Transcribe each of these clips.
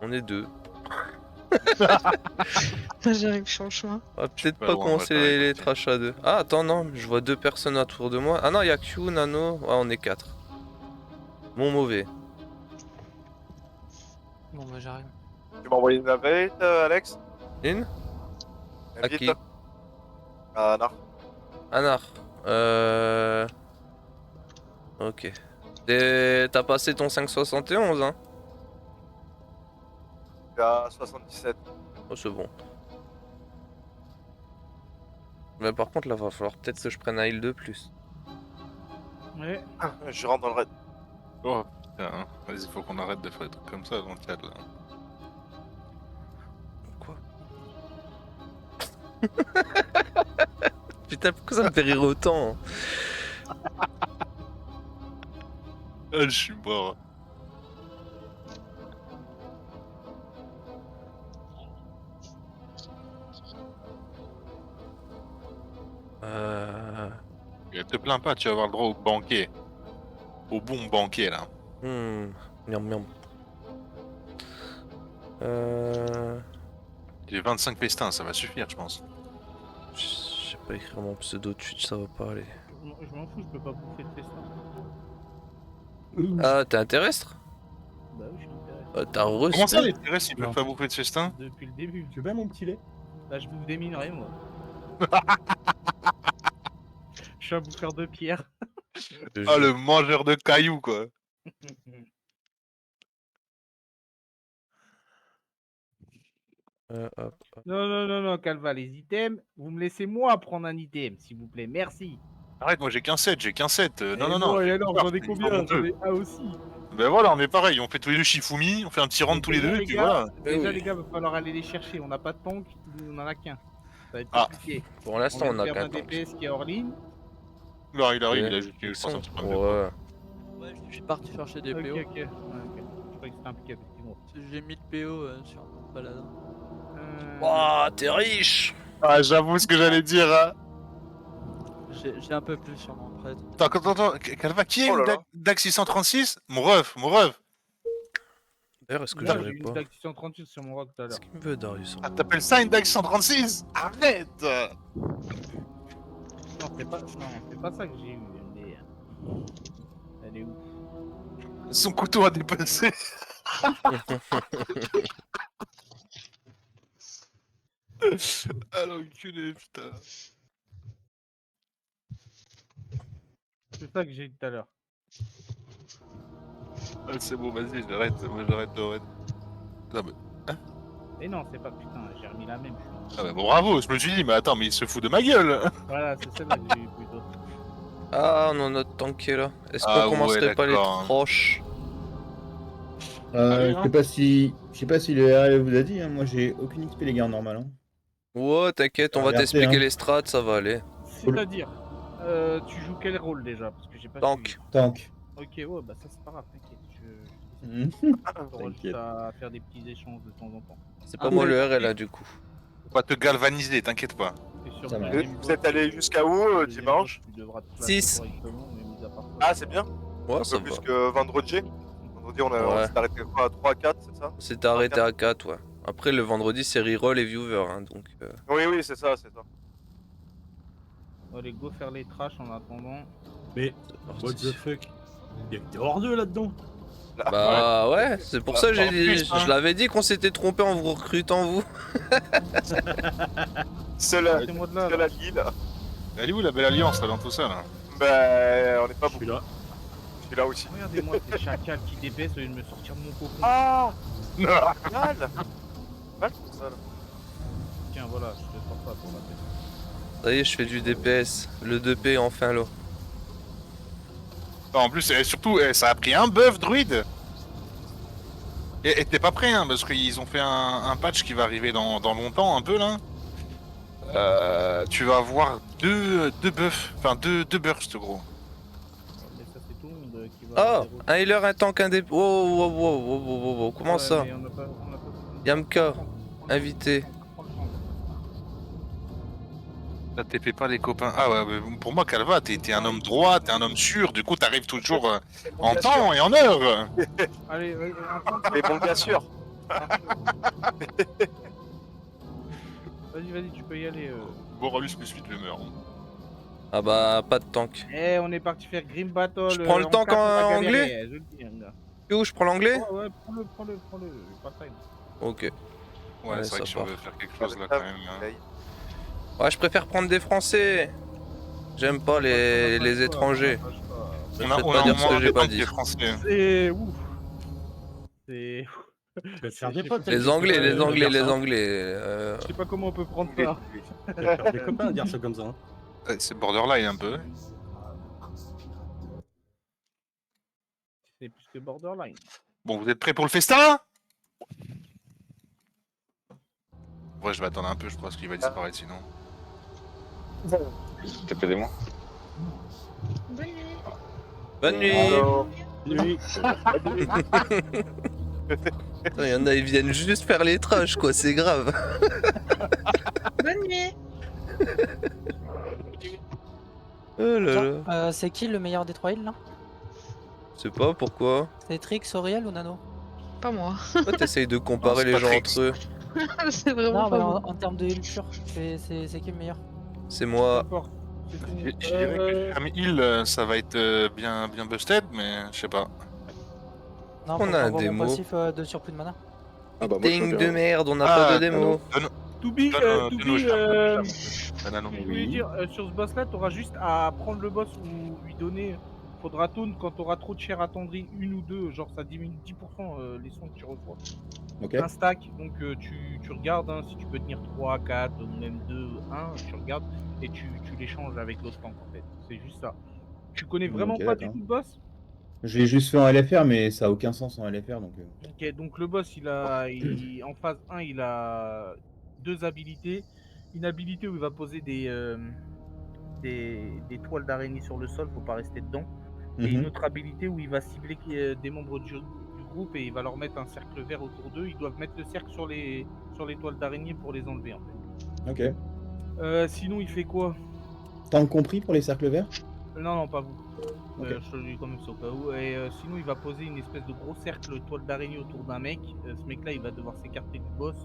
On est deux. J'arrive sur le chemin. On va peut-être Pas pas loin, commencer ouais, les t'arrives, trashs à deux. Ah, attends, non, je vois deux personnes autour de moi. Ah non, il y a Q, Nano. Ouais, on est quatre. Bon, mauvais. Bon bah j'arrive. Tu m'as envoyé une invite, Alex? Une À Invite qui Ah, non. Anar. Ok. T'as passé ton 5,71, hein? Tu as 77. Oh, c'est bon. Mais par contre, là, va falloir peut-être que je prenne un heal de plus. Ouais. Je rentre dans le raid. Oh putain, hein. Vas-y, faut qu'on arrête de faire des trucs comme ça dans le chat là. Quoi? Putain, pourquoi ça me fait rire autant? Ah, je suis mort. Te plains pas, tu vas avoir le droit au banquet. Au bon banquet là. Miam miam. J'ai 25 festins, ça va suffire, je pense. Je sais pas écrire mon pseudo de Twitch, ça va pas aller. Je m'en fous, je peux pas bouffer de festin. Ah, t'es un terrestre? Bah oui, je suis intéressé. T'as reçu. Comment ça les terrestres ils peuvent Non. pas bouffer de festin? Depuis le début. Tu veux bien mon petit lait? Là, je bouffe des minerais, moi. Je suis un bouffeur de pierre. Ah le mangeur de cailloux quoi. Hop. Non, Calva, les items, vous me laissez moi prendre un item, s'il vous plaît, merci. Arrête, moi j'ai qu'un 7, j'ai qu'un 7. Non. Et alors, j'en ai c'est combien? vraiment J'en deux. ai un aussi. Ben voilà, on est pareil, on fait tous les deux Shifumi, on fait un petit round tous les deux, et Les puis gars, voilà. Déjà, oui. les gars, va falloir aller les chercher. On n'a pas de tank, on en a qu'un. Ça va être Ah. compliqué. Pour l'instant, on vient a de perdre qu'un un tank. DPS qui est hors ligne. Là, il arrive, Ouais, il a juste ils je pense, un sont- petit problème de Ouais. Ouais, je suis parti chercher des Ok, PO. ok. Ouais, ok. Je croyais que c'était impliqué, effectivement. J'ai mis le PO sur mon paladin. Wouah, t'es riche! Ah, j'avoue ce que j'allais dire, hein. J'ai un peu plus sur mon prêtre. Attends, Calva, qui est Oh là là. DAX 636? Mon ref. D'ailleurs, est-ce que Là, j'aurais j'ai une pas? plaque 638 sur mon rock tout à l'heure. Est-ce qu'il me veut, Darius? Ah, t'appelles ça une DAX 136? Arrête! Non, c'est pas ça que j'ai eu. Mais... Elle est où? Son couteau a dépassé. Ah l'enculé, putain. C'est ça que j'ai eu tout à l'heure. Ah, c'est bon, vas-y, j'arrête, moi j'arrête de raid. Non, mais... Mais non, c'est pas putain, j'ai remis la même. Ah bah bon, bravo, je me suis dit, mais attends, mais il se fout de ma gueule. Voilà, c'est celle-là que j'ai eu plutôt. Ah, on a notre tank qui est là. Est-ce Ah qu'on ouais, commencerait pas les d'accord, hein. troches? Allez, Je sais pas si le RL vous a dit, hein, moi j'ai aucune XP les gars en normal. Hein. Ouais, t'inquiète, on va Regardez, t'expliquer hein. les strats, ça va aller. C'est-à-dire, tu joues quel rôle déjà? Parce que j'ai pas Tank. suivi. Tank. Ok, ouais, bah ça c'est pas grave, t'inquiète. Mhm. Je rôle T'inquiète. à faire des petits échanges de temps en temps. C'est pas Ah, moi ouais. le RL là, du coup. on va te galvaniser, t'inquiète pas. Et sur Ça le va. deuxième Vous boss, êtes allé jusqu'à où, le deuxième dimanche? boss, tu devras te placer 6. correctement, mais mis à part ça. Ah, c'est bien. Ouais, Un ça peu va. plus que vendredi. Vendredi, on Ouais. s'est arrêté quoi, à 3 à 4, c'est ça? On s'était arrêté à 4, ouais. Après, le vendredi, c'est reroll et viewer, hein, donc... Oui, c'est ça, c'est ça. Allez, go faire les trash en attendant. Mais what the fuck? Il y a que des hors-deux là-dedans. Bah ouais, c'est pour Bah, ça que j'ai en dit, plus, hein. je l'avais dit qu'on s'était trompé en vous recrutant vous. Seul C'est moi de là. seul là. allié, là. Elle est où la belle alliance là dans tout ça là? Ben, on est pas Je beaucoup. suis là. Je suis là aussi. Regardez-moi ces chacals qui dépaissent au lieu de me sortir de mon cocon. Ah! Mal! Mal comme ça, là. Tiens, voilà, je te sors ça pour la tête. Ça y est, je fais du DPS. Le 2P enfin là. En plus, surtout, ça a pris un buff druide. Et t'es pas prêt, hein, parce qu'ils ont fait un patch qui va arriver dans longtemps, un peu là. Tu vas avoir deux buffs, enfin deux bursts gros. Mais ça, c'est tout le monde qui va. Oh, avoir des un healer, un tank, un DP. Wow, comment Ouais, ça? mais on a pas- Yamka, invité. Là, TP pas les copains. Ah ouais, mais pour moi, Calva, t'es un homme droit, t'es un homme sûr, du coup, t'arrives toujours en Bien temps sûr. et en heure. Allez, Mais bon, bien sûr. Vas-y, vas-y, tu peux y aller. Boralus plus 8 le meurt. Ah bah, pas de tank. Eh, on est parti faire Grim Battle. Je prends le tank quatre, on a en galéré, anglais je le dis, hein, gars. Où je prends l'anglais? Ouais, prends-le. Pas de time. Ok. Ouais, Ouais, c'est vrai ça que si on part. veut faire quelque chose là quand même. Hein. Ouais, je préfère prendre des Français. J'aime pas les étrangers. Je On vais a, peut-être on pas a dire au ce moins que j'ai des pas tanks dit. des Français. C'est ouf. C'est. Tu vas te faire des potes. Les Anglais, les Anglais, les Anglais. Je sais pas comment on peut prendre ça. Tu vas te faire des copains à dire ça comme ça. Hein. Ouais, c'est borderline un peu. C'est plus que borderline. Bon, vous êtes prêts pour le festin? Ouais, je vais attendre un peu, je pense qu'il va disparaître sinon. T'as fait des mois? Bonne nuit. Bonne nuit. Alors, Nuit. Putain, y en a, ils viennent juste faire les trash, quoi, c'est grave. Bonne nuit. Oh là là. C'est qui le meilleur des 3 îles là? Je sais pas pourquoi. C'est Trix, Auriel ou Nano? Pas moi. Pourquoi t'essayes de comparer c'est les pas gens Trix. entre eux? C'est vraiment Non, mais pas moi. en termes de île pure, c'est qui le meilleur? C'est moi. N'importe. C'est tout. Je dirais que Fermi Hill, ça va être bien busted, mais je sais pas. Non, On faut a un avoir mon démo. passif de surplus de mana. Ah bah moi je Ding suis de bien. merde, on n'a Ah, pas de démo. To be, Donne-nous, je euh, Banano. je voulais dire, sur ce boss là, t'auras juste à prendre le boss ou lui donner. Faudra taunt quand t'auras trop de chair attendrie, une ou deux, genre ça diminue 10% les soins que tu reçois. Ok. Un stack, donc tu regardes hein, si tu peux tenir 3, 4, ou même 2, 1, tu regardes et tu l'échanges avec l'autre tank en fait. C'est juste ça. Tu connais vraiment Ok, pas du d'accord. tout le boss? Je l'ai juste fait en LFR, mais ça a aucun sens en LFR, donc... Ok, donc le boss, en phase 1, il a 2 habilités. Une habilité où il va poser des toiles d'araignée sur le sol, faut pas rester dedans. Et une autre habilité où il va cibler des membres du groupe et il va leur mettre un cercle vert autour d'eux. Ils doivent mettre le cercle sur les toiles d'araignée pour les enlever en fait. Ok. Sinon, il fait quoi? T'as compris pour les cercles verts? Non, pas vous. Ok. Je te le dis quand même ça au cas où. Et sinon, il va poser une espèce de gros cercle toile d'araignée autour d'un mec. Ce mec-là, il va devoir s'écarter du boss.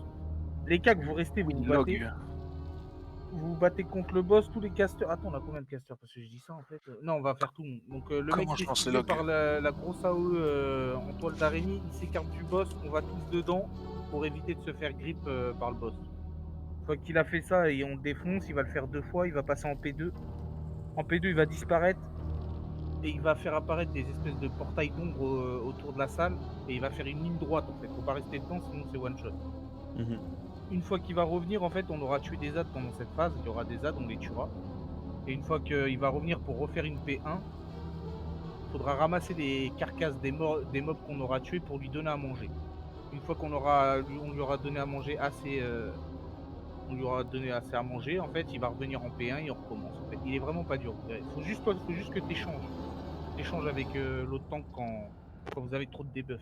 Les cas que vous restez, vous battez. Vous vous battez contre le boss, tous les casters. Attends, on a combien de casters? Parce que je dis ça en fait. Non, on va faire tout le monde. Donc le Comment mec je qui est lance les ciblé logs par la grosse AOE en toile d'araignée, il s'écarte du boss. On va tous dedans pour éviter de se faire grip par le boss. Une fois qu'il a fait ça et on le défonce, il va le faire 2 fois. Il va passer en P2. En P2, il va disparaître. Et il va faire apparaître des espèces de portails d'ombre autour de la salle. Et il va faire une ligne droite en fait. Faut pas rester dedans, sinon c'est one shot. Une fois qu'il va revenir, en fait, on aura tué des ZAD pendant cette phase. Il y aura des ZAD, on les tuera. Et une fois qu'il va revenir pour refaire une P1, il faudra ramasser les carcasses des mobs qu'on aura tués pour lui donner à manger. Une fois qu'on lui aura donné à manger assez, à manger, en fait, il va revenir en P1 et on recommence. En fait, il est vraiment pas dur. Faut juste que t'échanges. T'échanges avec l'autre tank quand vous avez trop de debuff.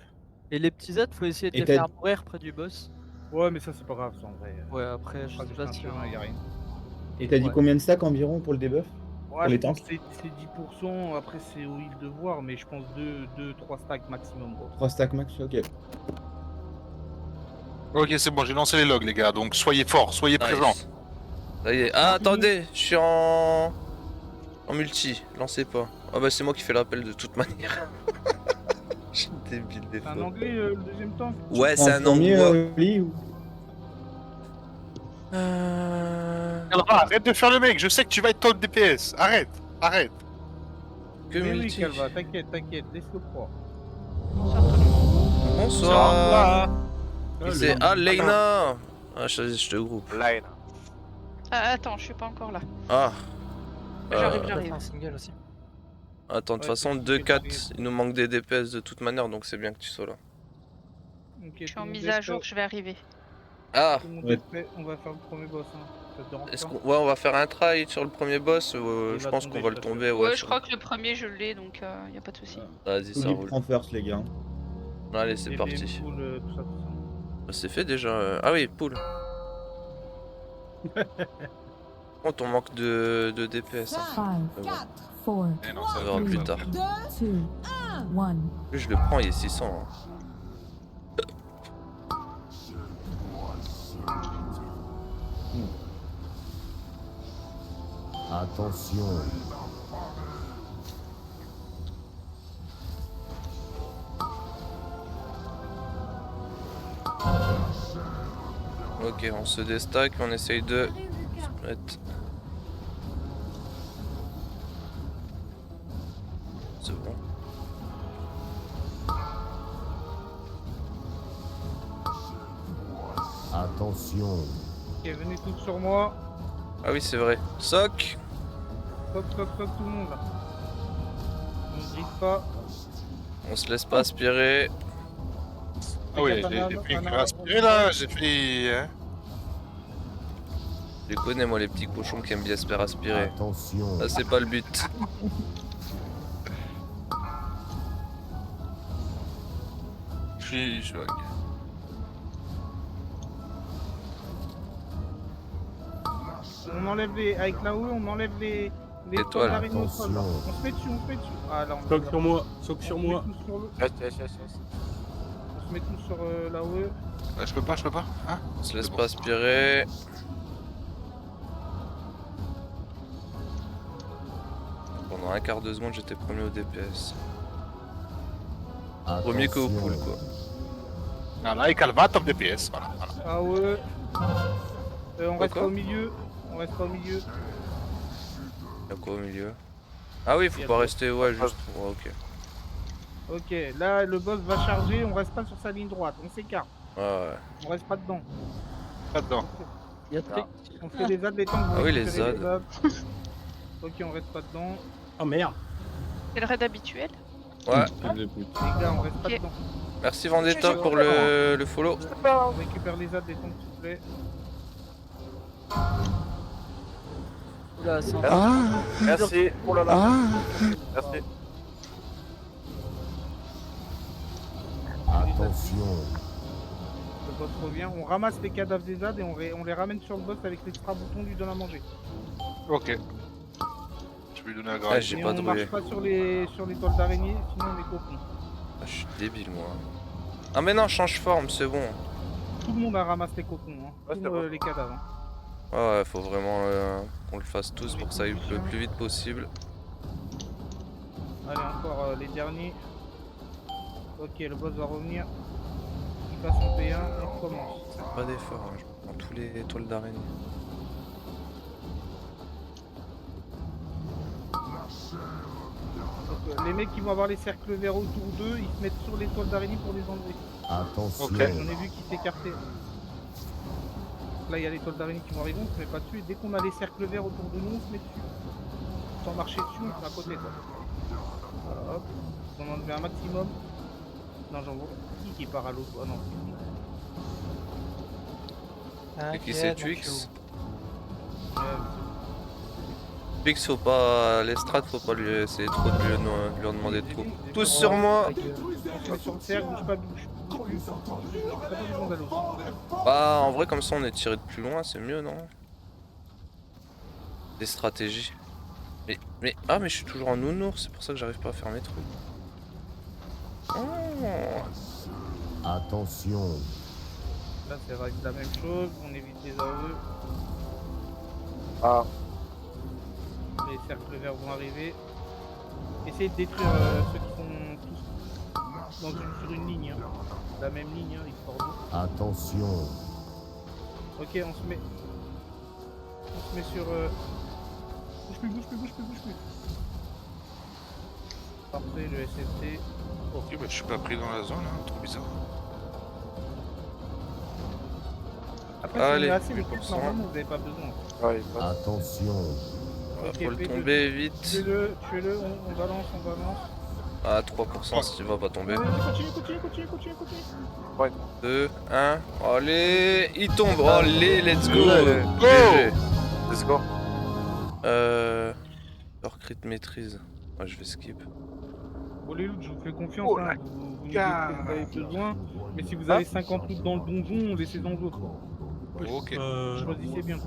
Et les petits Z, faut essayer de Et les t'as- faire mourir près du boss. Ouais, mais ça c'est pas grave, ça en vrai. Ouais, après, je Pas sais juste pas un si. chemin, y a rien. Et t'as dit Ouais. combien de stacks environ pour le debuff? Ouais, les je pense tanks que c'est 10%, après c'est au heal de voir, mais je pense 2-3 stacks maximum. Gros. 3 stacks max? Ok. Ok, c'est bon, j'ai lancé les logs, les gars, donc soyez forts, soyez présents. Nice. Ça y est. Ah, attendez, je suis en multi, lancez pas. Ah bah c'est moi qui fais l'appel de toute manière. Je suis débile des C'est un fois. anglais le deuxième temps? Ouais, c'est un premier, anglais. Oli, ou... Arrête de faire le mec, je sais que tu vas être top DPS. Arrête. Que Mais oui, multi. Calva, t'inquiète, laisse-le croire. Bonsoir. Ah, C'est le- Alena. Ah, je te groupe. Line. Ah, attends, je suis pas encore là. Ah. J'arrive, J'ai fait j'arrive. un single aussi. Attends, de toute Ouais, façon, c'est 2-4, il nous manque des DPS de toute manière, donc c'est bien que tu sois là. Ok, Je suis tout en le monde mise est à jour, prêt, je vais arriver. Ah, tout le monde Ouais. est prêt, on va faire le premier boss. Hein. Ça te dérange est-ce pas? qu'on on va faire un try sur le premier boss Il je va pense tomber, qu'on va le je pense. tomber, Ouais, ouais. je crois que le premier je l'ai, donc y a pas de souci. Vas-y, ça Oli roule. prend first, les gars. Allez, c'est Les parti. BM pool, tout ça. Bah, c'est fait déjà. Ah oui, pool. Oh, ton manque de DPS. Hein. 5, Mais bon, 4, 4, Eh non, on ça verra va plus ça. tard. 2, 1. Plus je le prends, il est 600. Hein. Attention. Ok, on se déstack, on essaye de se mettre. C'est bon. Attention. Ok, venez tous sur moi. Ah oui, c'est vrai. Soc. Stop, stop, stop tout le monde là. Ne grille pas. On se laisse pas aspirer. Ah oui, Katana, j'ai pris une Katana, aspirée là, j'ai fait. Hein. Je les connais, moi, les petits cochons qui aiment bien se faire aspirer. Attention. Ça, c'est pas le but. Je vois. On enlève les. Avec la haut, on enlève les. Les Étoiles. toiles d'araignée au sol, là. Attention. On se met dessus, on se met dessus. Ah là, on Soc sur moi, soc sur on se moi. met tous sur le. Reste, reste, reste, reste. On se met tous sur la haut. Je peux pas, je peux pas. Hein On se laisse C'est bon. pas aspirer. Pendant un quart de seconde, j'étais premier au DPS. Premier qu'au Attention. pool, quoi. Ah là, et Calva, top DPS. Voilà. voilà. Ah ouais. On reste Quoi pas au milieu. On reste pas au milieu. Y'a quoi au milieu? Ah oui, faut pas rester, ouais, juste. Ouais, ok. Ok, là le boss va charger, on reste pas sur sa ligne droite, on s'écarte. Ouais, ouais. On reste pas dedans. Pas dedans. Il y a Trick. On fait les ZAD, les tanks. vous Ah oui, les récupérez ZAD. Ok, on reste pas dedans. Oh merde. C'est le raid habituel. Ouais. Les gars, on reste pas Ok. dedans. Merci Vendetta pour le follow. On récupère les ZAD, les tanks, s'il vous plaît. Oula, c'est un Merci. Oh là là. Merci. Attention. Le boss revient, on ramasse les cadavres des ZAD et on les ramène sur le boss avec l'extra bouton lui donne à manger. Ok. Je vais lui donner la Ah, grâce. j'ai Et pas on trouvé. marche pas sur les toiles d'araignée, sinon on est copons. Ah, je suis débile, moi. Ah, mais non, change forme, c'est bon. Tout le monde a ramassé les cocons, hein. Ouais, Tous, c'est bon. les cadavres. Hein. Ouais, ouais, faut vraiment qu'on le fasse tous pour que ça aille le plus vite possible. Allez, encore les derniers. Ok, le boss va revenir. Il passe en P1, on commence. Pas d'effort, hein, je prends tous les toiles d'araignée. Donc, les mecs qui vont avoir les cercles verts autour d'eux, ils se mettent sur les toiles d'araignée pour les enlever. Attention. Ok. J'en ai vu qui s'écartaient. Là, il y a les toiles d'araignée qui vont arriver, on se met pas dessus. Et dès qu'on a les cercles verts autour de nous, on se met dessus. Sans marcher dessus, on se met à côté. Quoi. Voilà, hop. On en enlever un maximum. Non, j'en vois. Qui part à l'autre? Ah non, Et qui c'est Twix? c'est lui. Twix, faut pas. Les strats, faut pas lui essayer trop de lui en demander trop. Tous sur moi! On se met sur le cercle, bouge pas, bouge. T'as pas besoin d'aller au Bah, en vrai, comme ça, on est tiré de plus loin, c'est mieux, non? Des stratégies. Ah, mais je suis toujours en nounours, c'est pour ça que j'arrive pas à faire mes trucs. Oh. Attention. Là, c'est vrai que la même chose, on évite les AOE. Ah. Les cercles verts vont arriver. Essayez de détruire ceux qui sont tous sur une ligne. Hein. La même ligne, hein, histoire d'eau. Attention. Ok, on se met sur... Bouge plus, bouge plus, bouge plus, bouge plus. Parfait, le SFT. Ok, bah je suis pas pris dans la zone, hein. Trop bizarre. Après, Allez, si on est assez 8%. vite, normalement, vous n'avez pas besoin. Ouais, il passe. Attention. Ok, Faut le fais-le. tomber vite. Tuez-le, on balance, on balance. Ah, 3% si tu vas pas tomber. Continue. 2, 1, allez, il tombe, allez, let's go! Allez. GG. Let's go. Leur crit maîtrise. Ouais, je vais skip. Bon les loots, je vous fais confiance, Oh hein. la Vous nous dites gare. ce que vous avez besoin, mais si vous avez 50 loots dans le donjon, laissez-en d'autres. Ok. Choisissez bien.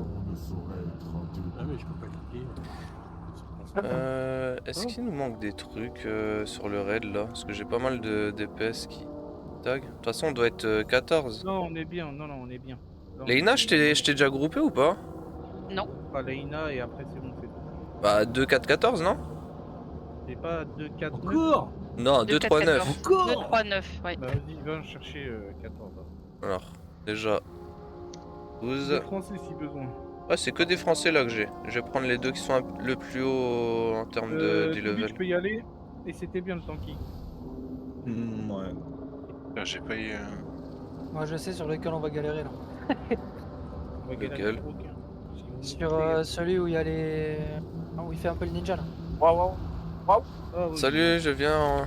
Ah mais je peux pas cliquer. Est-ce qu'il nous manque des trucs sur le raid là? Parce que j'ai pas mal de DPS qui tag. De toute façon, on doit être 14. Non, on est bien, non, on est bien. Là, on Leïna, est je t'ai déjà groupé ou pas? Non. pas Leïna et après c'est bon, c'est bon. Bah 2-4-14 non? C'est pas 2, 4, 9. Encore Non, 2-3-9. Encore 2, 3, 9, ouais. Bah vas-y, va en chercher 14. Là. Alors, déjà 12. Le français si besoin. Ouais, c'est que des français là que j'ai. Je vais prendre les deux qui sont le plus haut en termes de du Toby, level. je peux y aller. Et c'était bien le tanky. Ouais. J'ai failli. Moi je sais sur lequel on va galérer là. On va galérer Lequel? pour aucun. Si vous Sur montez, celui où il y a les. Ah, où il fait un peu le ninja là. Waouh, waouh. ah oui, Salut, je viens en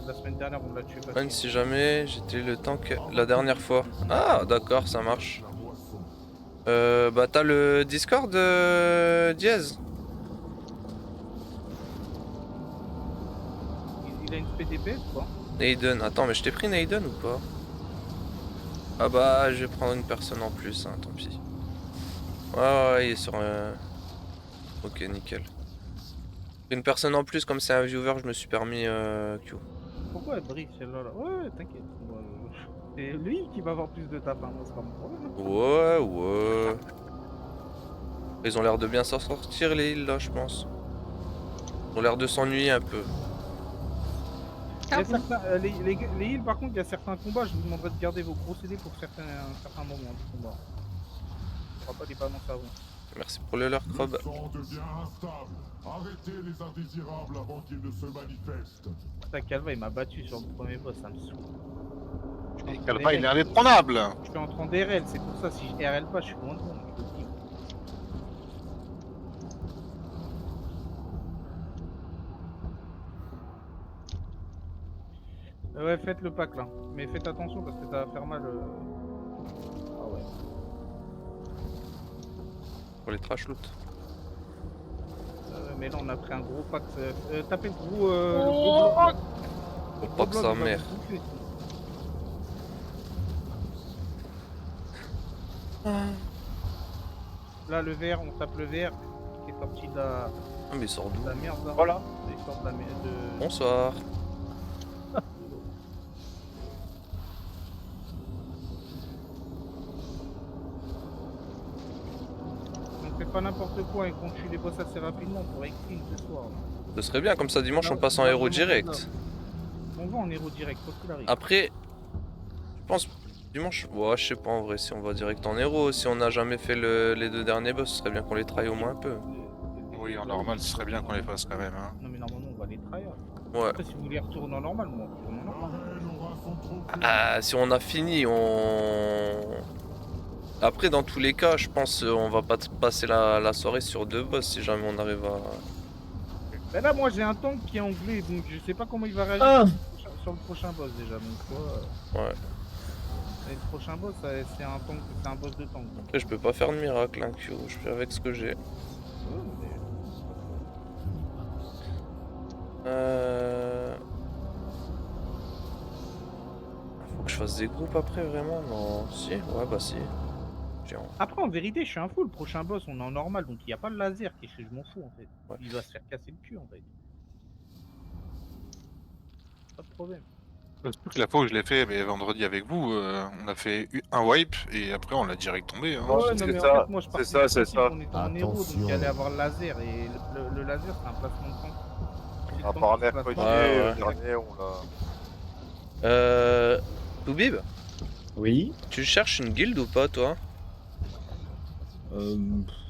la semaine dernière on l'a tué parce run si jamais j'étais le tank la dernière fois. Ah d'accord, ça marche. Bah t'as le Discord Diaz? il a une PDP ou pas? Naiden, attends mais je t'ai pris Naiden ou pas? Ah bah je vais prendre une personne en plus, hein, tant pis. Ouais, il est sur Ok, nickel. Une personne en plus, comme c'est un viewer, je me suis permis Q. Pourquoi elle brille celle-là là? Ouais, t'inquiète. C'est lui qui va avoir plus de tapes, hein, moi, c'est pas mon problème. Ouais, ouais. Ils ont l'air de bien s'en sortir les heals là, je pense. Ils ont l'air de s'ennuyer un peu. Il y a certains, les heals, par contre, il y a certains combats, je vous demanderai de garder vos procédés pour certains moments du combat. On va pas les balancer avant. Merci pour le leur Crob. devient instable. Arrêtez les indésirables avant qu'ils ne se manifestent. Putain, Calva il m'a battu sur le premier boss, ça me saoule. Je suis en train Calva, il est d'RL. indépendable. Je suis en train d'RL, c'est pour ça, si je RL pas, je suis loin de bon. je te le dis. Ouais, faites le pack là. Mais faites attention parce que ça va faire mal. Ah ouais. Pour les trash loot. Mais là, on a pris un gros pack. Tapez le gros. Le gros bloc. Pour Le pas que bloc, sa il va mère. vous bouffer. Là, le vert, on tape le vert qui est sorti de la, Ah mais il sort d'où? de la merde là. Voilà. Il sort de la merde. Bonsoir. On fait pas n'importe quoi et qu'on tue les boss assez rapidement pour X-Team ce soir. Ce serait bien, comme ça dimanche on passe en héros direct. On va en héros direct, quoi qu'il arrive. Après, je pense dimanche, ouais, je sais pas en vrai si on va direct en héros. Si on n'a jamais fait les deux derniers boss, ce serait bien qu'on les try au moins un peu. Oui, en normal, ce serait bien qu'on les fasse quand même. Hein. Non mais normalement on va les tryhard. Ouais. Après si vous voulez retourner en normal, moi je retourne en normal. Ah, si on a fini, Après, dans tous les cas, je pense on va pas passer la soirée sur deux boss si jamais on arrive à. Ben là moi j'ai un tank qui est anglais donc je sais pas comment il va réagir Ah sur le prochain boss déjà donc tu vois. Ouais. Et le prochain boss c'est un tank, c'est un boss de tank. Donc. Après, je peux pas faire de miracle, hein, Q. Je fais avec ce que j'ai. Ouais, mais- Faut que je fasse des groupes après, vraiment? Non. Si? Ouais, bah si. Géant. Après en vérité je suis un fou, le prochain boss on est en normal donc il n'y a pas le laser qui je m'en fous en fait. Ouais. Il va se faire casser le cul en fait. Pas de problème. Surtout que la fois où je l'ai fait mais vendredi avec vous, on a fait un wipe et après on l'a direct tombé. Hein. Ouais, Ouais, c'est non, mais ça, en fait, moi, je partais c'est ça, du c'est principe ça. qu'on était en héros, donc il Attention. allait avoir le laser, et le laser, c'est un placement de tank. C'est le À tank part qui se place mercredi pas. Ouais, dernier, on l'a. Toubib, Oui. tu cherches une guilde ou pas, toi?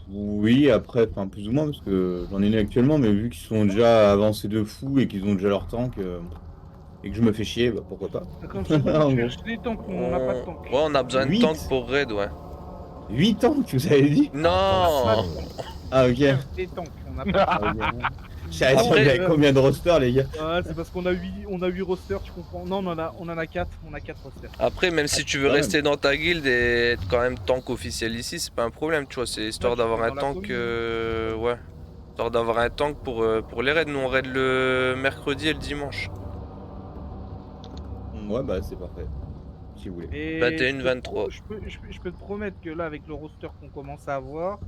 Oui, après, enfin plus ou moins, parce que j'en ai une actuellement, mais vu qu'ils sont déjà avancés de fou et qu'ils ont déjà leur tank, et que je me fais chier, bah pourquoi pas. Comme je dis, En on gros. cherche des tanks, on n'a pas de tank. Ouais, on a besoin de 8. tank pour raid, ouais. 8 tanks, vous avez dit? Non! Ah ok. On cherche des tanks, on n'a pas de tank. Ah, ok. Je savais pas Après, il y avait combien de rosters, les gars. Ouais, c'est parce qu'on a 8 rosters, tu comprends. Non, on en a 4, on a 4 rosters. Après, même si tu veux quand rester dans ta guilde et être quand même tank officiel ici, c'est pas un problème, tu vois. C'est histoire Ouais, tu d'avoir peux un dans la tank. commune. Ouais. Histoire d'avoir un tank pour les raids. Nous, on raid le mercredi et le dimanche. Ouais, bah c'est parfait. Si vous voulez. Et 21, je peux te 23. je peux te promettre que là, avec le roster qu'on commence à avoir,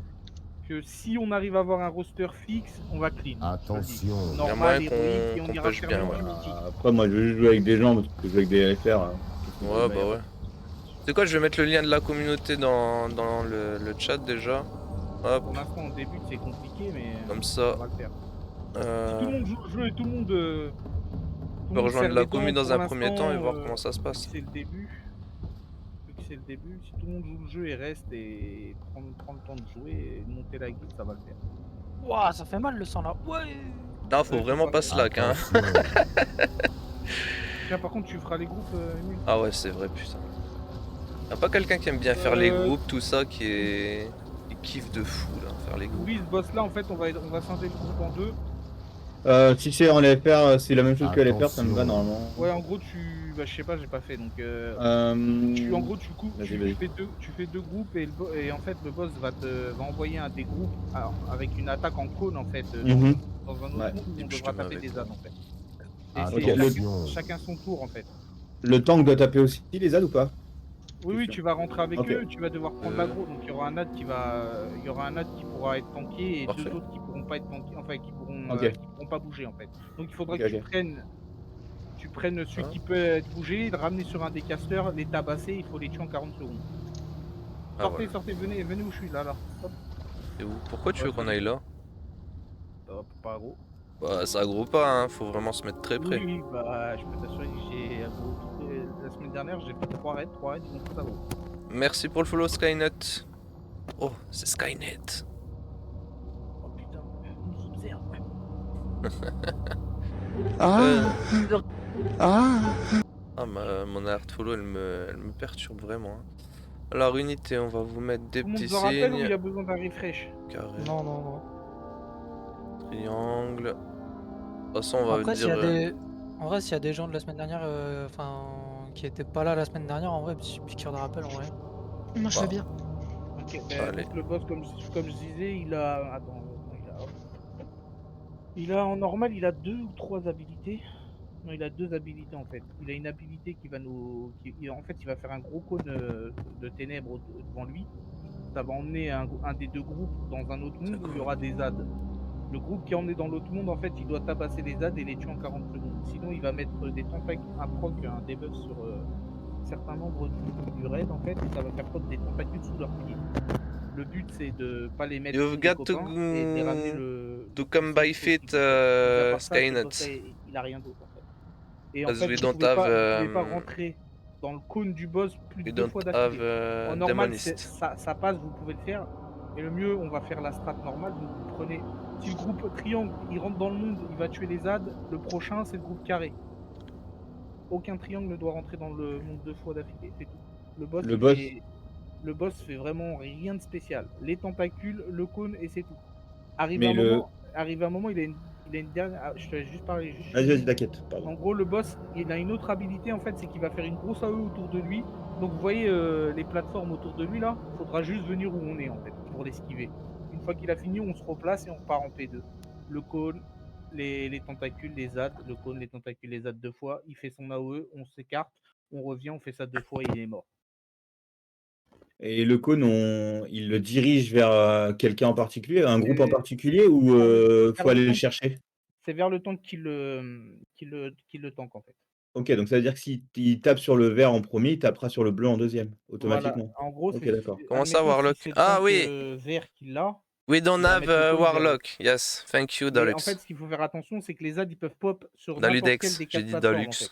que si on arrive à avoir un roster fixe, on va clean. Attention. Il y a Normal, moyen héroïque, et qu'on on ira push faire bien, le ouais. mythique. Après, moi, je veux juste jouer avec des gens, parce que je joue avec des LFR. Hein. Ouais, bah ouais. C'est quoi, je vais mettre le lien de la communauté dans le chat déjà. Hop, Pour l'instant, au début, c'est compliqué, mais comme ça. on va le faire. Si tout Euh, le monde joue le jeu et tout le monde. on peut rejoindre la commune dans un premier temps et voir comment ça se Vu passe. que c'est le début. Vu que c'est le début, si tout le monde joue le jeu et reste et prend le temps de jouer et de monter la guilde, ça va le faire. Ouah, ça fait mal le sang là. Ouais. Non, faut Ouais, vraiment pas slack, hein. Tiens, par contre, tu feras les groupes, Emile. Ah ouais, c'est vrai, putain. Y'a pas quelqu'un qui aime bien faire les Euh, groupes, tout ça, qui kiffe de fou, là, faire les groupes. Oui, ce boss là, en fait, on va scinder le groupe en deux. Si c'est en LFR, c'est la même chose que LFR, ça me va Attention. normalement. Ouais, en gros, bah, je sais pas, j'ai pas fait donc. En gros, Vas-y. tu fais deux groupes et en fait, le boss va envoyer un des groupes avec une attaque en cône en fait Mhm. dans un autre Ouais. monde où on Je te devra mets taper avec des toi. ânes en fait. Ah, Et ok, attention. chacun son tour en fait. Le tank doit taper aussi les ZAD ou pas? Oui, tu vas rentrer avec Ok. eux, tu vas devoir prendre l'aggro, donc il y aura un ad qui pourra être tanké et Parfait. deux autres qui pourront pas être tankés, enfin qui pourront pas bouger en fait. Donc il faudra Ok, que tu ok. prennes celui Ah. qui peut être bougé, le ramener sur un des casters, les tabasser, il faut les tuer en 40 secondes. Ah, Sortez, voilà. sortez, venez où je suis là. Hop, Et où? Pourquoi tu veux Ouais, qu'on c'est aille là? hop, pas aggro. Bah, ça aggro pas, hein, faut vraiment se mettre très près. Oui, bah je peux t'assurer que j'ai aggro la semaine dernière, j'ai fait 3 raids, ils ont tous aggro. Merci pour le follow, Skynet. Oh, c'est Skynet. Oh putain, on nous observe. Mon alert follow, elle me perturbe vraiment. Hein. Alors, unité, on va vous mettre des Tout le monde petits se rappelle ou il y signes. a besoin d'un refresh? Carré, Non. triangle. De toute façon, on va Après, dire... En vrai, s'il y a des gens de la semaine dernière, qui étaient pas là la semaine dernière, en vrai, petit piqûre de rappel, en vrai. Moi, je veux bien. Ok, Allez. donc le boss, comme je disais, il a. Attends, il a en normal, il a 2 ou 3 habilités. Non, il a 2 habilités en fait. Il a une habilité qui va nous. En fait, il va faire un gros cône de ténèbres devant lui. Ça va emmener un des deux groupes dans un autre monde où il y aura des ZAD. Le groupe qui est emmené dans l'autre monde, en fait, il doit tabasser les ZAD et les tuer en 40 secondes. Sinon, il va mettre des tentacules, un debuff sur certains membres du raid en fait, et ça va faire prendre des tentacules sous leurs pieds. Le but c'est de pas les mettre You've sous les got to copains et de les ramener le to come by possible. fit, Mis à part ça, ce Skynet. boss-là, il a rien d'autre en fait. Et en As fait, we vous don't pouvez have, pas rentrer dans le cône du boss plus de we 2 don't fois have d'affilée. En normal, Demonist. ça passe, vous pouvez le faire. Mais le mieux, on va faire la strat normale. Donc vous prenez, si le groupe triangle, il rentre dans le monde, il va tuer les ZAD. Le prochain, c'est le groupe carré. Aucun triangle ne doit rentrer dans le monde 2 fois d'affilée, c'est tout. Le boss fait vraiment rien de spécial. Les tentacules, le cône et c'est tout. Arrive un moment, il a une dernière. Ah, je te laisse juste parler. Vas-y, t'inquiète. Pardon. En gros, le boss, il a une autre habilité en fait, c'est qu'il va faire une grosse AE autour de lui. Donc vous voyez les plateformes autour de lui là, il faudra juste venir où on est en fait pour l'esquiver. Une fois qu'il a fini, on se replace et on repart en P2. Le cône, les tentacules, les ZAD, le cône, les tentacules, les ZAD 2 fois. Il fait son AE, on s'écarte, on revient, on fait ça 2 fois, il est mort. Et le cône, il le dirige vers quelqu'un en particulier, un groupe en particulier, ou faut aller le chercher? C'est vers le tank qui le tank en fait. Ok, donc ça veut dire que s'il tape sur le vert en premier, il tapera sur le bleu en deuxième, Voilà, automatiquement. en gros, Ok, c'est. d'accord. Comment ça, Admettons, Warlock? si c'est le Ah tank, oui! vert qui l'a. We don't il va have mettre le cône vers Warlock. Yes, thank you, Mais Dalux. en fait, ce qu'il faut faire attention, c'est que les ZAD ils peuvent pop sur Daludex, n'importe quelle des j'ai 4 dit plateformes Dalux. en fait.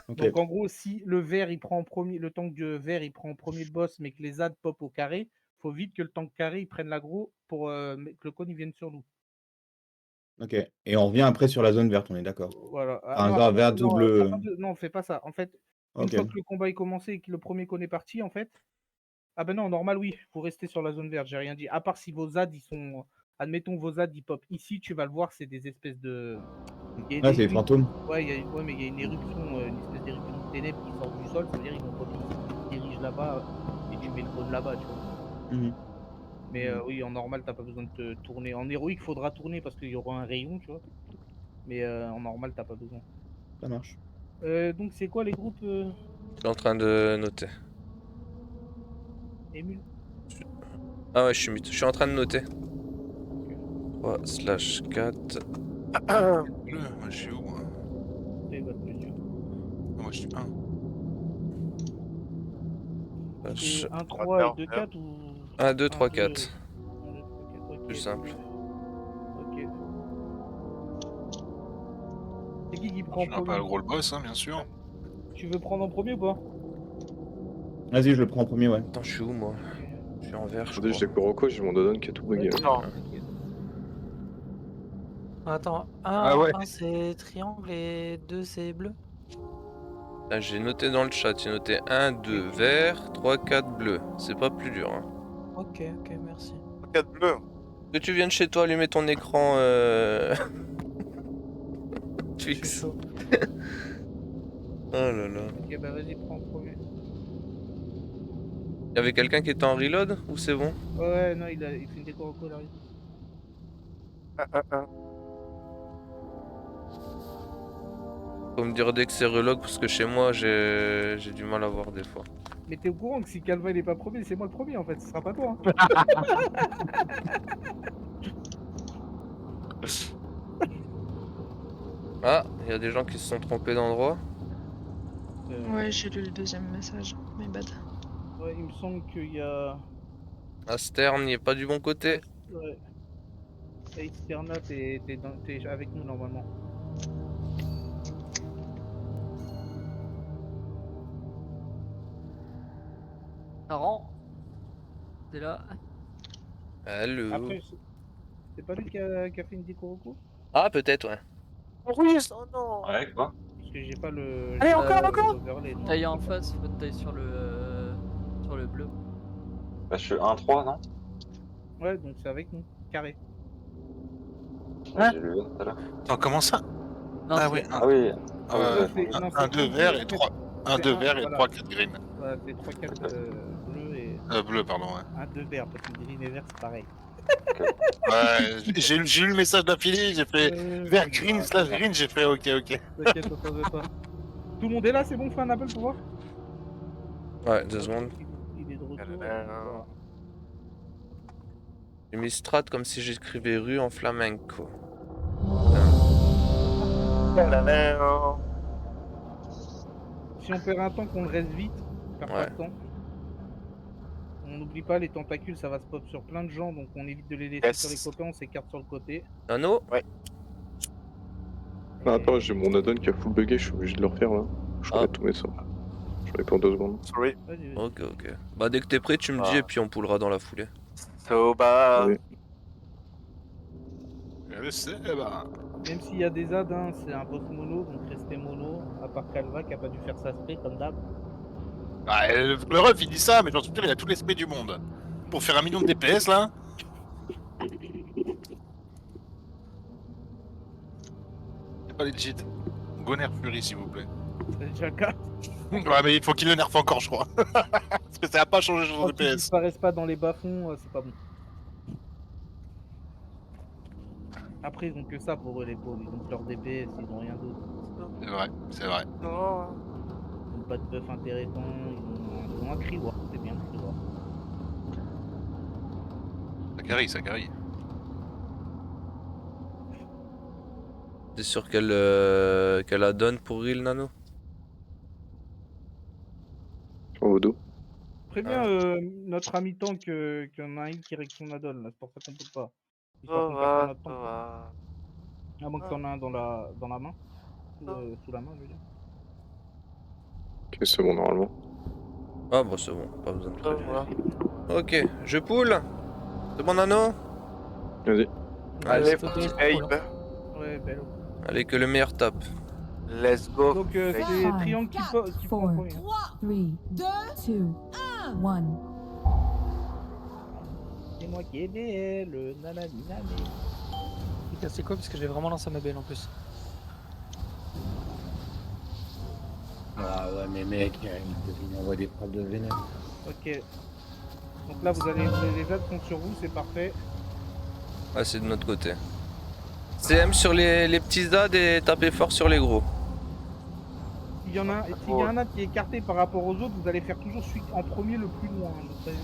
Ok. Donc en gros, si le vert il prend en premier, le tank vert il prend en premier le boss, mais que les ZAD pop au carré, faut vite que le tank carré il prenne l'aggro pour que le cône il vienne sur nous. Ok. Et on revient après sur la zone verte, on est d'accord. Voilà. Enfin, genre verte ou bleu. Non, fais pas ça. En fait, une Ok. fois que le combat est commencé et que le premier cône est parti, en fait. Ah ben non, normal, oui, vous restez sur la zone verte, j'ai rien dit. À part si vos ZAD, ils sont. Admettons, vos ZAD, ils pop ici, tu vas le voir, c'est des espèces de. Ah, c'est les fantômes. Ouais, mais il y a une éruption, une espèce d'éruption de ténèbres qui sort du sol, c'est-à-dire ils vont pop ici, ils dirigent là-bas, et tu mets le cône là-bas, tu vois. Mhm. Mais oui, en normal, t'as pas besoin de te tourner. En héroïque, faudra tourner parce qu'il y aura un rayon, tu vois. Mais en normal, t'as pas besoin. Ça marche. Donc c'est quoi les groupes Je suis en train de noter. Émule? Ah ouais, je suis en train de noter. 3/4. Bleu, moi je suis où moi? Et votre mesure. Moi je suis 1. C'est 1, 3 et 2, 4 ou. 1, 2, 3, 4. Plus simple. Ok. C'est qui prend Je en suis pas le premier? gros le boss, hein, bien sûr. Tu veux prendre en premier ou pas? Vas-y, je le prends en premier, ouais. Attends, je suis où moi? Je suis en vert, je Attendez, crois. j'ai Kuroko, j'ai mon Dodon qui a tout bugué. Ouais, Non. t'inquiète. Attends, Ah ouais. un c'est triangle et 2 c'est bleu. Là, j'ai noté dans le chat, j'ai noté 1, 2 vert, 3, 4 bleu. C'est pas plus dur. Hein. Ok, merci. 4 bleus. Que tu viennes chez toi allumer ton écran Je suis fixe. chaud. Oh là là. Ok, bah vas-y, prends en premier. Y'avait quelqu'un qui était en reload ou c'est bon? Ouais, non, il fait une déco là. Faut me dire dès que c'est relog parce que chez moi j'ai du mal à voir des fois. Mais t'es au courant que si Calva il est pas premier, c'est moi le premier en fait, ce sera pas toi. Hein. Ah, il y a des gens qui se sont trompés d'endroit. Ouais, j'ai lu le deuxième message. My bad. Ouais, il me semble qu'il y a. Astern n'y est pas du bon côté. Ouais. Externa, t'es avec nous normalement. Taran. T'es là. Allô. Après, c'est pas lui qui a fait une déco au coup? Ah peut-être ouais. Oui, oh non. Ouais, quoi? Parce que j'ai pas le. Allez, encore l'overlay, non. Taille en face, faut te tailler sur le bleu. Bah, je suis 1-3, non? Ouais, donc c'est avec nous. Carré. Ouais, j'ai lu tout à l'heure. Attends, comment ça? Non, Ah c'est- oui, Ah oui. Ah Ouais, ouais, c'est- non, un c'est 2 un vert bleu, et en 3. fait. Un C'est 2 un- vert et voilà. 3 4 green. Voilà, c'est 3-4 bleus et Bleu, pardon, ouais. 1-2 vert, parce que green et vert c'est pareil. Ouais, j'ai lu le message d'affilée, j'ai fait vert green Ah, / green, j'ai fait ok. T'inquiète, on s'en veut pas. Tout le monde est là, c'est bon, on fait un appel pour voir? Ouais, 2 secondes. Il est de retour. J'ai mis strat comme si j'écrivais rue en flamenco. Si on perd un temps, qu'on le reste vite, on perd pas Ouais. de temps. On n'oublie pas, les tentacules, ça va se pop sur plein de gens, donc on évite de les laisser Yes. sur les copains, on s'écarte sur le côté. Nano? Ah, attends, j'ai mon Dodon qui a full bugué, je suis obligé de le refaire là. Je Ah. remets tous mes sorts. Je reviens pour 2 secondes. Sorry. Vas-y, vas-y. Ok. Bah dès que t'es prêt tu me dis Ah. et puis on poulera dans la foulée. Soba. Oui. Je sais, bah. Même s'il y a des ads, hein, c'est un boss mono, donc restez mono, à part Calva qui a pas dû faire sa spray comme d'hab. Bah, le ref il dit ça, mais j'en suis sûr, il a tout l'esprit du monde. Pour faire 1 million de DPS là. C'est pas legit. Goner Fury s'il vous plaît. C'est déjà le cas. Ouais, mais il faut qu'il le nerfe encore, je crois. Parce que ça a pas changé son Quand ils DPS. disparaissent pas dans les bas-fonds, c'est pas bon. Après, ils ont que ça pour eux, les pauvres. Ils ont que leur DPS, ils ont rien d'autre. C'est vrai. Non. Ils ont pas de buff intéressant, ils ont un Kriwar, c'est bien le Kriwar. Ça carry. T'es sûr qu'elle la donne pour real Nano? Sur vos dos. Préviens notre ami tank qu'il y en a un qui règle son addon, là, c'est pour ça qu'on peut pas. Histoire qu'on perd pas notre tank. À moins que t'en aies un dans la main. Sous la main, je veux dire. Ok, c'est bon normalement. Ah bah c'est bon, pas besoin de prévenir. Voilà. Ok, je poule. C'est bon Nano? Vas-y. Allez, c'est petit cool, Abe. Ouais, belle. Allez que le meilleur tape. Let's go. Donc c'est Triangle qui prend en premier. 3, 2, 2, 1. C'est moi qui est belle, nanani nani. Putain, c'est quoi parce que j'ai vraiment lancé ma belle en plus. Ah ouais, mais mec, il envoie des frappes de vénère. Ok. Donc là, vous allez les ads sont sur vous, c'est parfait. Ah c'est de notre côté. CM sur les petits ZAD et tapez fort sur les gros. S'il y a un ad qui est écarté par rapport aux autres, vous allez faire toujours celui en premier le plus loin. Donc, ça y est.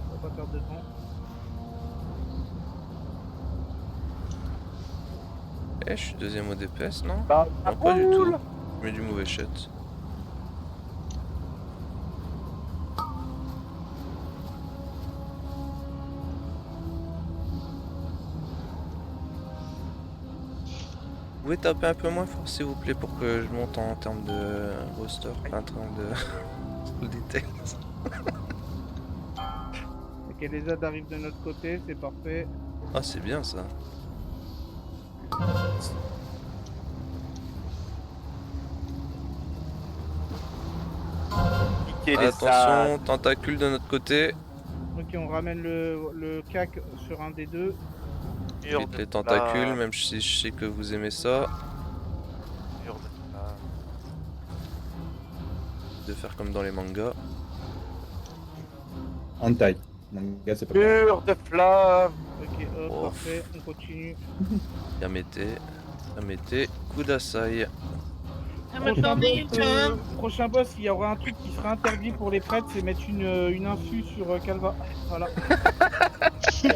On va pas perdre de temps. Eh, je suis deuxième au DPS, non? Bah, Non, pas du tout. Je mets du mauvais shot. pouvez taper un peu moins fort s'il vous plaît pour que je monte en termes de roster, enfin en termes de détail. Ok, les aides arrivent de notre côté, c'est parfait. Ah c'est bien ça. Niquer les Attention, tentacule de notre côté. Ok, on ramène le CAC sur un des deux. murs Vite de les tentacules, flamme, même si je sais que vous aimez ça. murs de flamme. De faire comme dans les mangas. Hentai. Manga, c'est pas grave. Murs de flamme. Ok, hop, Oh. parfait, on continue. Yamete, Kudasai. Prochain boss, il y aura un truc qui sera interdit pour les prêtres, c'est mettre une infu sur Calva. Voilà. Ce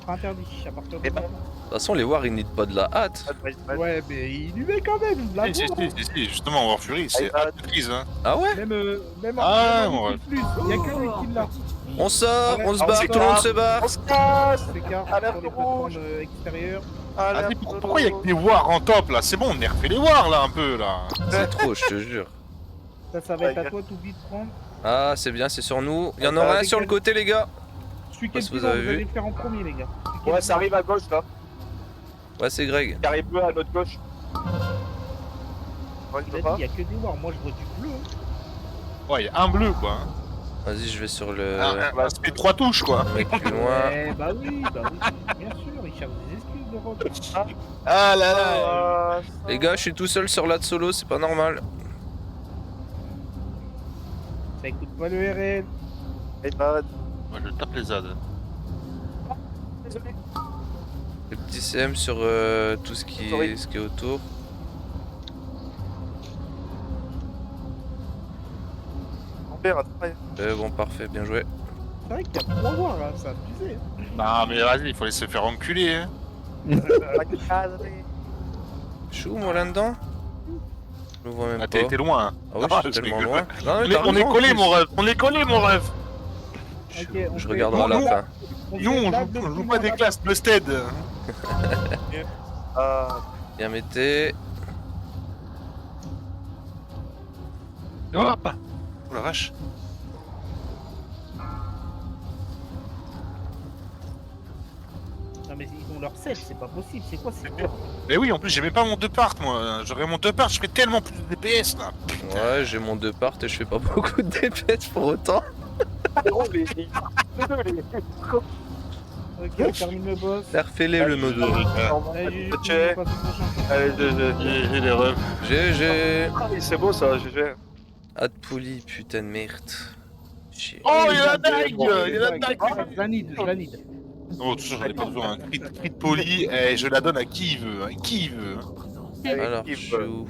sera interdit à partir de Eh ben, maintenant. De toute façon, les War ils need pas de la hâte. Ouais, mais il lui met quand même la Si, justement, War Fury, c'est Ah, maîtrise, hein. Ah ouais? Même Ah, en ouais. plus, il y a que lui qui l'a. On sort, on se on barre, se tout le monde barre. se barre. On se casse. C'est car Alerte sur les rouge. plateformes extérieures. Alerte Ah, pourquoi il y a que des Wars en top là? C'est bon, on nerfait les Wars là un peu là. C'est trop, je te jure. Ça va être à toi tout vite de prendre. Ah, c'est bien, c'est sur nous. Il y en aura un sur le côté, les gars. Celui qui Parce est le que plus vous loin, avez vous vu. allez le faire en premier, les gars. Celui qui est Ouais, le ça arrive à gauche là. Ouais, c'est Greg. Carré bleu à notre gauche. Ouais, plus- je Il peux a pas. dit, il y a que des noirs, moi je vois du bleu. Hein. Ouais, il y a un bleu quoi. Hein. Vas-y, je vais sur le Ça fait 3 touches quoi. mec plus loin. Bah oui, bien sûr, il cherche des excuses de Rock. Ah là là. Ah, Les gars, je suis tout seul sur la solo, c'est pas normal. Ça écoute pas le RL. eh ben, Moi je tape les ZAD. désolé. Le petit CM sur tout ce qui Sorry. est autour. Mon père a travaillé. Bon, parfait, bien joué. C'est vrai qu'il y a 3 noirs là, ça abusé. Non mais vas-y, il faut laisser faire enculer. Hein. Je suis où, moi, là-dedans? Je le vois même Ah, pas. t'es loin. Hein. Ah oui, Ah, je suis je tellement rigole. loin. Non, mais On est, t'as on est raison, en collé plus. mon rêve. On est collé mon rêve. Ok, on Je fait- regarderai à la Non, fin. Nous on joue pas des classes busted. Ah, Bien, mettez. Hop. Oh la vache. Non mais ils ont leur sel, c'est pas possible, c'est quoi c'est Mais oui, en plus j'ai même pas mon 2 part moi. J'aurais mon 2 part, je ferais tellement plus de DPS là. Ouais, j'ai mon 2 part et je fais pas beaucoup de DPS pour autant. les Ok, on termine le boss. Refais-les le modo. Allez, Ok. GG, on passe au prochain. Allez, GG. J'ai les refs. GG. Ah, c'est beau ça, GG. Adpouli, putain de merde. Chier. Oh il y a la dague. Il y a la dague. Je la need. Oh tout ça j'en ai pas besoin. Crit poli, et je la donne à qui il veut. Hein. Qui il veut. Hein. Alors, je suis où?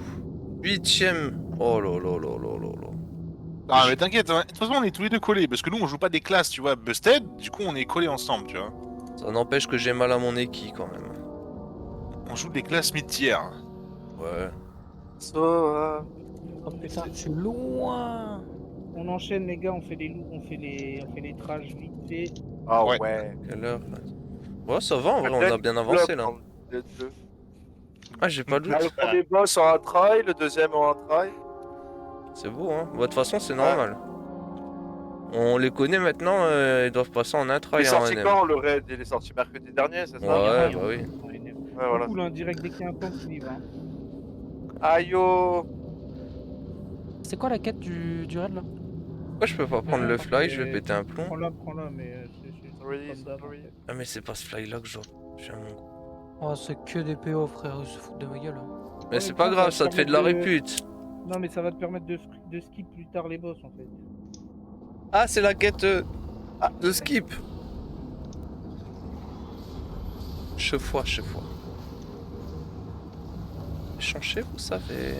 8ème. Oh là là là là là là. Ah mais t'inquiète, hein. De toute façon on est tous les deux collés, parce que nous on joue pas des classes, tu vois, busted, du coup on est collés ensemble, tu vois. Ça n'empêche que j'ai mal à mon équipe quand même. On joue des classes mid-tier. Ouais. So, Oh putain, je suis loin. On enchaîne les gars, on fait les trages vite fait. Ah Ouais. ouais. Quelle heure? Ouais, ça va en vrai, on a bien avancé là. Ah, j'ai pas de Le doute. premier boss en un try, le deuxième en un try. C'est beau, hein. Bah, de toute façon, c'est normal. On les connaît maintenant, ils doivent passer en Il intro est et en sorti NM. quand le raid? Il est sorti mercredi dernier, c'est ça? Ouais, bah oui. Ouais, voilà. Cool, hein, direct dès qu'il y a un temps qui y va. Aïe yo. C'est quoi la quête du raid là? Pourquoi je peux pas prendre le fly? Je vais péter un plomb. Prends-la, mais Sorry, comme d'hab, en sorry. fait. Ah, mais c'est pas ce fly là que j'ai un mon. Oh, c'est que des PO, frère, ils se foutent de ma gueule. Hein. Mais c'est pas grave, ça te fait de la répute. Non, mais ça va te permettre de skip plus tard les boss en fait. Ah, c'est la quête de skip. Chefois. Changer, vous savez.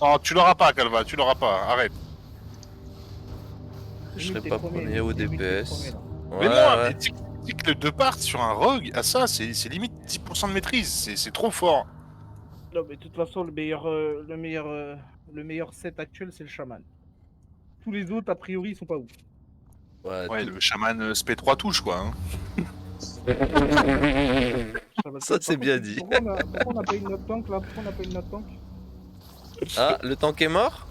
Non, tu l'auras pas, Calva, tu l'auras pas, arrête. Je serai Limite, pas t'es premier, premier au limite, t'es DPS. premier, là. Ouais, Mais moi, ouais. mais dis que le 2 part sur un rogue, à ça, c'est limite 10% de maîtrise, c'est trop fort. Non, mais de toute façon, le meilleur set actuel, c'est le chaman. Tous les autres, a priori, ils sont pas ouf. Ouais, le chaman SP 3 touches quoi. Hein. Ça c'est bien dit. Pourquoi on n'a pas une notre tank là? Pourquoi on n'a pas une notre tank? Ah, le tank est mort?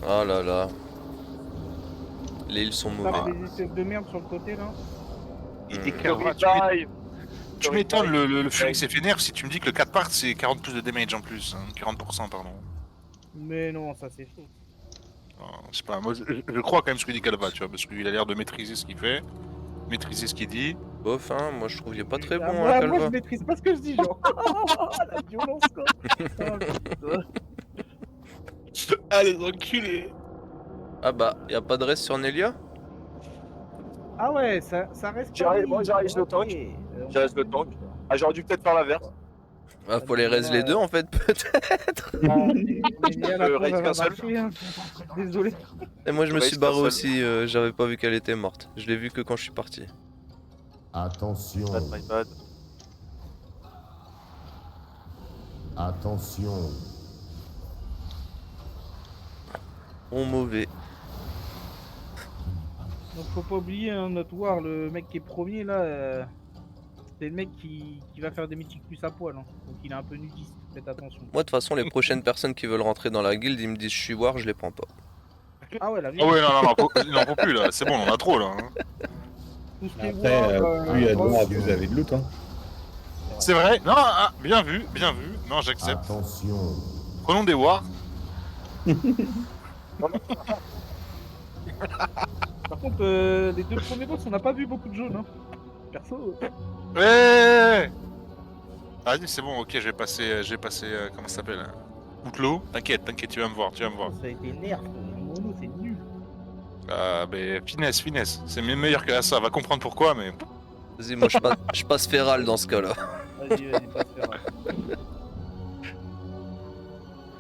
Oh là là. Les îles sont Tape mauvais. des espèces de merde sur le côté là. Il Hmm. déclarera, Revive. tu m'étonnes, le Fury s'est fait nerf si tu me dis que le 4 part c'est 40 plus de damage en plus. Hein, 40% pardon. Mais non, ça c'est faux. Je sais pas, moi je crois quand même ce que dit Calva, tu vois, parce qu'il a l'air de maîtriser ce qu'il fait, maîtriser ce qu'il dit. Bof, hein, moi je trouve qu'il est pas très bon, moi, hein, moi je Calva. maîtrise pas ce que je dis, genre. La violence quoi. Ah les enculés. Ah bah, y a pas de reste sur Nelia? Ah ouais, ça reste. J'arrive, moi j'arrive le tank. J'arrive le tank. Ah, j'aurais dû peut-être faire l'inverse. Ah, faut les raise les deux en fait, peut-être. raise qu'un seul. Désolé. Et moi je me Raise suis barré qu'un seul. aussi, j'avais pas vu qu'elle était morte. Je l'ai vu que quand je suis parti. Attention. My bad. Attention. Bon mauvais. Donc faut pas oublier hein, notre war, le mec qui est premier là, c'est le mec qui va faire des mythiques plus à poil. Hein. Donc il est un peu nudiste, faites attention. Moi de toute façon, les prochaines personnes qui veulent rentrer dans la guilde, ils me disent je suis war, je les prends pas. Ah ouais, la vie. Ah ouais, non, il n'en faut plus là, c'est bon, on en a trop là. Hein. Tout ce qui est Après, war, plus il y a de boss, droit, plus vous avez de loot. Hein. C'est vrai, non, ah, bien vu, non, j'accepte. Attention. Prenons des wars. Par contre, les deux premiers boss, on n'a pas vu beaucoup de jaunes. Hein. Perso. Ouais. Vas-y, c'est bon, ok, je vais passer, comment ça s'appelle Outlaw. T'inquiète, tu vas me voir, Ça a été nerf, mono, c'est nul. Ben, finesse, c'est meilleur que ça, va comprendre pourquoi, mais... Vas-y, moi je passe Feral dans ce cas-là. Vas-y, passe faire.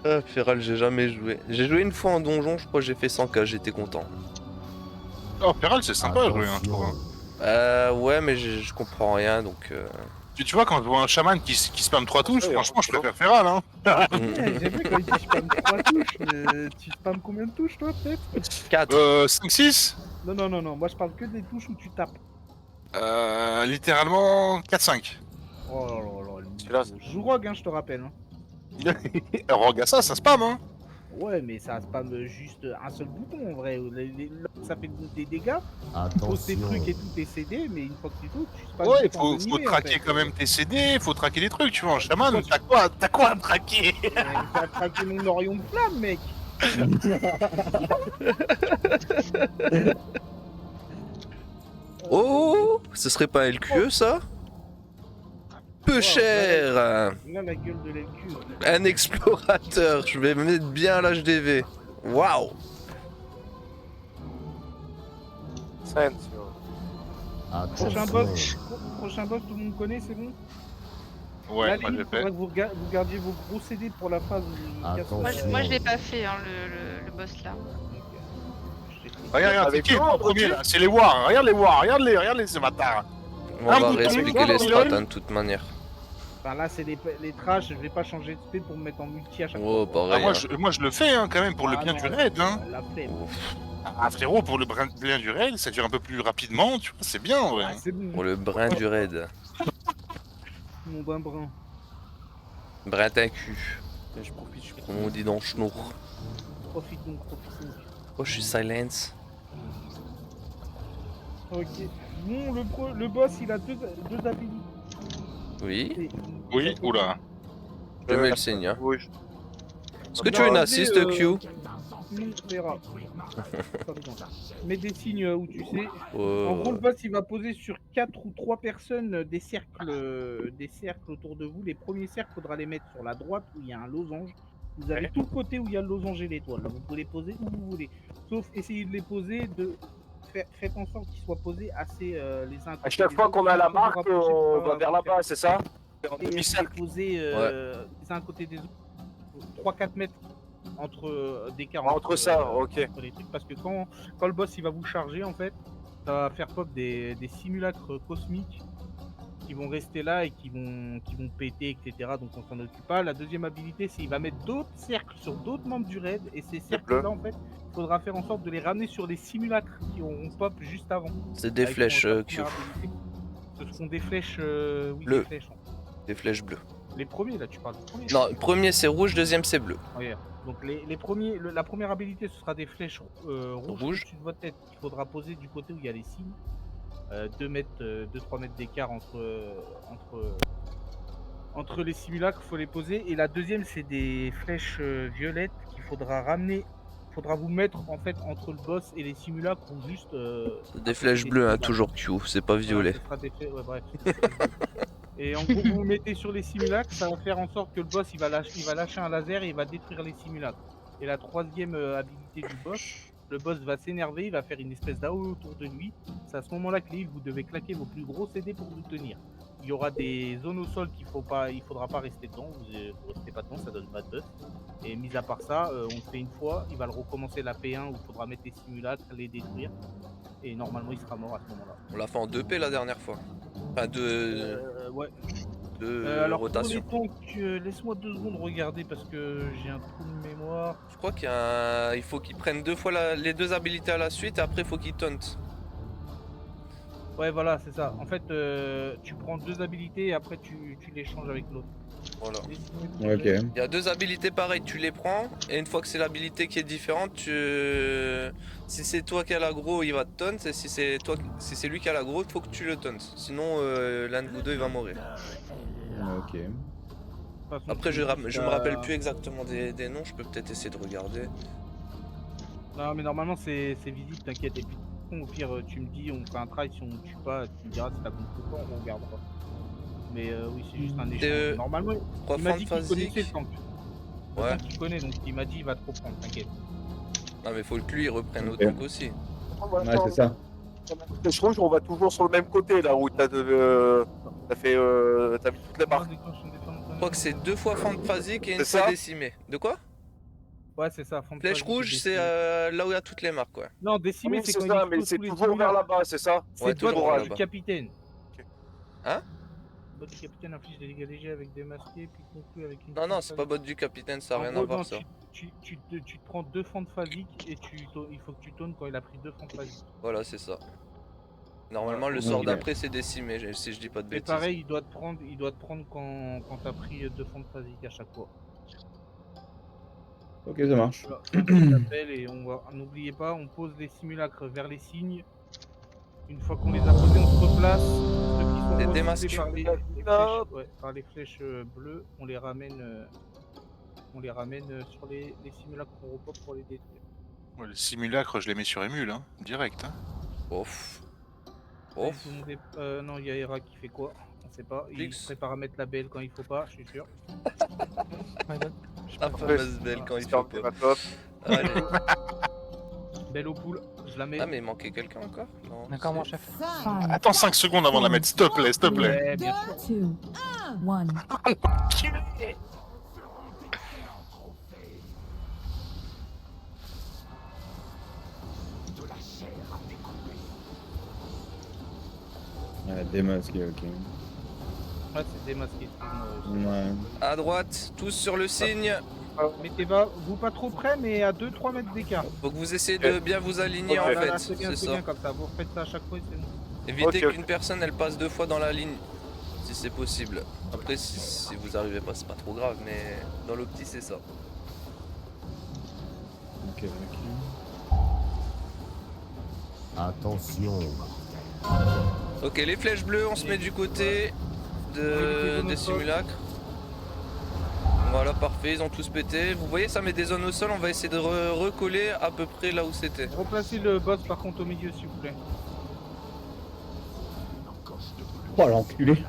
Ah, Feral, j'ai jamais joué. J'ai joué une fois en donjon, je crois que j'ai fait 100k, j'étais content. Oh, Feral, c'est sympa à jouer, hein, je trouve. Hein. Ouais, mais je comprends rien donc. Tu vois, quand je vois un chaman qui spamme 3 touches, franchement, je préfère Feral, hein. J'ai vu quand il dit je spamme 3 touches, mais tu spammes combien de touches toi peut-être? 4. 5-6 Non, moi je parle que des touches où tu tapes. Littéralement 4-5. Oh là là, je joue Rogue, hein, je te rappelle. Hein. Rogue à ça spam, hein. Ouais, mais ça spamme juste un seul bouton en vrai. Ça fait des dégâts, tu poses tes trucs et tout, tes CD, mais une fois que tu touches, tu spammes. Ouais, faut traquer quand même tes CD, faut traquer des trucs, tu vois. En chaman, t'as quoi à traquer? T'as traqué mon Orion de flamme, mec. Oh, ce serait pas LQE ça? Peu cher. Là, la gueule de l'LQ. Un explorateur, je vais me mettre bien l'HDV. Waouh. Prochain boss, tout le monde connaît, c'est bon? Ouais, là, moi j'ai fait. Faudrait que vous gardiez vos gros CD pour la phase. Moi je l'ai pas fait, hein, le boss là. Regarde, c'est qui le premier là? C'est les wars, regarde les ce bâtard. On va réexpliquer les strats hein, de toute manière. Enfin là c'est les trash, je vais pas changer de spé pour me mettre en multi à chaque fois. Oh, pareil. Moi je le fais hein, quand même pour le bien du raid. Hein. La flemme. Ah frérot, pour le bien du raid, ça dure un peu plus rapidement, tu vois, c'est bien en vrai. C'est bon. Pour le brin du raid. Mon bain brun. Brin d'un cul. Je profite, Comme on dit dans Schnour. Profite donc. Oh, je suis silence. Ok. Bon, le boss il a deux habilités. Oui. Oui, oula. Je mets le signe. Hein. Oui. Est-ce que tu as une assist, Q? On verra. Mets des signes où tu sais. Oh. En gros, le boss il va poser sur 4 ou 3 personnes des cercles autour de vous. Les premiers cercles, faudra les mettre sur la droite où il y a un losange. Vous avez tout le côté où il y a le losange et l'étoile. Vous pouvez les poser où vous voulez. Sauf essayer de les poser faites en sorte qu'ils soient posés assez les uns à côté. À chaque fois qu'on a la marque, on va vers là-bas, c'est ça? Et les poser les uns à côté des autres. 3-4 mètres entre d'écart entre ça, ok. Entre les trucs, parce que quand le boss il va vous charger en fait, ça va faire pop des simulacres cosmiques qui vont rester là et qui vont péter, etc. Donc on s'en occupe pas. La deuxième habilité, c'est il va mettre d'autres cercles sur d'autres membres du raid. Et ces cercles-là, en fait, il faudra faire en sorte de les ramener sur les simulacres qui auront pop juste avant. C'est des Avec flèches la Q. première habilité. Ce seront des flèches... oui, Bleu. des flèches. Des flèches bleues. Les premiers, là, tu parles des premiers. Non, premier c'est rouge, deuxième c'est bleu. Regarde. Donc les premiers, la première habilité, ce sera des flèches rouges Rouge. au-dessus de votre tête. Il faudra poser du côté où il y a les signes. 2-3 mètres d'écart entre les simulacres, il faut les poser. Et la deuxième, c'est des flèches violettes qu'il faudra ramener. Il faudra vous mettre en fait entre le boss et les simulacres ou juste. Des flèches bleues, hein, toujours Q, c'est pas violet. Ce sera des ouais, bref. Et en gros, vous vous mettez sur les simulacres, ça va faire en sorte que le boss il va lâcher un laser et il va détruire les simulacres. Et la troisième habilité du boss, le boss va s'énerver, il va faire une espèce d'AOE autour de lui. C'est à ce moment-là que vous devez claquer vos plus gros CD pour vous tenir. Il y aura des zones au sol il faudra pas rester dedans, vous restez pas dedans, ça donne pas de buzz. Et mis à part ça, on le fait une fois, il va le recommencer la P1 où il faudra mettre les simulacres, les détruire. Et normalement il sera mort à ce moment-là. On l'a fait en 2P la dernière fois. Enfin, ouais. de rotation. Laisse-moi 2 secondes regarder parce que j'ai un trou de mémoire. Je crois qu'il faut qu'il prenne 2 fois les 2 habilités à la suite et après il faut qu'il taunt. Ouais, voilà, c'est ça. En fait, tu prends 2 habilités et après tu les changes avec l'autre. Voilà. Ok. Il y a 2 habilités pareilles, tu les prends et une fois que c'est l'habilité qui est différente, si c'est toi qui as l'aggro, il va te taunt et si c'est lui qui a l'aggro, il faut que tu le tauntes. Sinon, l'un de vous deux il va mourir. Ok. Après, je me rappelle plus exactement des noms, je peux peut-être essayer de regarder. Non, mais normalement c'est visible, t'inquiète. Et puis, au pire, tu me dis, on fait un try, si on ne tue pas, tu me diras si t'as compris pas, on regardera. Mais oui, c'est juste un échange. Normalement, il m'a dit qu'il connaissait le tank. Ouais. Il connaît, donc il m'a dit il va te reprendre, t'inquiète. Non, mais faut que lui il reprenne au tank aussi. Ouais, c'est ça. Je trouve qu'on va toujours sur le même côté là où t'as mis toutes les marques. Je crois que c'est 2 fois fanphasique et une fois décimé. De quoi? Ouais, c'est ça. Flèche rouge, c'est là où il y a toutes les marques, ouais. Non, décimé, c'est quand ça, mais c'est toujours vers là-bas, c'est ça? C'est toujours du capitaine. Hein? Bot du capitaine inflige des dégâts légers avec des masqués, puis conclut avec une. Non, c'est pas bot du capitaine, ça a rien à voir ça. Tu te prends 2 fentes phasiques et il faut que tu tournes quand il a pris 2 fentes phasiques. Voilà, c'est ça. Normalement, le sort d'après c'est décimé, si je dis pas de bêtises. Et pareil, il doit te prendre quand t'as pris 2 fentes phasiques à chaque fois. Ok, ça marche. Voilà, et n'oubliez pas, on pose les simulacres vers les signes. Une fois qu'on les a posés, on se replace. Ceux qui sont démasqués par les flèches bleues, on les ramène sur les simulacres qu'on repop pour les détruire. Ouais, les simulacres, je les mets sur Emule, hein, direct. Hein. Ouf. Non, il y a Hera qui fait quoi? On sait pas. Il se prépare à mettre la belle quand il faut pas, je suis sûr. La fameuse belle quand il faut pas. Allez. Belle aux poules, je la mets. Ah, mais il manquait quelqu'un encore? Non. D'accord, mon chef. Attends 5 secondes avant de la mettre, s'il te plaît, s'il te plaît. Ouais, bien sûr. 2, 2, 1. Démasqué, ok. Ouais, c'est démasqué. Ouais. À droite, tous sur le signe. Mettez-vous vous pas trop près, mais à 2-3 mètres d'écart. Faut que vous essayez de bien vous aligner en fait, c'est bien, c'est ça. comme ça. Vous refaites ça à chaque fois, c'est bon. Évitez qu'une personne elle passe 2 fois dans la ligne, si c'est possible. Après, si vous arrivez pas, c'est pas trop grave, mais dans l'opti c'est ça. Ok, Attention. Ok, les flèches bleues, on se met du côté des simulacres. Voilà, parfait, ils ont tous pété. Vous voyez, ça met des zones au sol, on va essayer de recoller à peu près là où c'était. Replacez le boss par contre au milieu, s'il vous plaît. Oh l'enculé.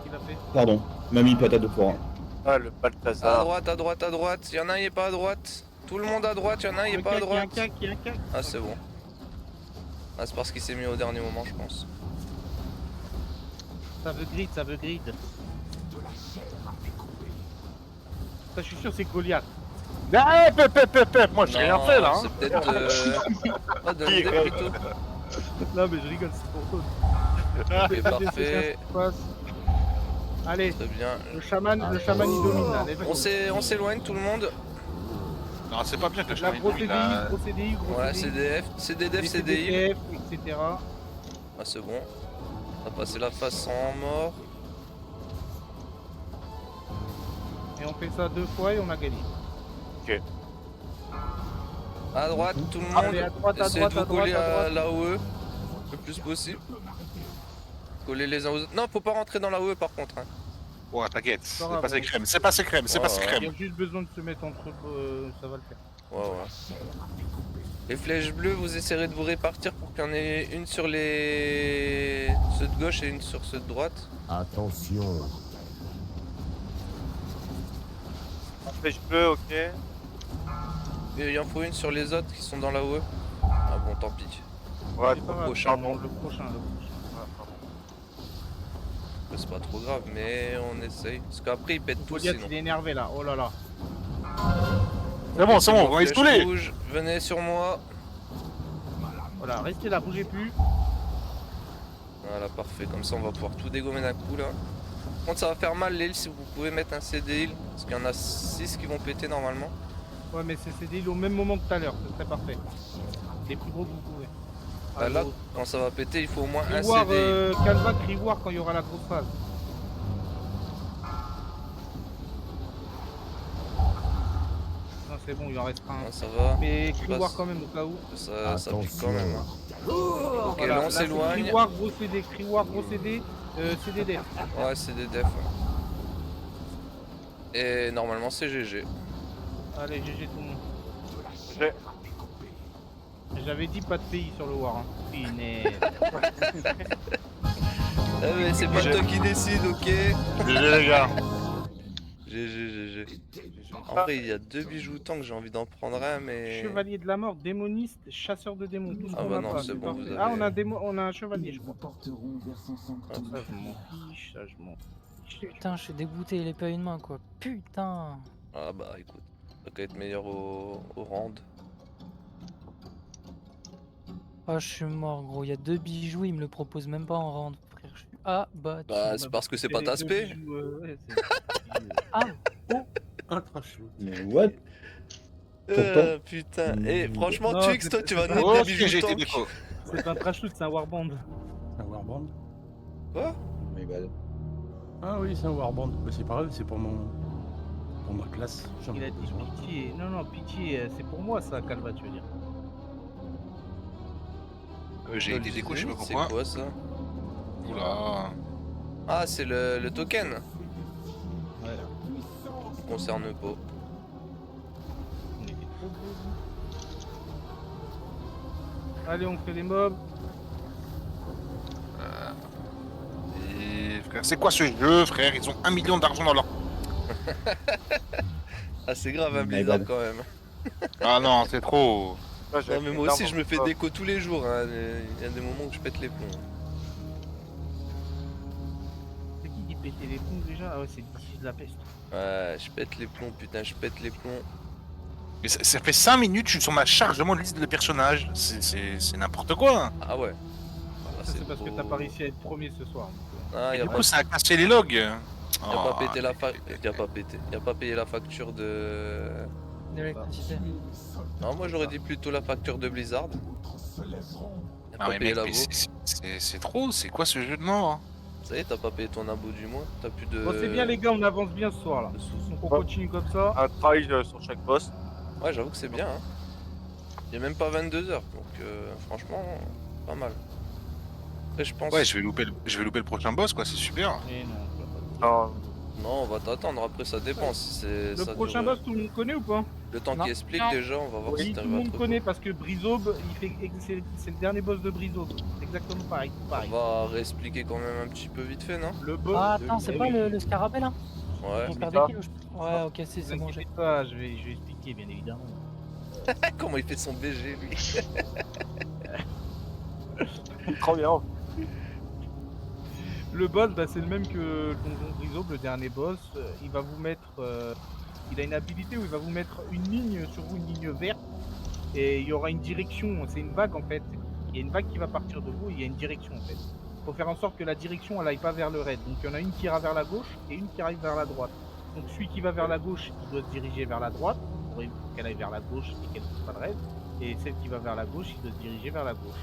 Il a fait. Pardon, mamie patate de forain. Ah, le Balthazar. À droite. Il y en a un, il est pas à droite. Tout le monde à droite, il y en a un, il est pas à droite. Ah, c'est bon. Ah, c'est parce qu'il s'est mis au dernier moment, je pense. Ça veut grid. Ça, je suis sûr, c'est Goliath. Ah, moi j'ai rien fait là. Hein. C'est peut-être. Pas de plutôt. Non, mais je rigole, c'est pour toi. Ok, parfait. Allez, Très bien. le chaman il domine là. On s'éloigne tout le monde. Non, c'est pas bien que le La chemin gros il CDI, gros CDI, gros Ouais, CDI. CDF, CDDF, CDI. CDF, etc. Ah, c'est bon. On va passer la phase sans mort. Et on fait ça 2 fois et on a gagné. Ok. À droite, tout le Allez, monde. à droite, à Essayez droite, de vous à droite, coller à à droite. l'AOE le plus possible. Coller les uns aux autres. Non, faut pas rentrer dans l'AOE par contre. Hein. Ouais, t'inquiète, c'est grave, passé crème, c'est passé crème, c'est Ouais, passé ouais. Il y crème. a juste besoin de se mettre entre ça va le faire. Ouais, ouais. Les flèches bleues, vous essayerez de vous répartir pour qu'il y en ait une sur les... ceux de gauche et une sur ceux de droite. Attention. Flèche bleue, ok. Et il en faut une sur les autres qui sont dans l'AOE. Ah bon, tant pis. Ouais, C'est pas grave, prochain. pardon, le prochain. Ah, pardon. C'est pas trop grave, mais on essaye. Parce qu'après, ils pètent tous Goliath sinon. il est énervé là, oh là là. C'est bon, on va Flèche escouler. rouge, venez sur moi. Voilà, restez là, bougez plus. Voilà, parfait. Comme ça, on va pouvoir tout dégommer d'un coup là. Par contre, ça va faire mal l'heal si vous pouvez mettre un CD heal. Parce qu'il y en a 6 qui vont péter normalement. Ouais, mais c'est des au même moment que tout à l'heure, ce serait parfait. Les plus gros que vous pouvez. Bah, là, quand ça va péter, il faut au moins un Criwar, CD heal. Calva, Criwar quand il y aura la grosse phase. Non, c'est bon, il en restera un. Ouais, ça va. Mais Criwar Passe. quand même au cas où. Ça pique quand même. Hein. Ok, Voilà, là on là, c'est s'éloigne. Criwar, gros CD, Criwar, gros CD, CDDF. Ouais, c'est des defs. Et normalement, c'est GG. Allez, GG tout le monde. J'ai. J'avais dit pas de pays sur le War. Hein. Punaise. Ah mais c'est pas GG. toi qui décide, ok. GG les gars. GG. En vrai, il y a 2 bijoutants que j'ai envie d'en prendre un, mais... Chevalier de la mort, démoniste, chasseur de démons, tout ce Ah qu'on bah a non, pas, c'est bon, parfait. vous Ah, avez- on a un chevalier, je crois. porteront vers son centre. Ça, je m'en fiche, ça, je m'en fiche. Putain, je suis dégoûté, il est pas une main quoi. Putain. Ah bah écoute, ça doit être meilleur au rand. Ah, je suis mort gros, il y a 2 bijoux, il me le propose même pas en rendre, frère. Je suis abattu. Bah c'est parce que c'est pas les ta deux spé. bijoux, ouais, Ah, Ultra-chaud. Mais what? Putain. Et franchement, Non, Twix, c'est- toi tu vas c'est- mettre Oh, des si j'ai bijoutants. été déco. C'est un trash loot, c'est un warband. Un warband. Quoi? My bad. Ah oui, c'est un warband. Bah, c'est pareil, c'est pour mon. Pour ma classe. J'en Il a ai dit besoin. pitié. Non, pitié, c'est pour moi ça, Calva, tu veux dire. J'ai été déco, je sais pas C'est pourquoi. quoi ça? Oula. Ah, c'est le token. Ouais. Ça concerne pas. On était trop beaux. Allez, on fait les mobs. Et frère, c'est quoi ce jeu, frère? Ils ont 1 million d'argent dans leur. Ah, c'est grave un My blizzard bad. quand même. Ah non, c'est trop. Là, j'ai Non, mais fait moi aussi, je énorme. me fais déco tous les jours. Hein. Il y a des moments où je pète les plombs. C'est qui pétait les plombs déjà? Ah ouais, c'est d'ici de la peste. Ouais, je pète les plombs, putain, je pète les plombs. Mais ça fait 5 minutes, je suis sur ma chargement de liste de personnages. C'est n'importe quoi. Ah ouais. Voilà, Ça, c'est parce que beau. t'as pas réussi à être premier ce soir. Ah, Et y a du pas, coup, ça a cassé les logs. y a pas Oh, pété la y a pas pété. Y a pas payé la facture de... l'électricité. Non, moi j'aurais dit plutôt la facture de Blizzard. Y a Ah pas mais payé mec, la mais vôtre. c'est trop, c'est quoi ce jeu de mort? Ça y est, t'as pas payé ton abo du mois. T'as plus de... Bon, c'est bien les gars, on avance bien ce soir là. de sous. Donc on continue comme ça. Un try sur chaque boss. Ouais, j'avoue que c'est bien. Hein. Y a même pas 22 heures, donc franchement, pas mal. Après, je pense... Ouais, je vais louper le prochain boss, quoi, c'est super. Et non, Non, Non, on va t'attendre. Après, ça dépend. Si c'est... le ça prochain dure, boss, tout le monde connaît ou pas? Le temps Non. qui explique Non. déjà, on va voir si Oui, tout le t'arrives à monde te connaît parce que Brizob, c'est le dernier boss de Brizob. C'est exactement pareil. On va réexpliquer quand même un petit peu vite fait, non? Le boss. Ah, attends, c'est pas le scarabée là? Ouais. On perd ça. des kills, je- Ouais, ok, c'est bon, j'ai. pas, je vais expliquer bien évidemment. Comment il fait son BG, lui? trop bien. Le boss, bah, c'est le même que le donjon Brizob, le dernier boss. Il va vous mettre. Il a une habilité où il va vous mettre une ligne sur vous, une ligne verte. Et il y aura une direction. C'est une vague en fait. Il y a une vague qui va partir de vous et il y a une direction en fait. Faut faire en sorte que la direction elle aille pas vers le raid. Donc il y en a une qui ira vers la gauche et une qui arrive vers la droite. Donc celui qui va vers la gauche, il doit se diriger vers la droite pour qu'elle aille vers la gauche et qu'elle ne fasse pas le raid. Et celle qui va vers la gauche, il doit se diriger vers la gauche.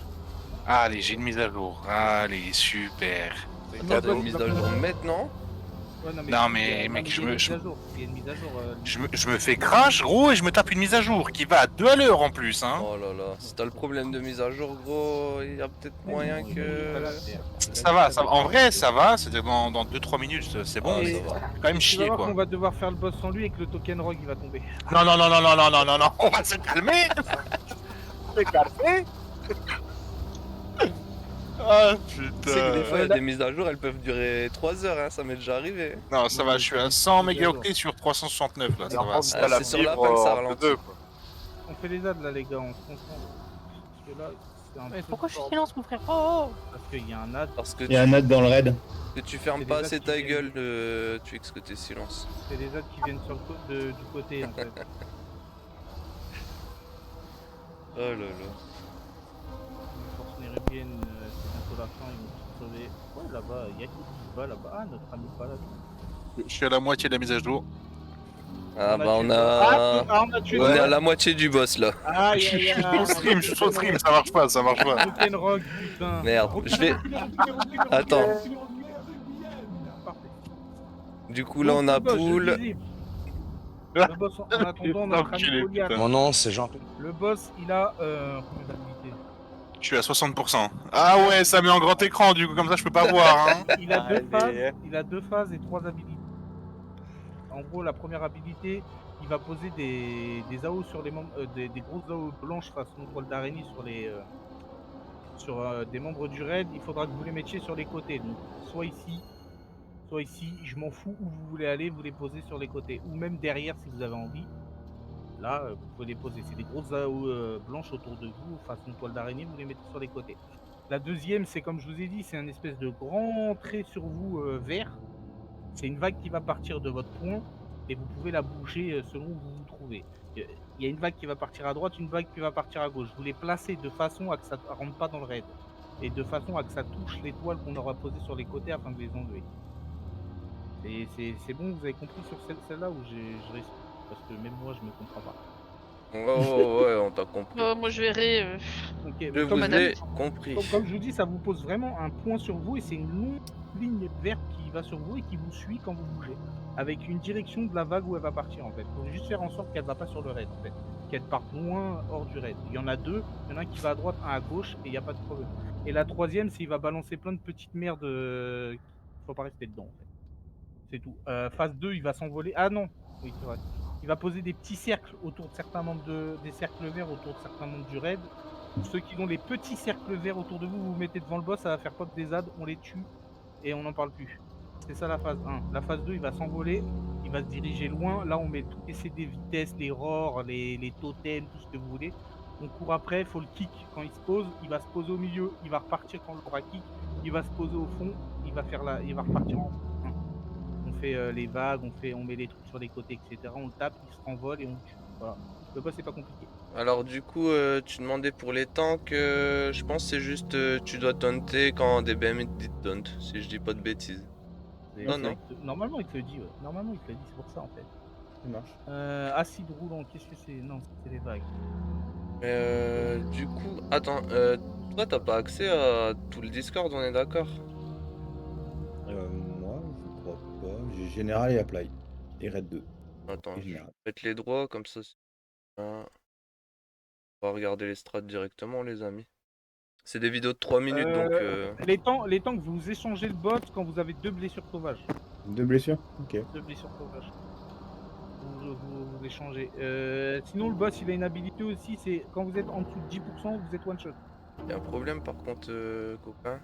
Allez, j'ai une mise à jour. Allez, super. T'as une mise à jour maintenant? Ouais, Non, mais mec, il y a une mise à jour. Il y a une mise à jour. Je me fais crash, gros, et je me tape une mise à jour qui va à 2 à l'heure en plus, hein. Oh là là, si t'as le problème de mise à jour, gros, il y a peut-être moyen que... Ça va, en vrai, ça va. C'est-à-dire dans 2-3 minutes, c'est bon. Ah, C'est ça va. quand même Tu vas chier, voir quoi. qu'on va devoir faire le boss sans lui et que le token rogue il va tomber. Non, on va se calmer. Se calmer. Ah Tu sais que putain. des fois, il y a des mises à jour, elles peuvent durer 3 heures, hein, ça m'est déjà arrivé. Non, ça va, je suis à 100 mégaoctets sur 369 là, ça va. Ah, c'est sur la fin que ça ralentit. On fait les ads là les gars, on se concentre. Parce que là, c'est un Mais peu pourquoi je fort. silence mon frère? Oh, oh. Parce qu'il y a un ad, Parce que Il y a un ad dans le raid. que tu fermes C'est pas des assez ads qui ta viennent. gueule, tu X que t'es silence. c'est des ads qui viennent sur du côté en fait. Oh là là. Les forces nérubiennes, c'est bientôt la fin, ils vont tous sauver. Ouais là-bas, il y a qui se bat là-bas. Ah notre ami pas là. Je suis à la moitié de la mise à jour. Ah bah on tué- a... on a tué On est le- à la moitié du boss là. Aïe Je suis aïe sur le stream, je suis sur le stream, ça marche pas, ça marche pas. Token rogue, putain. Merde, je vais... Attends. Parfait. Du coup là on a Le boss, je poule. le disais. Le boss, en attendant, notre ami Enculé, Goliath. putain. Mon nom, c'est Jean. Le boss, il a combien d'habilités? Je suis à 60%. Ah ouais, ça met en grand écran du coup, comme ça je peux pas voir. Hein. Il a deux phases et 3 habilités. En gros, la première habilité, il va poser des AO sur les membres, des grosses AO blanches façon toile d'araignée sur les des membres du raid. Il faudra que vous les mettiez sur les côtés. Donc, soit ici, je m'en fous où vous voulez aller, vous les posez sur les côtés, ou même derrière si vous avez envie. Là, vous pouvez les poser. C'est des grosses AO blanches autour de vous, façon toile d'araignée, vous les mettez sur les côtés. La deuxième, c'est comme je vous ai dit, c'est un espèce de grand trait sur vous vert. C'est une vague qui va partir de votre point et vous pouvez la bouger selon où vous vous trouvez. Il y a une vague qui va partir à droite, une vague qui va partir à gauche. Vous les placez de façon à que ça ne rentre pas dans le raid et de façon à que ça touche l'étoile qu'on aura posée sur les côtés afin de les enlever. Et c'est bon, vous avez compris sur celle-là où je risque parce que même moi je me comprends pas. Ouais, on t'a compris. Moi je verrai. Ok, Je mais vous comme, ai compris. comme je vous dis, ça vous pose vraiment un point sur vous et c'est une longue ligne verte qui va sur vous et qui vous suit quand vous bougez. Avec une direction de la vague où elle va partir en fait. Faut juste faire en sorte qu'elle va pas sur le raid en fait. Qu'elle parte loin hors du raid. Il y en a deux, il y en a un qui va à droite, un à gauche et il n'y a pas de problème. Et la troisième, c'est qu'il va balancer plein de petites merdes. Faut pas rester dedans en fait. C'est tout. Phase 2, il va s'envoler. Ah non, oui c'est vrai. Il va poser des petits cercles autour de certains membres des cercles verts autour de certains membres du raid. Ceux qui ont les petits cercles verts autour de vous, vous mettez devant le boss, ça va faire pop des ads, on les tue et on n'en parle plus. C'est ça la phase 1. La phase 2, il va s'envoler, il va se diriger loin. Là, on met toutes les CD vitesses, les roars, les totems, tout ce que vous voulez. On court après, il faut le kick. Quand il se pose, il va se poser au milieu, il va repartir quand on l'aura kick, il va se poser au fond, il va repartir en fond. On fait les vagues, on met les trucs sur les côtés, etc. On le tape, il se renvole et on le tue. Voilà. Le boss, c'est pas compliqué. Alors du coup, tu demandais pour les tanks, je pense que c'est juste tu dois taunter quand des BM te dit taunt, si je dis pas de bêtises. Non. Normalement, il te le dit, ouais. Normalement, il te le dit, c'est pour ça en fait. Ça marche. Acide roulant, qu'est-ce que c'est? Non, c'est les vagues. Du coup, attends, toi t'as pas accès à tout le Discord, on est d'accord? Moi, je crois pas. J'ai Général et Apply. Et Raid 2. Attends, Et je vais Général. mettre les droits comme ça. On va regarder les strats directement, les amis. C'est des vidéos de 3 minutes donc. Les temps que vous échangez le bot quand vous avez 2 blessures sauvages. 2 blessures? Ok. 2 blessures sauvages. Vous échangez. Sinon, le boss, il a une habilité aussi, c'est quand vous êtes en dessous de 10%, vous êtes one shot. Y'a un problème par contre, copain.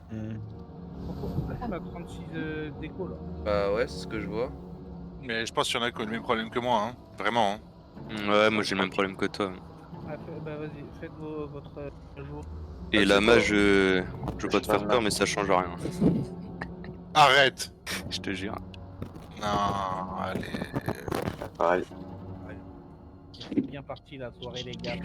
Pourquoi on a 36 déco là? Bah ouais, c'est ce que je vois. Mais je pense qu'il y en a qui ont le même problème que moi, hein. Vraiment. Hein. Ouais, moi j'ai le même problème que toi. Bah vas-y, faites votre jour. Et la mage, je veux pas te faire peur, mais ça change rien. Arrête. Je te jure. Non, allez. Pareil. C'est bien parti la soirée, les gars.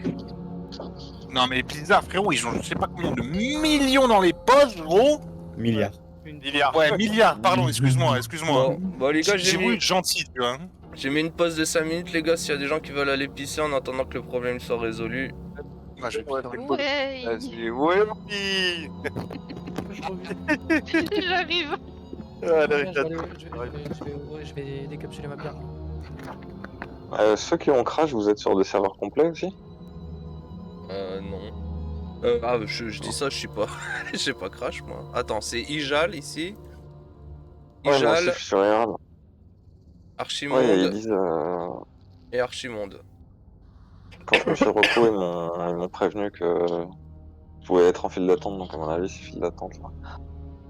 Non mais Blizzard, frérot, ils ont je sais pas combien de millions dans les poches, gros. Milliard. Milliard. Ouais, milliard, pardon, excuse-moi. Bon, les gars, J'ai voulu être gentil, tu vois. j'ai mis une pause de 5 minutes, les gars. S'il y a des gens qui veulent aller pisser en attendant que le problème soit résolu. Bah, je vais Ouais, pisser. c'est cool. Ouais. Vas-y, ouais, oui. J'arrive. Allez, Je vais décapsuler ma bière. Ceux qui ont crash, vous êtes sur des serveurs complets aussi? Non. Je dis ça, je suis pas. J'ai pas crash, moi. Attends, c'est Ijal ici. Ouais, moi aussi, Ijal, je suis sur Eral. Archimonde Ouais, ils disent... et Archimonde. Quand je me suis recou, ils m'ont prévenu que je pouvais être en file d'attente, donc à mon avis, c'est file d'attente là.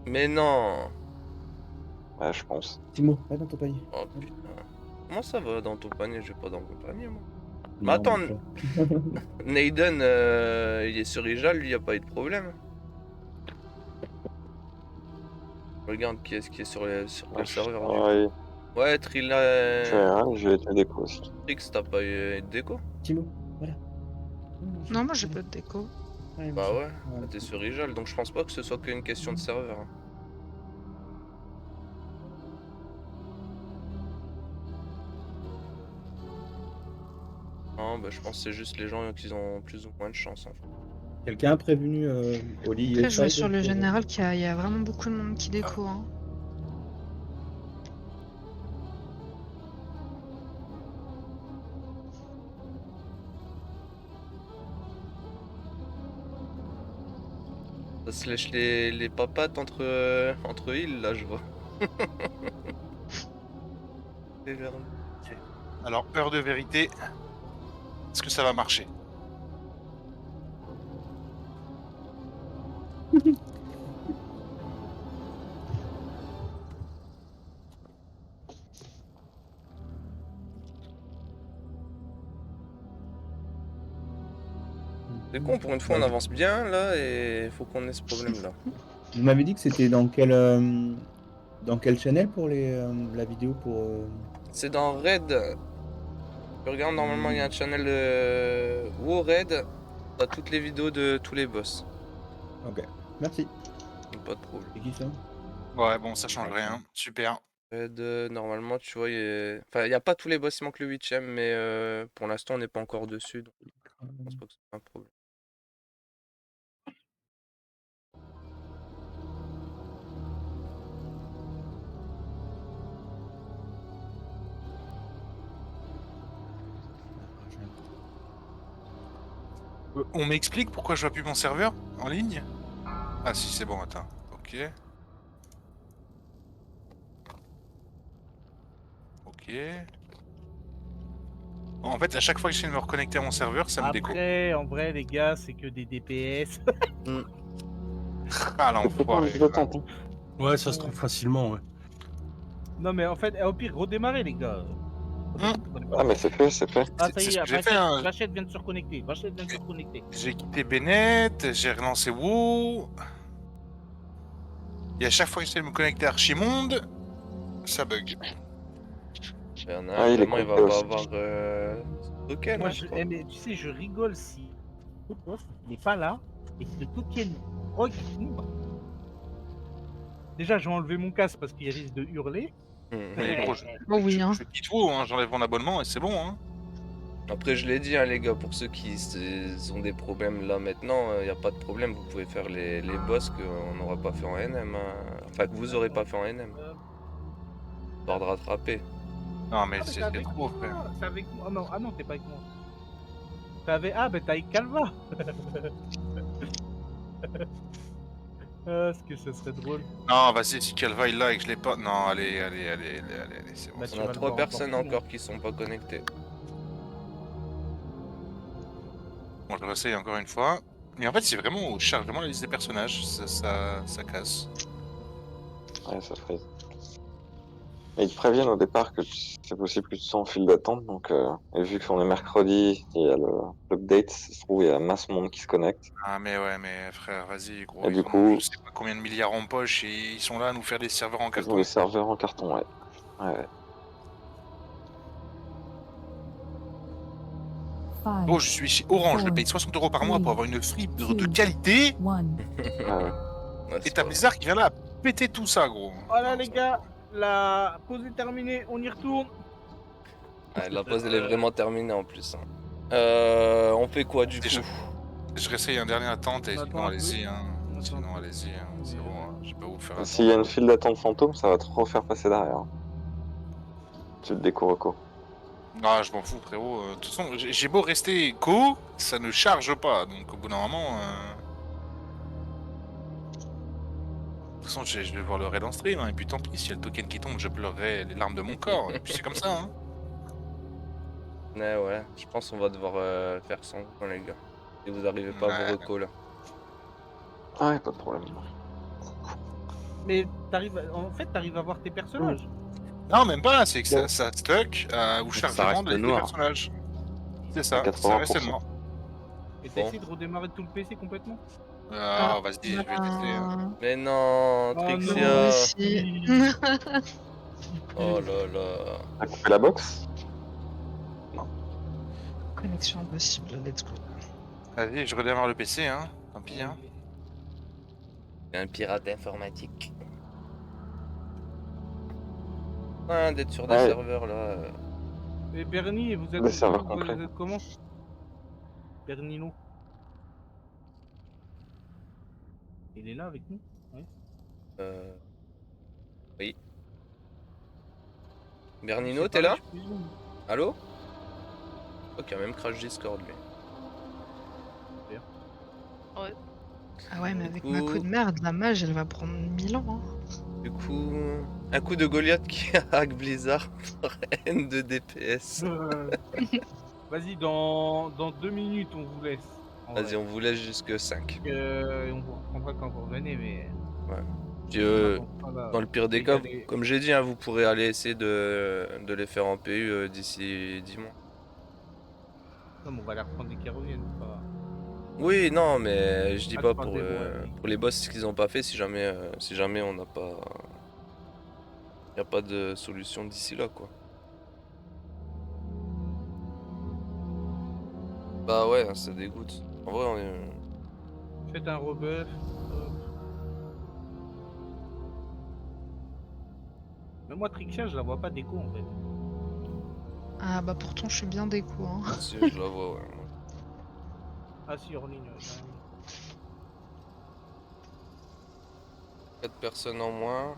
Mais non. Ouais, je pense. Timo, va dans ton panier. Oh putain. Comment ça va dans ton panier? Je vais pas dans mon panier, moi. Mais Non, attends, mais Naden, il est sur Ijal, lui, y a pas eu de problème. Regarde qui est-ce qui est sur quel serveur. lui. Ouais, Ouais, je suis Eral, je vais être déco aussi. Trix, t'as pas eu de déco? Timo, voilà. Non, moi j'ai pas de déco. Bah ouais, t'es sur Ijal, donc je pense pas que ce soit qu'une question de serveur. hein. Non, bah je pense que c'est juste les gens qui ont plus ou moins de chance en fait. Quelqu'un a prévenu Oli Après, je vois Side sur le pour- général qu'il y a vraiment beaucoup de monde qui déco. Hein. Ça se lèche les papates entre îles là, je vois. C'est vers- Alors, heure de vérité. Est-ce que ça va marcher? C'est con, pour une fois on avance bien là et faut qu'on ait ce problème là. Vous m'avez dit que c'était dans quel channel pour la vidéo pour C'est dans Raid. Tu regardes, normalement il y a un channel WoW Raid. T'as toutes les vidéos de tous les boss. Ok, merci. Pas de problème. C'est qui ça? Ouais, bon, ça change rien. Super. Raid, normalement tu vois, il y a pas tous les boss, il manque le 8ème, mais pour l'instant on n'est pas encore dessus. Donc je pense pas que c'est un problème. On m'explique pourquoi je vois plus mon serveur en ligne? Ah si, c'est bon, attends. Ok. Ok. En fait, à chaque fois que j'essaie de me reconnecter à mon serveur, ça me déco. Après, en vrai, les gars, c'est que des DPS. Ah l'enfoiré. Ouais, ça se trouve facilement, ouais. Non, mais en fait, au pire, redémarrer, les gars. Ah, mais c'est fait, c'est fait. Ah, ça C'est y ce est, que j'ai fait, hein. Vachette vient de se reconnecter. Vachette vient de se reconnecter. J'ai quitté Bennett, j'ai relancé WoW. Et à chaque fois que j'essaie de me connecter à Archimonde, ça bug. Il y en a Ah, un, il est vraiment, il va complet pas aussi. avoir token. Moi, hein, je crois. mais tu sais, je rigole si le boss n'est pas là et que le token tombe. Déjà, je vais enlever mon casque parce qu'il risque de hurler. Mais gros, Oh oui, hein. je quitte WoW, hein, j'enlève mon abonnement et c'est bon. Hein. Après, je l'ai dit, hein, les gars, pour ceux qui ont des problèmes là maintenant, il n'y a pas de problème, vous pouvez faire les boss qu'on n'aura pas fait en NM. hein. Enfin, que vous aurez pas fait en NM. Histoire de rattraper. Non mais Ah, c'est avec trop, moi, frère. c'est avec moi. Ah non, t'es pas avec moi. T'es avec... Ah, ben t'es avec Calva. Ah, ce que ça serait drôle. Non, vas-y, si Calva il là et que je l'ai pas. Non, allez, c'est bon. Bah, tu On a vas le 3 voir personnes encore plus, encore qui sont pas connectées. Bon, je réessaye encore une fois. Mais en fait, c'est vraiment, je cherche vraiment la liste des personnages, ça casse. Ouais, ça frise. Et ils te préviennent au départ que c'est possible que tu sois en file d'attente, donc et vu qu'on est mercredi, il y a l'update, ça se trouve, il y a masse monde qui se connecte. Ah mais ouais, mais frère, vas-y, gros. Et ils du ont coup- je sais pas combien de milliards en poche et ils sont là à nous faire des serveurs en Ils ont carton. des serveurs en carton, ouais. Ouais. Oh, je suis chez Orange, je paye 60 € par mois pour avoir une fibre de qualité. Ouais, ouais. Ouais, c'est Et t'as pas Blizzard qui vient là à péter tout ça, gros. Voilà les gars, la pause est terminée, on y retourne. grave. Ouais, la pause elle est vraiment terminée en plus. Hein. On fait quoi du coup? Je réessaye un dernier attente et On attend sinon un peu. allez-y. Hein. On attend Sinon un peu. allez-y. Hein. C'est bon, hein. Je vais pas vous faire attendre. S'il y a une file d'attente fantôme, ça va trop faire passer derrière. Tu te découvres quoi. Ah, je m'en fous, frérot. De toute façon, j'ai beau rester co, ça ne charge pas. Donc au bout d'un moment. De toute façon, je vais voir le raid en stream. Hein. Et puis tant pis, s'il y a le token qui tombe, je pleurerai les larmes de mon corps. Et puis c'est comme ça. Hein. Ouais, je pense qu'on va devoir faire sans vous, les gars. Et vous arrivez pas à vos recos là. Ouais, pas de problème. Mais en fait, t'arrives à voir tes personnages. Non, même pas. C'est que ça stuck ou Ça chargement reste des noir. personnages. C'est ça. À Ça reste 80%. noir. Et t'as Bon. essayé de redémarrer tout le PC complètement. Ah, vas-y, je vais tester. Hein. Mais non, Trixia. non, aussi. Oh là là. T'as coupé la box? Connexion impossible, let's go. Vas-y, je redémarre le PC. Hein. Tant pis. Hein. Un pirate informatique. Ouais, d'être sur des Ouais. serveurs là. Et Bernie, vous êtes, Le serveur vous complet. êtes comment? Bernino. Il est là avec nous? Ouais. Oui. Bernino, t'es là? Allô? Ok, il a même crash Discord lui. Ah ouais, mais avec coup- ma coup de merde, la mage, elle va prendre 1000 ans. Hein. Du coup, un coup de Goliath qui hack Blizzard pour N de DPS. Vas-y, dans 2 minutes, on vous laisse. En Vas-y, vrai. on vous laisse jusque 5. On vous reprendra quand vous revenez, mais. Puis, dans le pire des cas, comme j'ai dit, hein, vous pourrez aller essayer de les faire en PU d'ici 10 mois. Non, mais on va les reprendre dès qu'ils reviennent. Pas... Oui, non, mais je dis Ah, pas tu parles pour, des bois, oui. pour les boss qu'ils ont pas fait si jamais on n'a pas. Y a pas de solution d'ici là, quoi. Bah ouais, ça dégoûte. En vrai, on est. Faites un rebuff. Mais moi, Trixia, je la vois pas déco en fait. Ah bah pourtant, je suis bien déco. Hein. Si, je la vois, ouais. Ah si, hors ligne. 4 personnes en moins.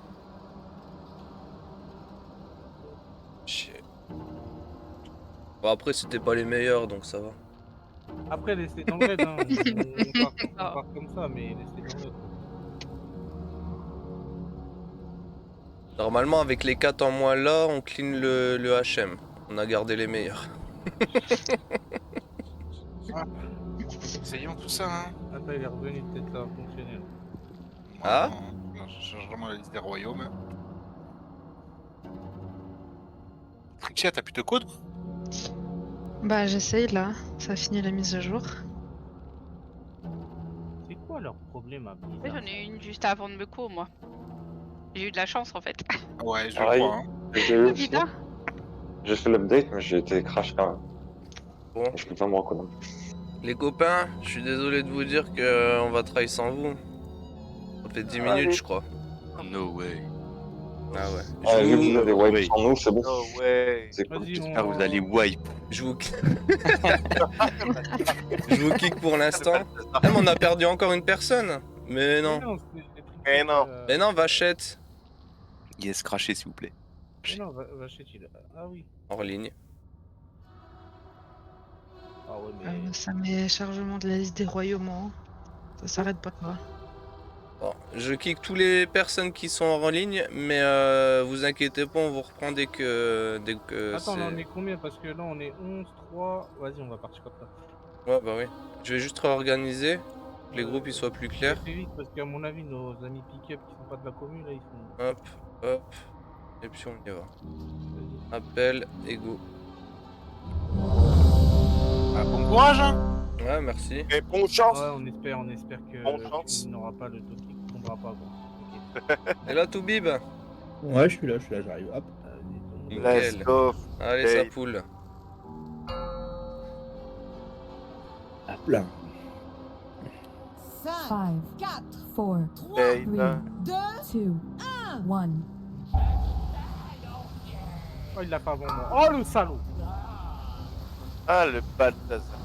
Chier. Bon, après, c'était pas les meilleurs, donc ça va. Après, laissez dans le raid. Hein. on part comme ça, mais laissez dans le raid. Normalement, avec les 4 en moins là, on clean le HM. On a gardé les meilleurs. Essayons tout ça. Hein. Attends, il est revenu, peut-être ça va fonctionner. Ah? Non, je change vraiment la liste des royaumes. Trixia, t'as plus de code? Bah j'essaye là, ça finit la mise à jour. C'est quoi leur problème à Ouais, j'en ai une juste avant de me cours, moi. J'ai eu de la chance en fait. Ouais, je Pareil. crois. Hein. J'ai eu aussi. Putain. J'ai fait l'update, mais j'ai été crash quand même. Bon. Je peux pas me reconnaître. Les copains, je suis désolé de vous dire que on va try sans vous. Ça fait 10 minutes, je crois. No way. Ah ouais. Ah, vu que Je vous vous... avez wipe oui. sans nous, c'est bon. No way. C'est cool. Vas-y, J'espère que vous allez wipe. Je vous... je vous kick pour l'instant. Ah, mais on a perdu encore une personne. Mais non. Mais non. Mais non, Vachette. Yes, crachez s'il vous plaît. Mais non, Vachette, il a... Ah oui. Hors ligne. Ah ouais, mais... Ça met chargement de la liste des royaumes. Hein. Ça s'arrête pas quoi. Bon, je kick tous les personnes qui sont en ligne, mais vous inquiétez pas, on vous reprend dès que Attends, là on c'est... est combien? Parce que là on est 11, 3... Vas-y, on va partir comme ça. Ouais, bah oui. Je vais juste réorganiser, que les groupes ils soient plus clairs. Fais vite, parce qu'à mon avis, nos amis pick-up qui sont pas de la commune, là, ils sont... Hop, hop. Et puis on y va. Appel, ego. Ah, bon courage, hein. Ouais, merci. Et bonne chance. Ouais, on espère que Bonne chance. tu n'auras pas le toki qui tombera pas, quoi. Ok. Et là, Toubib? Ouais, je suis là, j'arrive. Hop. Let's Nickel. go. Allez, Hey. ça poule. Hop là. 5, 4, 4, 3, Et 3, il a- 2, 2, 1. Oh, il l'a pas avant moi. Oh, le salaud. Ah, le Balthazar.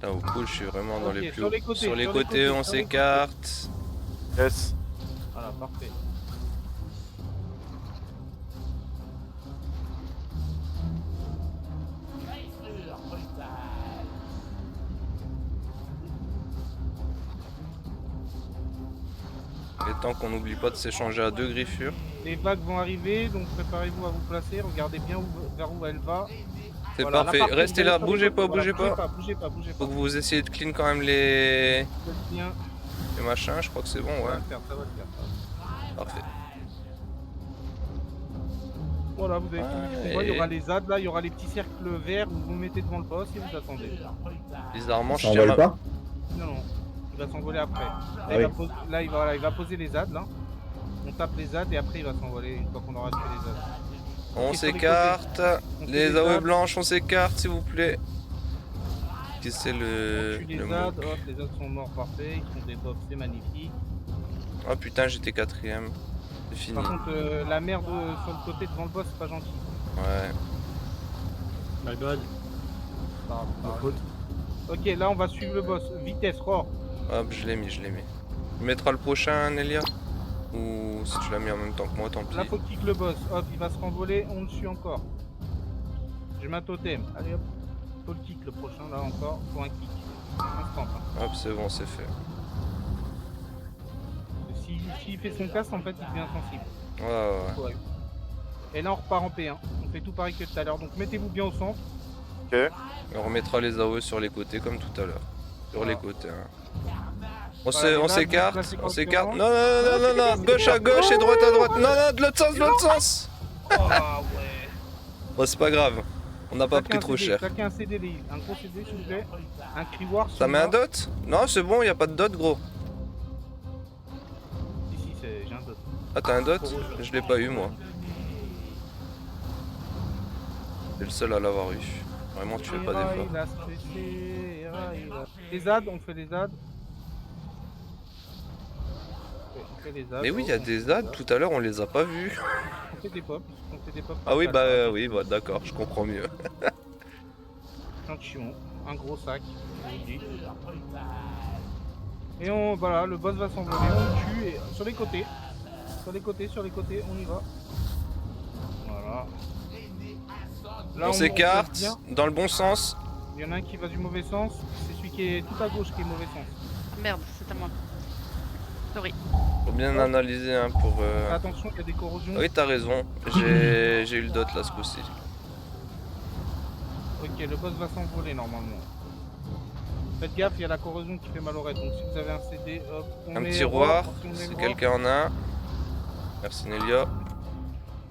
Là, au cool, je suis vraiment dans Ok, les plus sur hauts. les côtés, Sur les sur les côtés, côtés, on sur les s'écarte. Yes. Voilà, parfait. Il est temps qu'on n'oublie pas de s'échanger à 2 griffures. Les vagues vont arriver, donc préparez-vous à vous placer. Regardez bien vers où elle va. C'est Voilà, parfait. là, par contre, Restez vous allez là, sur les bougez côtés. pas, Voilà, bougez pas. Bougez pas, bougez Faut pas. que vous essayez de clean quand même les Faites bien. machins, je crois que c'est bon, Ça va ouais. le faire, ça va le faire. Parfait. Voilà, vous avez tout vu ce qu'on voit. Il y et- aura les ZAD là, il y aura les petits cercles verts où vous mettez devant le boss et vous attendez. Bizarrement, Ça je tiens envole pas? Non, non, il va s'envoler après. Là, Ah il, va oui. là, il va poser les ZAD là. On tape les ZAD et après il va s'envoler une fois qu'on aura tué les ZAD. On Ok, sur les s'écarte. On fait Les les AOE ZAD. blanches, on s'écarte, s'il vous plaît. Qui c'est On le tue les mot? ZAD, hop, les ZAD sont morts, parfait. Ils font des buffs, c'est magnifique. Oh putain, j'étais 4ème. C'est fini. Par contre, la merde sur le côté devant le boss, c'est pas gentil. Ouais. My bad. Pardon, Ma pardon. faute. Ok, là on va suivre le boss. Vitesse, roar. Hop, je l'ai mis, je l'ai mis. Tu mettras le prochain, Nelia? Ou si tu l'as mis en même temps que moi, tant pis. Là faut kick le boss. Hop, il va se renvoler, on le suit encore. J'ai ma totem. Allez hop. Faut le kick le prochain, là encore. Faut un kick. Instant. Hein. Hop, c'est bon, c'est fait. S'il fait son cast, en fait, il devient insensible. Ouais, ouais, ouais. Ouais. Et là on repart en P1. On fait tout pareil que tout à l'heure. Donc mettez-vous bien au centre. Ok. On remettra les AOE sur les côtés comme tout à l'heure. Sur les côtés, hein. On Voilà, on là, s'écarte, là, c'est on quand s'écarte. tu Non, non, non, non, non, non, gauche à gauche et droite à droite. Non, non, de l'autre sens, de l'autre sens. Ah ouais. Bon, c'est pas grave. On n'a pas Chacun pris un trop CD, cher. Chacun un CD, un gros CD s'il vous plaît. Un cri war. Ça met un dot? Non, c'est bon, y a pas de dot, gros. Si, j'ai un dot. Ah, t'as un dot? Je l'ai pas eu, moi. C'est le seul à l'avoir eu. Vraiment, tu fais pas d'effort. Il a stressé, les ZAD, on fait les ZAD. On fait les ZAD. Mais oui, y a des ZAD, tout à l'heure, on les a pas vus. On fait des pops. On fait des pops. Ah oui, par bah place. oui, bah d'accord, je comprends mieux. Gentiment. Un gros sac, je vous dis. Et on, voilà, le boss va s'envoler, on le tue, et sur les côtés. Sur les côtés, on y va. Voilà. Là, On s'écarte, bien. dans le bon sens. Il y en a un qui va du mauvais sens, c'est celui qui est tout à gauche qui est mauvais sens. Merde, c'est à moi. Sorry. Faut bien analyser hein, pour... Attention, il y a des corrosions. Oui, t'as raison, j'ai eu le dot là ce coup-ci. Ok, le boss va s'envoler normalement. Faites gaffe, il y a la corrosion qui fait mal au raid. Donc si vous avez un CD, hop, on Un met petit roi, roi, on met si roi. quelqu'un en a un. Merci Nelia.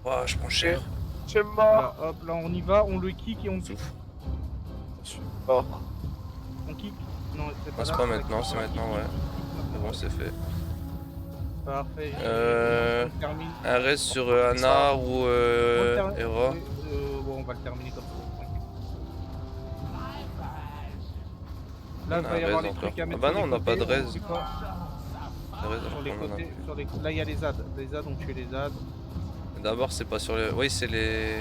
Oh, je prends cher. Je suis mort. Voilà, hop, là on y va, on le kick et on Souffle. Je suis mort. On kick. Non, c'est Non, pas c'est là, pas c'est maintenant, là, c'est maintenant, ouais. C'est bon, c'est fait. Parfait. On termine. Un reste sur Anna ou On le termine. Hera. Bon, on va le terminer comme ça. Tranquille. Là, il On a va y un avoir raise les trucs encore. à mettre Ah bah sur non, les on n'a pas de côtés, raise. oublie pas. Sur les On en a côtés, plus. là il y a les ZAD. Les ZAD, on tue les ZAD. D'abord, c'est pas sur les. Oui, c'est les.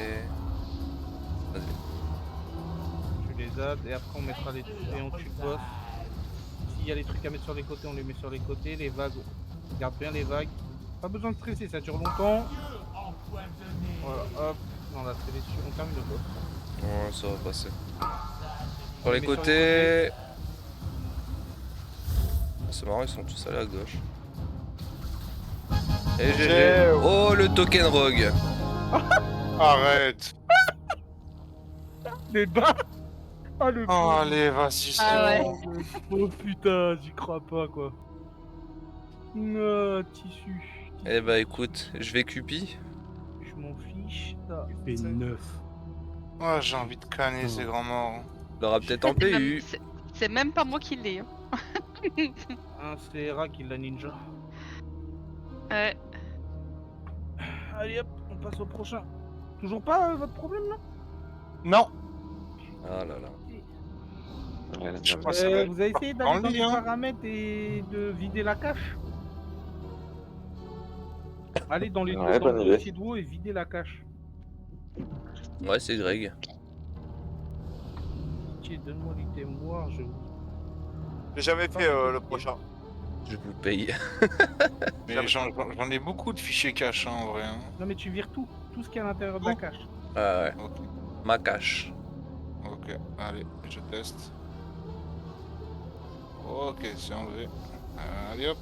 Vas-y. On tue les ZAD et après on mettra les et on tue le boss. S'il y a les trucs à mettre sur les côtés, on les met sur les côtés. Les vagues, regarde bien les vagues. Pas besoin de stresser, ça dure longtemps. Voilà, hop. Non, là c'est les sur, on termine le boss. Ouais, ça va passer. On Sur les les met sur les côtés. C'est marrant, ils sont tous allés à gauche. Et GG. Oh, le token rogue. Arrête. Les bas. Ah le Oh, allez, vas-y. Ah ouais. Oh putain, j'y crois pas quoi. Non, tissu. Eh bah écoute, je vais cupi. Je m'en fiche. Ça. Et 9. Oh, j'ai envie de canner ces grands morts. Il aura peut-être en C'est même- PU. c'est même pas moi qui l'ai. Hein. Hein, c'est Hera qui l'a ninja. Ouais. Allez hop, on passe au prochain. Toujours pas votre problème là? Non. Ah là là. Je crois que ça va être Vous avez essayé dans d'aller le dans lit, les hein. paramètres et de vider la cache? Allez dans les Ouais, dans le bonne idée. dossier de WoW et vider la cache. Ouais, c'est Greg. Tiens, donne-moi l'item je... J'ai jamais fait le prochain. Je vous paye. Mais j'en ai beaucoup de fichiers cache, hein, en vrai. Hein. Non mais tu vires tout ce qui est à l'intérieur de la cache. Ah ouais. Ok. Ma cache. Ok, allez, je teste. Ok, c'est enlevé. Allez hop.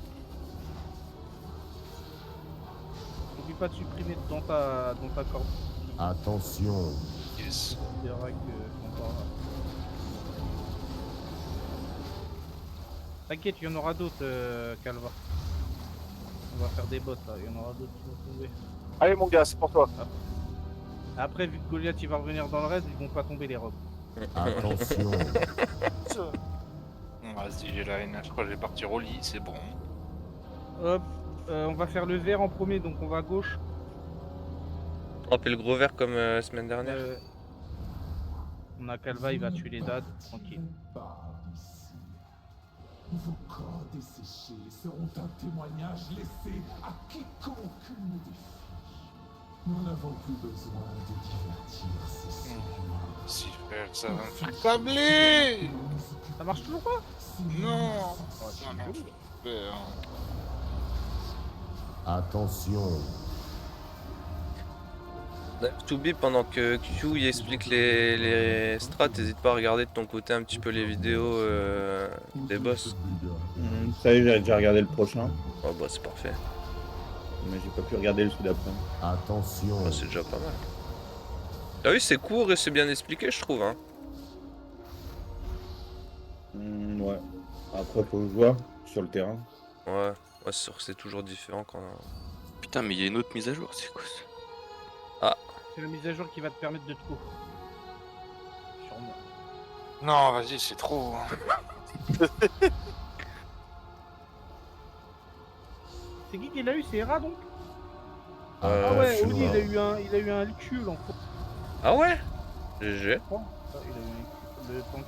N'oublie pas de supprimer dans ta corde. Attention. Yes. Il y aura que encore là. T'inquiète, il y en aura d'autres, Calva. On va faire des bots là, il y en aura d'autres qui vont tomber. Allez mon gars, c'est pour toi. Après, vu que Goliath il va revenir dans le raid, ils vont pas tomber les robes. Attention. Vas-y, j'ai la haine. Je crois que je vais partir au lit, c'est bon. Hop, on va faire le vert en premier, donc on va à gauche. On fait le gros vert comme semaine dernière. On a Calva, il va tuer les dads, tranquille. Vos corps desséchés seront un témoignage laissé à quiconque nous défie. Nous n'avons plus besoin de divertir ces cellules. Si frère, ça va me faire câbler. Ça marche toujours pas? Non. Attention. Toubi, pendant que Q il explique les strats, n'hésite pas à regarder de ton côté un petit peu les vidéos des boss. Ça y est, j'ai déjà regardé le prochain. Oh bah c'est parfait. Mais j'ai pas pu regarder le sud d'après. Attention. Oh, c'est déjà pas mal. Ah oui, c'est court et c'est bien expliqué, je trouve. Hein. Ouais. Après, faut que je vois sur le terrain. Ouais, c'est sûr que c'est toujours différent quand. Putain, mais il y a une autre mise à jour, c'est quoi ça? Ah. C'est la mise à jour qui va te permettre de te couvrir. Sûrement. Non, vas-y, c'est trop. C'est qui l'a eu? C'est Hera donc? Ah ouais, Oli il a eu un Lucule en fait. Ah ouais? GG. Il a eu le tank.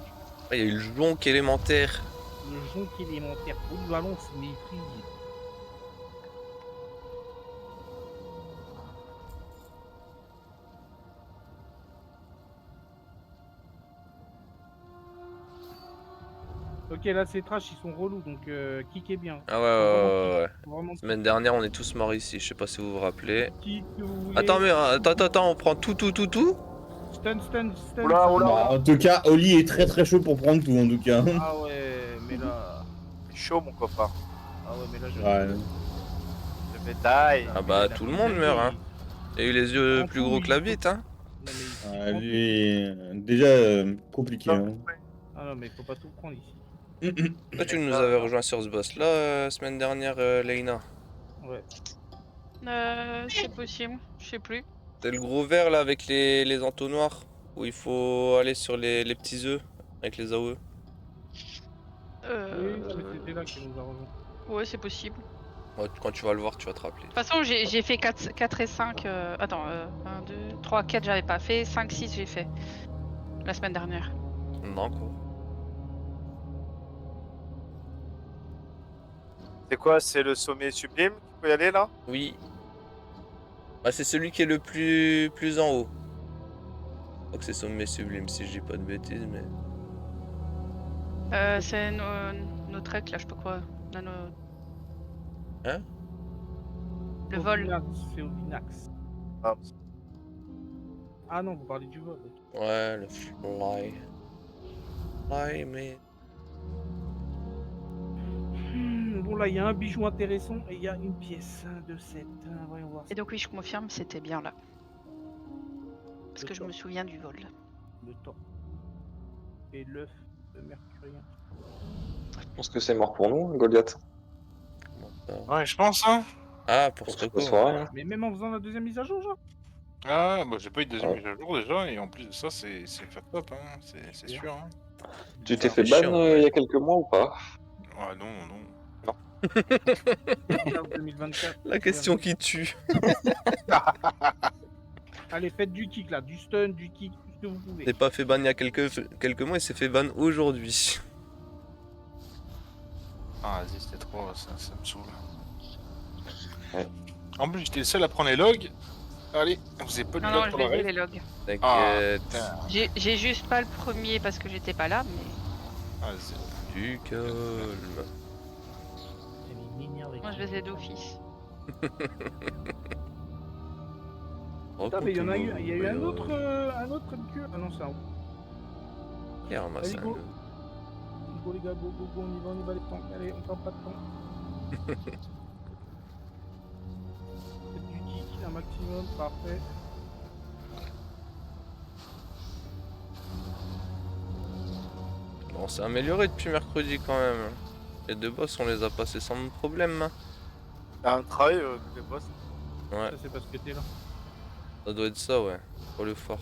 Ah, il y a eu le jonc élémentaire. Le jonc élémentaire. Polyvalence maîtrise. Ok, là c'est trash, ils sont relous donc kick est bien. Ah ouais. Vraiment Semaine dernière, on est tous morts ici, je sais pas si vous vous rappelez. kick que vous voulez. Attends, mais attends, on prend tout. Stun. Oula. Bah, en tout cas, Oli est très chaud pour prendre tout en tout cas. Ah ouais, mais là. C'est chaud mon copain. Ah ouais, mais là je. Ouais. Je vais taille. Ah bah tout le monde meurt hein. Il y a eu les yeux plus gros que la bite hein. Lui, déjà compliqué. Hein. Ah non, mais faut pas tout prendre ici. Toi tu nous avais rejoint sur ce boss là semaine dernière Leïna. Ouais. C'est possible, je sais plus. C'est le gros vert là avec les entonnoirs où il faut aller sur les petits œufs avec les AOE. Oui, c'était là qu'il nous a rejoint. Ouais, c'est possible. Ouais, quand tu vas le voir, tu vas te rappeler. De toute façon, j'ai fait 4 et 5. Attends, 1, 2, 3, 4, j'avais pas fait. 5, 6, j'ai fait. La semaine dernière. Non, quoi. C'est quoi? C'est le sommet sublime qu'il faut y aller là? Oui. Bah, c'est celui qui est le plus en haut. Je crois que c'est sommet sublime si je dis pas de bêtises, mais. C'est nos treks là, je sais pas quoi. Hein? Le vol. C'est au Vinax. Ah non, vous parlez du vol. Ouais, le fly. Fly, mais. Bon là, il y a un bijou intéressant et il y a une pièce de 7. Voyons voir. Et donc oui, je confirme, c'était bien là. Parce que je me souviens du vol. Le temps. Et l'œuf de mercurien. Je pense que c'est mort pour nous, Goliath. Ouais, je pense, hein. Ah, pour ce coup. Mais même en faisant la deuxième mise à jour, genre. Ah, bah j'ai pas eu de deuxième mise à jour déjà, et en plus de ça, c'est fuck up, hein. C'est sûr, hein. Tu t'es fait ban il y a quelques mois ou pas? Ah non. 2024. La question qui tue. Allez, faites du kick là, du stun, du kick, tout ce que vous pouvez. n'est pas fait ban il y a quelques mois, il s'est fait ban aujourd'hui. Ah, vas-y, c'était trop, ça me saoule. En plus, j'étais le seul à prendre les logs. Allez, vous avez pas de Non, log non, je pour la les ai raid. les logs. T'inquiète. J'ai juste pas le premier parce que j'étais pas là, mais. Vas-y. Du calme. Moi je les ai d'office. Putain, mais il y en a eu, il y a eu un autre queue. Ah non, c'est un. Et ramasse Allez, un. go. Go les gars, go, on y va les temps. Allez, on perd pas de temps. Faites du kick, un maximum, parfait. Bon, on s'est amélioré depuis mercredi quand même. Les 2 boss, on les a passés sans problème. Hein. Un travail, les boss. Ouais. Ça, c'est parce que t'es là. Ça doit être ça, ouais. Pour le fort.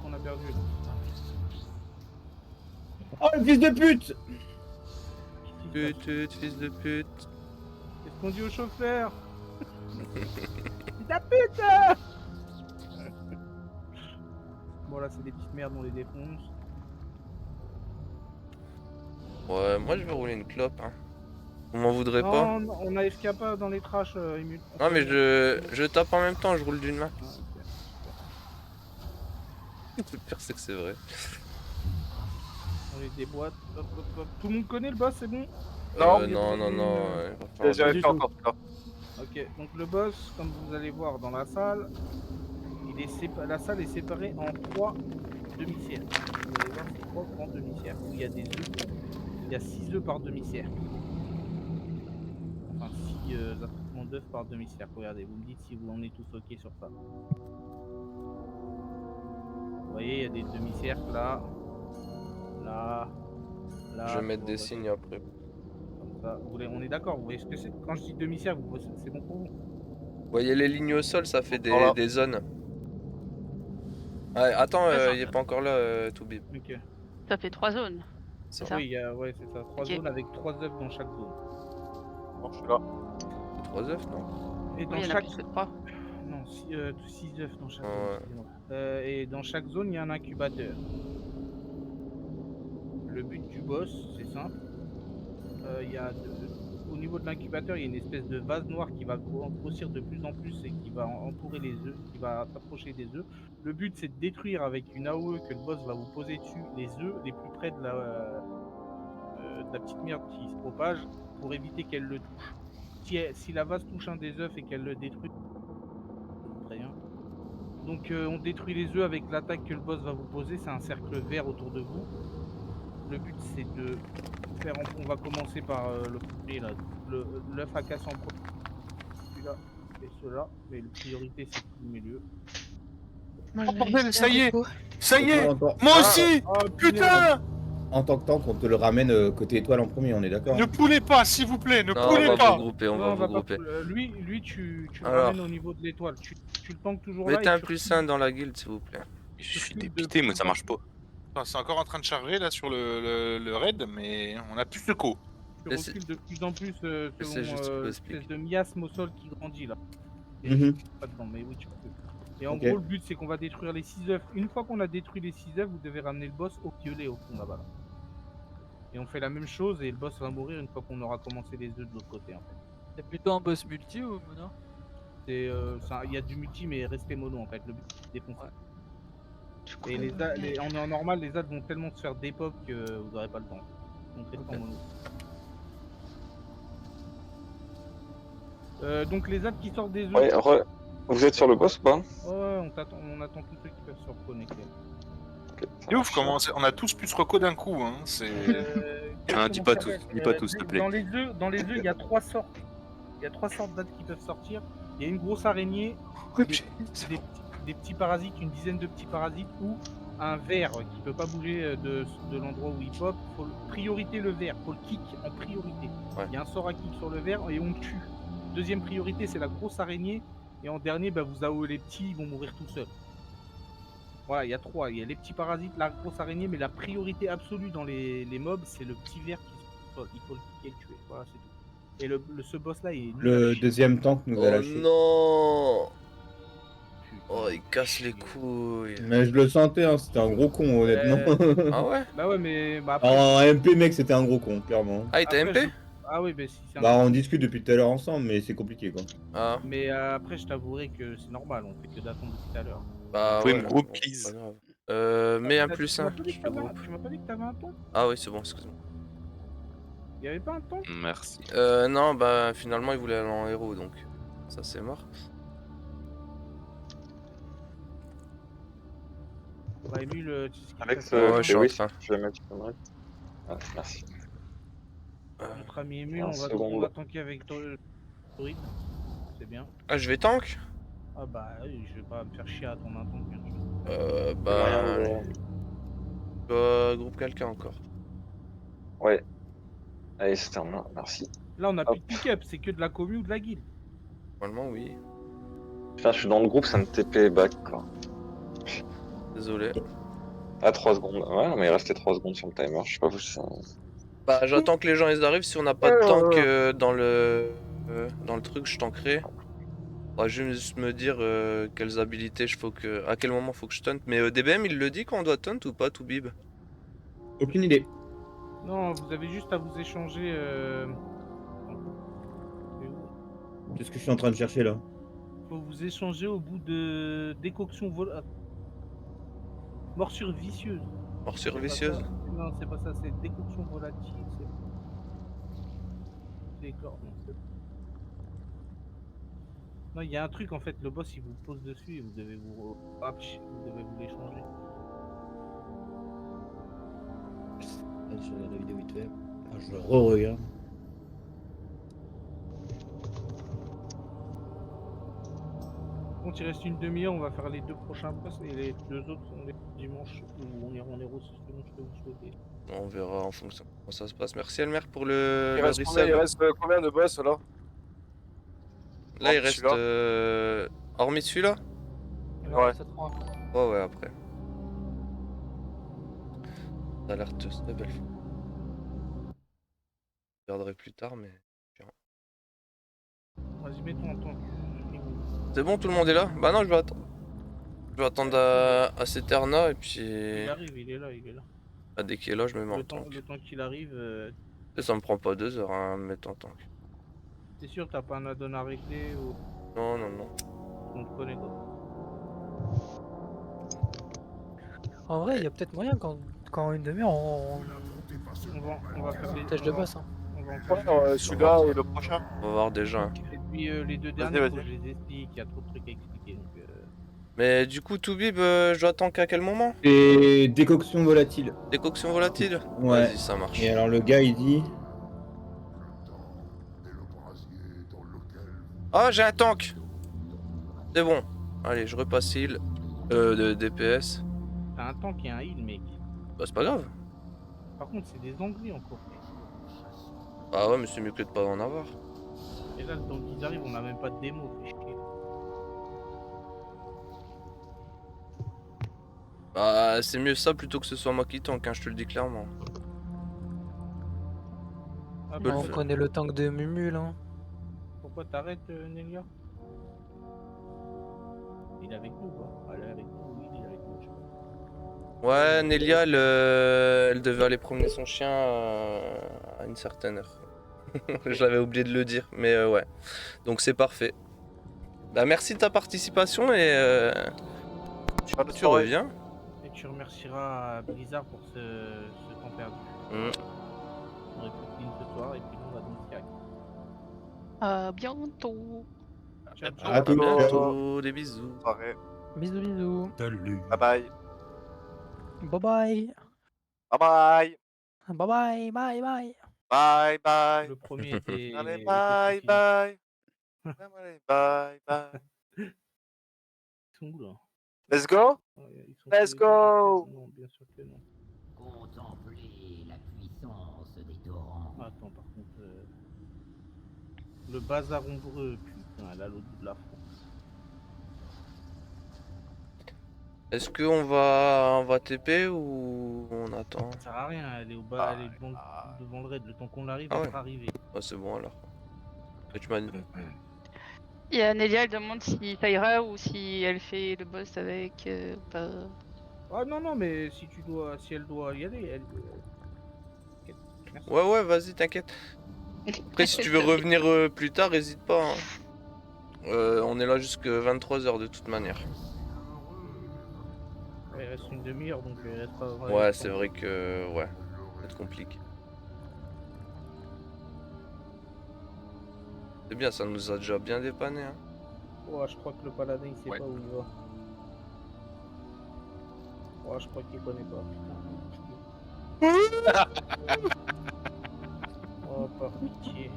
On a perdu. Oh, le fils de pute! Pute, fils de pute. Qu'est-ce qu'on dit au chauffeur? Ta pute! Bon, là, c'est des petites merdes, on les défonce. Ouais, moi je vais rouler une clope. Hein. Vous m'en voudrez pas? Non, on a escapé dans les trashs, Emile. Non, mais je tape en même temps, je roule d'une main. Le pire, c'est que c'est vrai. On les déboîte. Hop, hop, hop. Tout le monde connaît le boss, c'est bon? Non. J'avais fait encore ça. Ok, donc le boss, comme vous allez voir dans la salle, la salle est séparée en 3 demi-cercles. Vous allez voir, c'est 3 grands demi-cercles où il y a des œufs. Il y a 6 œufs par demi-cercle. Enfin, 6 affrontements d'œufs par demi-cercle. Regardez, vous me dites si vous en êtes tous ok sur ça. Vous voyez, il y a des demi-cercles là. Là. Je vais mettre des signes après. Comme ça. On est d'accord, vous voyez ce que c'est? Quand je dis demi-cercle, c'est bon pour vous? Vous voyez les lignes au sol, ça fait des zones. Ouais, attends, il est pas encore là, Toubib. Ok. Ça fait 3 zones. C'est ça? Oui, ouais, c'est ça. 3 zones avec 3 œufs dans chaque zone. Bon, je suis là. 3 œufs, non? Et dans il y en a chaque... plus que 3. Non, 6 œufs dans chaque zone. excusez-moi. Et dans chaque zone, il y a un incubateur. Le but du boss, c'est simple. Au niveau de l'incubateur, il y a une espèce de vase noir qui va grossir de plus en plus et qui va entourer les œufs, qui va s'approcher des œufs. Le but, c'est de détruire avec une AOE que le boss va vous poser dessus les œufs les plus près de la petite merde qui se propage pour éviter qu'elle le touche. Si la vase touche un des œufs et qu'elle le détruit, très bien. Donc on détruit les œufs avec l'attaque que le boss va vous poser, c'est un cercle vert autour de vous. Le but c'est de faire, on va commencer par le premier là, l'œuf à casse en premier, celui-là et ceux-là, mais la priorité c'est le milieu. Moi, Oh bordel, ça y est! Ça y est! Attends, Moi aussi! Putain! En tant que tank, on te le ramène côté étoile en premier, on est d'accord? Ne poulez pas, s'il vous plaît, ne Non, poulez on va pas! vous grouper, on va vous grouper. Lui tu le Alors. ramènes au niveau de l'étoile, tu le tankes toujours là. Mettez un +1 dans la guilde, s'il vous plaît. Je suis dépité, moi ça marche pas. Enfin, c'est encore en train de charger là sur le raid, mais on a plus de co. Tu recules de plus en plus c'est juste selon pour espèce de miasme au sol qui grandit là. Pas dedans, mais oui, tu peux. Et en Ok. gros, le but c'est qu'on va détruire les 6 œufs. Une fois qu'on a détruit les 6 œufs, vous devez ramener le boss au violet au fond là-bas. Là. Et on fait la même chose et le boss va mourir une fois qu'on aura commencé les œufs de l'autre côté en fait. C'est plutôt un boss multi ou mono? Il y a du multi mais restez mono en fait, le but c'est de défoncer. Et en normal, les adds vont tellement se faire dépop que vous n'aurez pas le temps. Donc restez en mono. Donc les adds qui sortent des œufs. Ouais, vous êtes sur le boss ou pas? Ouais, on attend tous ceux qui peuvent se reconnecter. C'est ouf comment on a tous pu se reco d'un coup, hein. C'est. Dis pas tous, s'il te plaît. Dans les œufs, il y a 3 sortes. Il y a 3 sortes d'adds qui peuvent sortir. Il y a une grosse araignée, des petits parasites, une dizaine de petits parasites ou un ver qui peut pas bouger de l'endroit où il pop. Priorité le ver, faut le kick en priorité. Ouais. Il y a un sort à kick sur le ver et on le tue. Deuxième priorité, c'est la grosse araignée. Et en dernier, vous AOE les petits, ils vont mourir tout seuls. Voilà, il y a 3. Il y a les petits parasites, la grosse araignée, mais la priorité absolue dans les mobs, c'est le petit ver qui se pop. Il faut le kicker et le tuer. Voilà, c'est tout. Et ce boss là, il est nul à Le chier. deuxième tank nous a lâché. non! Oh, il casse les couilles. Mais je le sentais, hein, c'était un gros con, honnêtement. Ah ouais? Bah ouais, mais bah après. En MP, mec, c'était un gros con, clairement. Ah, il t'a Après, MP? Ah oui, bah si c'est un Bah, gros on con. discute depuis tout à l'heure ensemble, mais c'est compliqué, quoi. Ah. Mais après, je t'avouerai que c'est normal, on fait que d'attendre tout à l'heure. Bah Pouvez ouais, me groupe, bon, please. pas grave. Mets un plus Tu m'as 1, pas dit je que te t'avais groupe. tu m'as pas dit que t'avais un ton? Ah oui, c'est bon, excuse-moi. Il y avait pas un ton? Merci. Non, bah finalement il voulait aller en héros, donc ça c'est mort. Bah Emile, tu sais ce qu'il Alex, faut faire, Ouais, je suis en oui, train. je vais mettre le mic. Ah, merci. Notre ami Emile, Un on second. va tanker avec toi, Druid. C'est bien. Ah, je vais tank? Ah bah oui, je vais pas me faire chier à ton intank. Bah... groupe quelqu'un encore. Ouais. Allez, c'est terminé, merci. Là, on a plus de pick-up, c'est que de la commu ou de la guilde. Normalement, oui. Putain, je suis dans le groupe, ça me TP back, quoi. Désolé. Ah, 3 secondes. Ouais, mais il restait 3 secondes sur le timer, je sais pas vous ça. Bah, j'attends que les gens ils arrivent. Si on n'a pas de tank dans le truc, je tankerai. On va juste me dire quelles habilités à quel moment faut que je taunt. Mais DBM, il le dit quand on doit taunt ou pas, tout bib? Aucune idée. Non, vous avez juste à vous échanger. C'est ce que je suis en train de chercher là. Faut vous échanger au bout de décoction morsure vicieuse. Morsure C'est pas vicieuse? ça. Non, c'est pas ça, c'est décoction volatile. C'est corps, non, c'est... Non, il y a un truc en fait, le boss il vous pose dessus et vous devez vous l'échanger. Je regarde la vidéo vite fait. Je re-regarde. Bon, il reste une demi-heure, on va faire les 2 prochains boss et les 2 autres sont les dimanches où on ira en héros selon ce que vous souhaitez. On verra en fonction de comment ça se passe. Merci Elmer pour le Il reste combien de boss là? Là il Hormis reste celui-là. hormis celui-là? Ouais. Ouais après. Ça a l'air de très belle. Je regarderai plus tard mais. Vas-y, mets-toi en tant que... C'est bon, tout le monde est là? Bah non, je vais attendre. Je vais attendre à Seterna et puis. Il arrive, il est là. Ah, dès qu'il est là, je me mets en tank. Le temps qu'il arrive, Ça me prend pas 2 heures à me mettre en tank. t'es sûr t'as pas un add-on à régler ou... Non. On te connaît quoi. En vrai, il y a peut-être moyen quand une demi-heure on va faire les tâches de boss. Hein. Celui-là et le prochain. On va voir déjà. Et puis les 2 derniers, faut que je les explique, il y a trop de trucs à expliquer donc... Mais du coup, Toubib, je dois tank à quel moment? Et décoction volatile. Décoction volatile? Ouais. Vas-y, ça marche. Et alors le gars il dit... Ah, j'ai un tank! C'est bon. Allez, je repasse heal. De DPS. T'as un tank et un heal, mec. Bah, c'est pas grave. Par contre, c'est des Anglais encore. Bah ouais, mais c'est mieux que de pas en avoir. Et là, le temps qu'ils arrivent, on a même pas de démo, fait chier. Bah, c'est mieux ça plutôt que ce soit moi qui tank, hein, je te le dis clairement. Ah, Je peux le On faire. connaît le tank de Mumu là. Pourquoi t'arrêtes, Nelia? Il est avec nous, quoi. Elle est avec nous, oui, il est avec nous, je sais pas. Ouais, Nelia, elle devait aller promener son chien à une certaine heure. J'avais oublié de le dire, mais ouais. Donc c'est parfait. Bah merci de ta participation et tu reviens. Et tu remercieras Blizzard pour ce temps perdu. On aurait pu clean ce soir et puis nous on va dans le Skype. À bientôt. À bientôt, des bisous. Bisous. Salut. Bye bye. Bye bye. Bye bye. Bye bye. Bye bye. Bye bye. Le premier était... Allez, bye bye. Allez, bye bye. Ils sont où là? Let's go. Let's go. Non, bien sûr que non. Contempler la puissance des torrents. Attends, par contre... Le bazar ombreux, putain, elle a l'autre bout de la France. Est-ce qu'on va TP ou on attend? Ça sert à rien, elle est au bas, elle est devant le raid. Le temps qu'on arrive, Ah elle ouais. sera arrivée. Ah, c'est bon alors. Et tu m'as dit. Il y a Nelia, elle demande si ça ira ou si elle fait le boss avec ou pas. Ah non, non, mais si elle doit y aller, elle. Merci. Ouais, vas-y, t'inquiète. Après, si tu veux revenir plus tard, hésite pas. Hein. On est là jusqu'à 23h de toute manière. Il reste une demi-heure, donc il reste pas. Ouais, c'est vrai que. Ouais, ça va être compliqué. C'est bien, ça nous a déjà bien dépanné. Hein. Ouais, je crois que le paladin il sait pas où il va. Ouais, je crois qu'il connaît pas. Oh, par pitié.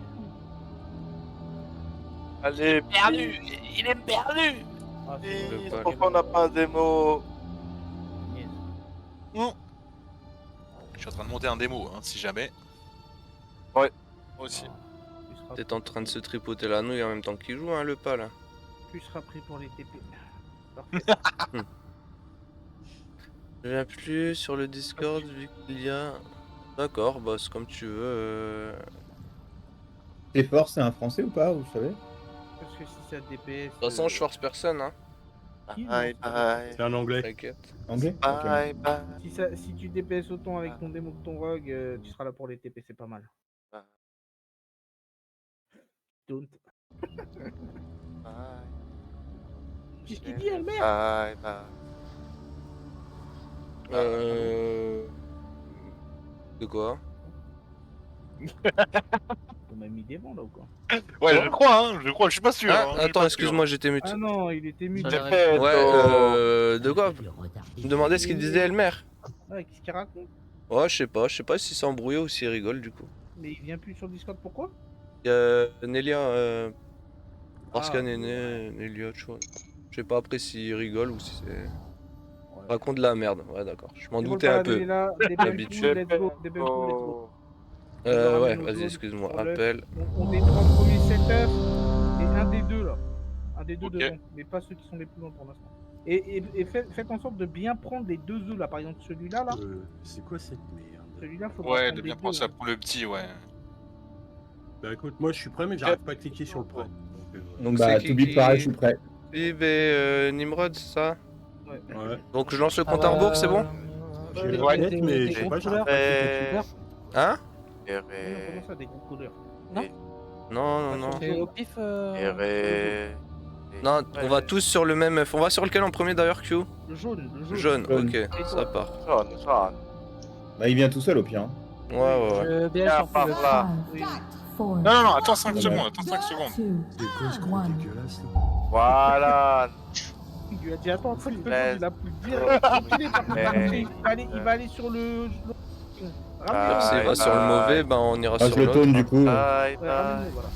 Allez, perdu. Il est perdu. Ah, Et pourquoi on n'a pas un démo? Non. Je suis en train de monter un démo, hein, si jamais. Ouais, moi aussi. T'es en train de se tripoter la nouille en même temps qu'il joue, hein, le pas là. Tu seras pris pour les TP. Je viens plus sur le Discord vu qu'il y a. D'accord, bah c'est comme tu veux. T'es fort, c'est un français ou pas, vous savez? Parce que si ça DPS. De toute façon, je force personne, hein. Bye bye. C'est un anglais. T'inquiète. Anglais? Bye bye. Si tu DPS autant avec ton démo que ton rogue, tu seras là pour les TP, c'est pas mal. Don't. Bye. Qu'est-ce qu'il dit, Elmer? Bye bye. De quoi? On m'a mis des vents là ou quoi? Ouais, je crois, je suis pas sûr. Ah, hein, je suis attends, pas excuse-moi, j'étais mute. Ah non, il était mute. Ouais, de quoi? Je me demandais ce qu'il disait Elmer. Ouais, qu'est-ce qu'il raconte? Ouais, je sais pas si c'est embrouillé ou s'il rigole du coup. Mais il vient plus sur Discord, pourquoi? Nelia, parce Ah, qu'elle est née, Nelia, tu vois. Je sais pas après s'il rigole ou si c'est. Raconte de la merde, ouais, d'accord. Je m'en doutais un peu. D'habitude. Ouais, vas-y, excuse-moi, appel. On des 3 premiers setups et un des deux là. Un des deux devant, mais pas ceux qui sont les plus longs pour l'instant. Et faites en sorte de bien prendre les 2 œufs là, par exemple celui-là là. C'est quoi cette merde? Celui-là, faut Ouais, de bien prendre ça pour le petit, ouais. Bah écoute, moi je suis prêt, mais j'arrive pas à cliquer sur le prêt. Donc bah, c'est tout bip pareil, je suis prêt. Lib et Nimrod, c'est ça? Ouais. Donc je lance le compte à rebours, c'est bon? J'ai les lunettes, mais je sais pas, j'arrive pas à cliquer dessus. Hein? Comment ça, des groupes couleurs? Non. C'est au pif. Non, on va tous sur le même. On va sur lequel en premier d'ailleurs, Q? Le jaune. Jaune, ok, ça part. Jaune. Bah, il vient tout seul au pire. Hein. Ouais. Viens par là. Non, attends 5 secondes, Two, C'est quoi ce gros dégueulasse là? Voilà. Il lui a dit attends, 5 secondes, Laisse. il a plus de dire. Il va aller sur le. S'il va sur le mauvais, ben on ira Ah, sur je le l'autre. tourne du coup. Bye bye. Voilà.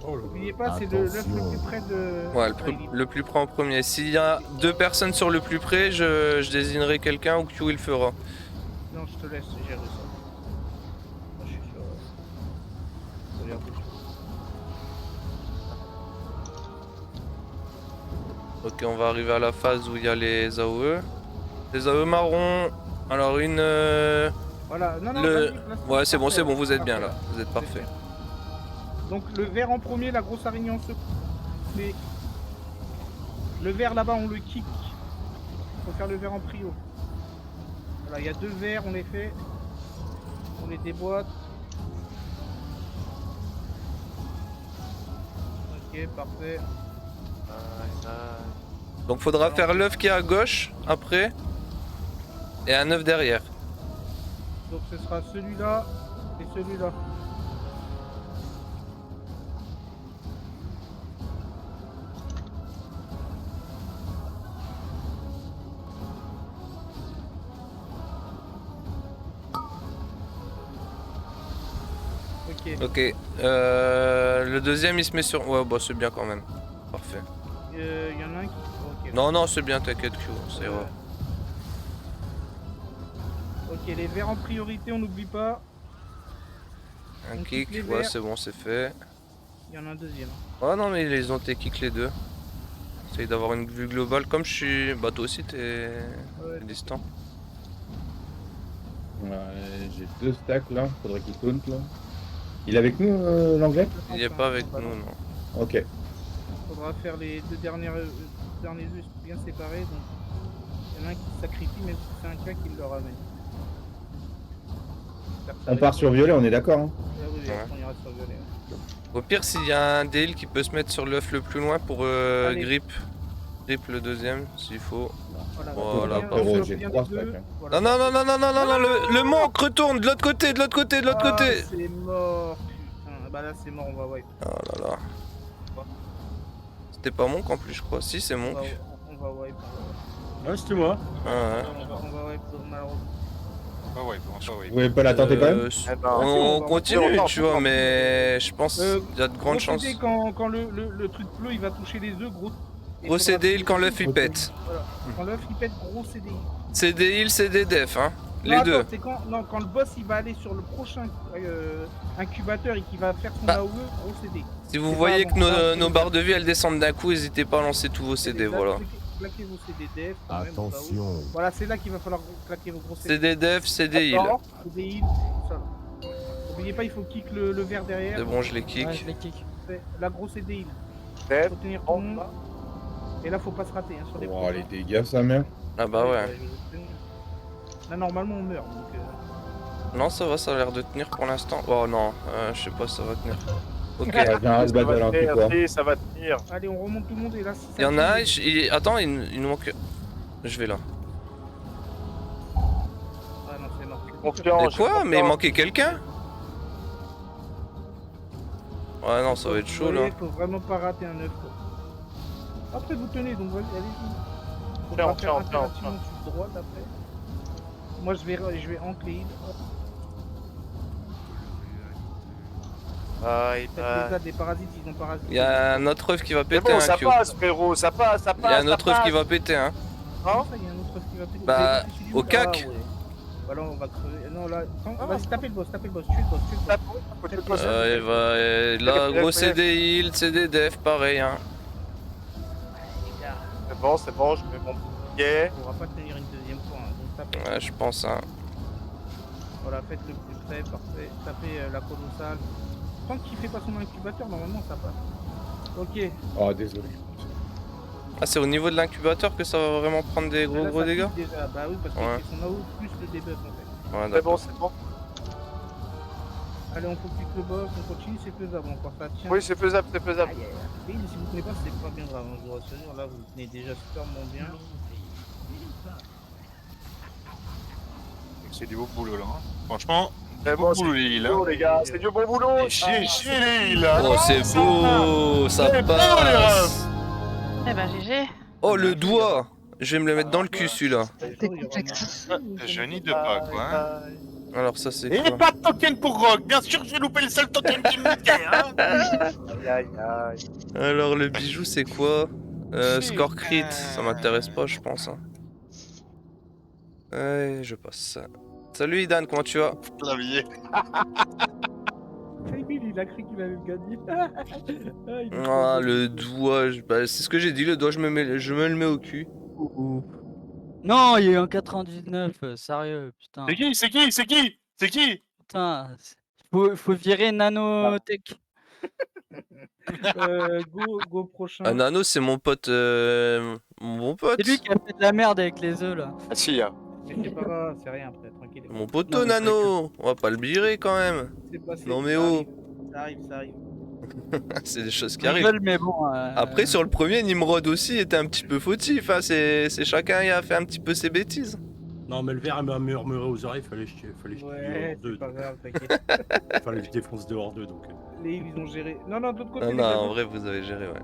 Oh là N'oubliez pas, c'est l'œuf le plus près de. Ouais, le plus près en premier. S'il y a 2 personnes sur le plus près, je désignerai quelqu'un ou Q il le fera. Non, je te laisse gérer ça. Moi, je suis sur. Regarde. Ok, on va arriver à la phase où il y a les AOE. Les AOE marrons. Alors une. Voilà, non, Ouais, c'est bon, vous êtes bien là. Vous êtes parfait. Donc le vert en premier, la grosse araignée en second. Mais le vert là-bas, on le kick. Faut faire le vert en prio. Voilà, il y a 2 verts, on les fait. On les déboîte. Ok, parfait. Donc faudra faire l'œuf qui est à gauche après. Et un œuf derrière. Donc ce sera celui-là et celui-là. Ok. Le deuxième il se met sur. Ouais, bah c'est bien quand même. Parfait. Y en a un qui. Okay. Non, c'est bien, t'inquiète, Q. C'est vrai. Ok, les verts en priorité, on n'oublie pas. Un On kick, les ouais, verts. c'est bon, c'est fait. Il y en a un deuxième. Oh non, mais ils ont été kick les deux. Essaye d'avoir une vue globale. Comme je suis. Bah, toi aussi, t'es distant. Ouais, j'ai 2 stacks là, faudrait qu'il taunt là. Il est avec nous l'anglais? Il est pas avec nous, non. Ok. Faudra faire les deux derniers œufs bien séparés. Donc, il y en a un qui se sacrifie, même si c'est un cas qui le ramène. On part sur violet, on est d'accord, hein? Ah oui, Ouais. on ira sur violet. Au pire, s'il y a un deal qui peut se mettre sur l'œuf le plus loin pour Allez. grip le deuxième, s'il faut. Voilà, Voilà, bien, parfait. bien J'ai les 3 deux, stacks. Hein. voilà. Non, le manque retourne de l'autre côté, de l'autre côté, de l'autre Ah, côté. c'est mort, putain. Bah là, c'est mort, on va wipe. Oh là là. C'était pas Monk en plus, je crois. Si, c'est On Monk. va wipe. Ouais, c'était moi. Ah ouais. On va wipe, malheureusement. Ah ouais, bon, ça, ouais. Vous pouvez pas la tenter quand même? Eh ben, On continue, on tu vois, mais je pense qu'il y a de grandes chances. Procédé quand le truc bleu il va toucher les œufs, gros. Gros CD heal quand l'œuf il pète. Voilà. Quand l'œuf il pète, gros CD. CD heal, CD def, hein. Non, Les attends, deux. c'est quand le boss il va aller sur le prochain incubateur et qu'il va faire son Bah, AOE, gros CD. Si vous C'est voyez pas que avant, nos barres de vie elles descendent d'un coup, n'hésitez pas à lancer tous vos CD, voilà. Claquez vos CD def. quand même, au cas où. Attention. Voilà, c'est là qu'il va falloir claquer vos gros CD. CD def, CD heal. Attends, CD heal, tout ça. N'oubliez pas, il faut kick le vert derrière. C'est bon, je les kick. Ouais, je les kick. La grosse CD heal. Def, Faut tenir tout le monde. Et là, faut pas se rater hein, sur les Oh, les dégâts, sa mère. Ah bah ouais. Là, normalement, on meurt. Donc, Non, ça va, ça a l'air de tenir pour l'instant. Oh non, je sais pas si ça va tenir. Ok. Ouais, j'ai un ras ça battle va un peu tenir, quoi. si, ça va tenir. Allez, on remonte tout le monde et là, si ça Il y en a un, tire, attends, il nous manque. Je vais là. Ah non, c'est mort. Confiant, Mais j'ai quoi? Mais il confiance. manquait quelqu'un? Ouais, non, ça va être chaud là. Faut vraiment pas rater un œuf. quoi. Après, vous tenez, donc allez-y. Faut Tiens, pas tiens, faire tiens, impérativement sur droite après. Moi, je vais encler. Bye, Faites bye. des parasites, ils ont parasites. Il y a un autre œuf qui va Mais péter, bon, hein, ça Kyo. passe, frérot, ça passe, ça Il y passe. a un autre ça œuf qui passe. va péter, hein. Ah, il y a un autre œuf qui va péter. Bah, Vous avez fait celui au du- cac. Ah, ouais. Bah là, on va crever. Non, là, vas-y, tapez le boss, tuez le boss, tuez le boss. Côté de boss. Il va, là, gros CD heal, CD def, pareil, hein. C'est bon, je mets mon bouclier. On pourra pas tenir une deuxième fois, hein, donc tapez. Ouais, je pense, hein. Voilà, faites le plus près, parfait. Tapez la colossale. Tant qu'il fait pas son incubateur, normalement ça passe. Ok. Oh, désolé. Ah, c'est au niveau de l'incubateur que ça va vraiment prendre des Là, gros ça dégâts? pique déjà. Bah oui, parce qu'il Ouais. fait son AO plus le debuff en fait. Ouais, C'est d'accord. bon, c'est bon. Allez, on focus le boss, on continue, c'est faisable encore, ça tient. Oui, c'est faisable, c'est faisable. Aïe, aïe, aïe. Oui, mais si vous tenez pas, c'est pas bien grave, hein, je vous rassure. Là, vous tenez déjà superment bien. C'est du beau boulot là. Hein. Franchement, C'est beau bon, boulot c'est les du îles. boulot, les gars, c'est du bon boulot. Chier les îles. Oh, c'est beau, ça C'est beau, les passe. Eh ben, GG. Oh, le doigt. Je vais me le mettre dans le cul, celui-là. T'es complexe. Je nie de pas quoi. Hein. Alors, ça, c'est Et quoi? pas de token pour Rogue. Bien sûr, j'ai loupé le seul token qui me mettait. Hein. Aïe, aïe, aïe. Alors, le bijou, c'est quoi? Score crit, ça m'intéresse pas, je pense. Hein. Ouais, je passe. Salut Idan, comment tu vas? Clavier. Il a cru qu'il allait le gagner. Ah, il est Ah, trop le doigt, bah, c'est ce que j'ai dit, le doigt, je me le mets au cul. Non, il y a eu un 99, sérieux, putain. C'est qui? C'est qui? C'est qui? C'est qui? Putain, faut virer Nanotech. Go prochain. Ah, Nano, c'est mon pote. Mon bon pote. C'est lui qui a fait de la merde avec les œufs là. Ah si, hein. Mais c'est pas grave, c'est rien après, tranquille. Mon poteau, Non, mais Nano. On va pas le virer quand même. C'est passé, Non, mais ça oh. arrive, Ça arrive, ça arrive. C'est des choses qui Je arrivent. rigole, mais bon. Après, sur le premier, Nimrod aussi était un petit peu fautif. Hein. C'est chacun y a fait un petit peu ses bêtises. Non, mais le verre m'a murmuré aux oreilles, fallait que je Ouais, dehors deux. c'est pas grave, t'inquiète. Fallait que je défonce dehors deux, donc. Les Yves, ils ont géré. Non, non, de l'autre côté. Non, les non, gars, en vrai, vous avez géré, ouais.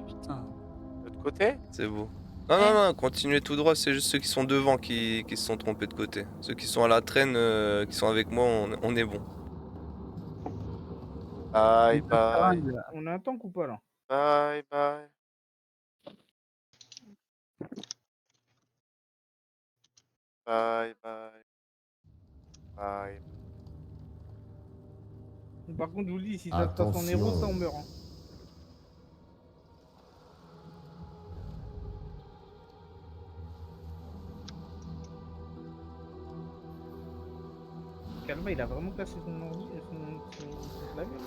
Putain. De l'autre côté. C'est beau. Non, non, non, continuez tout droit. C'est juste ceux qui sont devant qui se sont trompés de côté. Ceux qui sont à la traîne, qui sont avec moi, on est bon. Bye, bye. On a un tank ou pas là? Bye, bye. Bye, bye. Bye. Par contre, je vous le dis, si ça se passe en héros, ça on meurt. Hein. Calma, il a vraiment cassé son ordi, son clavier.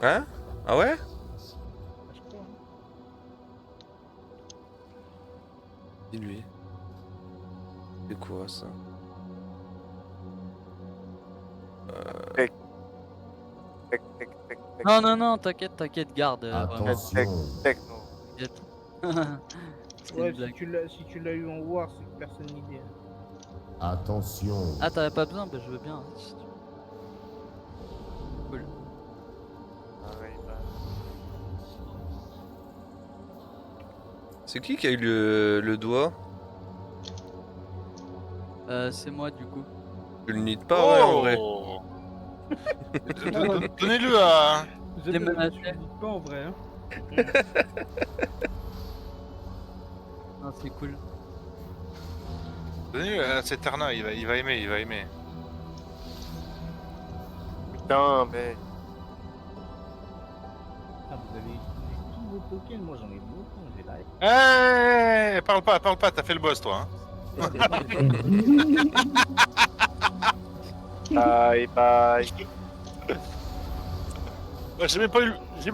Hein? Ah ouais? Dis-lui. C'est quoi ça? Tech. Tech, tech, tech, tech. Non, non, non, t'inquiète, garde. Attention. Techno. T'inquiète. C'est Ouais, une blague. si tu l'as eu en war, c'est que personne n'y est. Attention. Ah, t'avais pas besoin? Bah, je veux bien. Hein, si tu veux. Cool. Ah oui, bah. C'est qui a eu le doigt? C'est moi, du coup. Tu le nides pas, ouais, en vrai. Donnez-le à. Je l'ai ne menacé. dis pas en vrai. Hein. Non, c'est cool. Donnez-le à cet Terna, il va aimer, il va aimer. Putain, mais. Ah, vous avez utilisé tous vos Pokémon, moi j'en ai beaucoup, j'ai la Eh, parle pas, t'as fait le boss toi. Hein. Bye bye. Ouais, j'ai même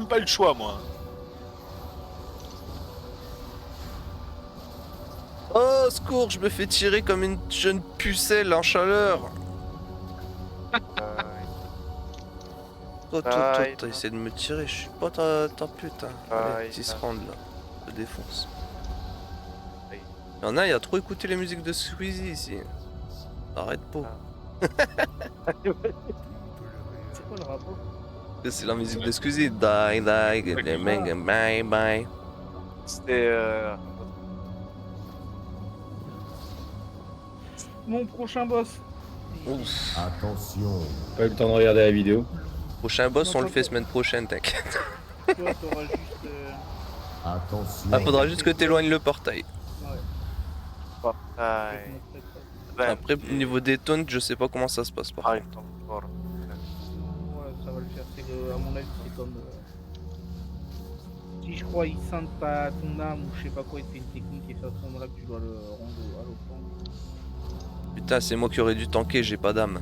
pas eu le choix moi. Oh, secours, je me fais tirer comme une jeune pucelle en chaleur. Toi, t'as essayé de me tirer, je suis pas ta putain. Allez, petit se rendre là, je te défonce. Y'en a, il a trop écouté les musiques de Squeezie ici. Arrête pas. C'est quoi le rapport? C'est la musique de Squeezie. Die, bye, bye. C'était. Mon prochain boss. Ouf. Attention. Pas eu le temps de regarder la vidéo. Prochain boss, on le fait semaine prochaine, t'inquiète. Toi, t'auras juste. Attention. Ah, faudra juste que t'éloignes le portail. Portail. Après, au niveau des taunts, je sais pas comment ça se passe par contre. Ouais, ça va le faire. À mon avis, c'est comme. Si je crois, il scinde pas ton âme ou je sais pas quoi, il fait une technique et c'est à ce moment-là que tu dois le rendre à l'offrande. Putain, c'est moi qui aurais dû tanker, j'ai pas d'âme.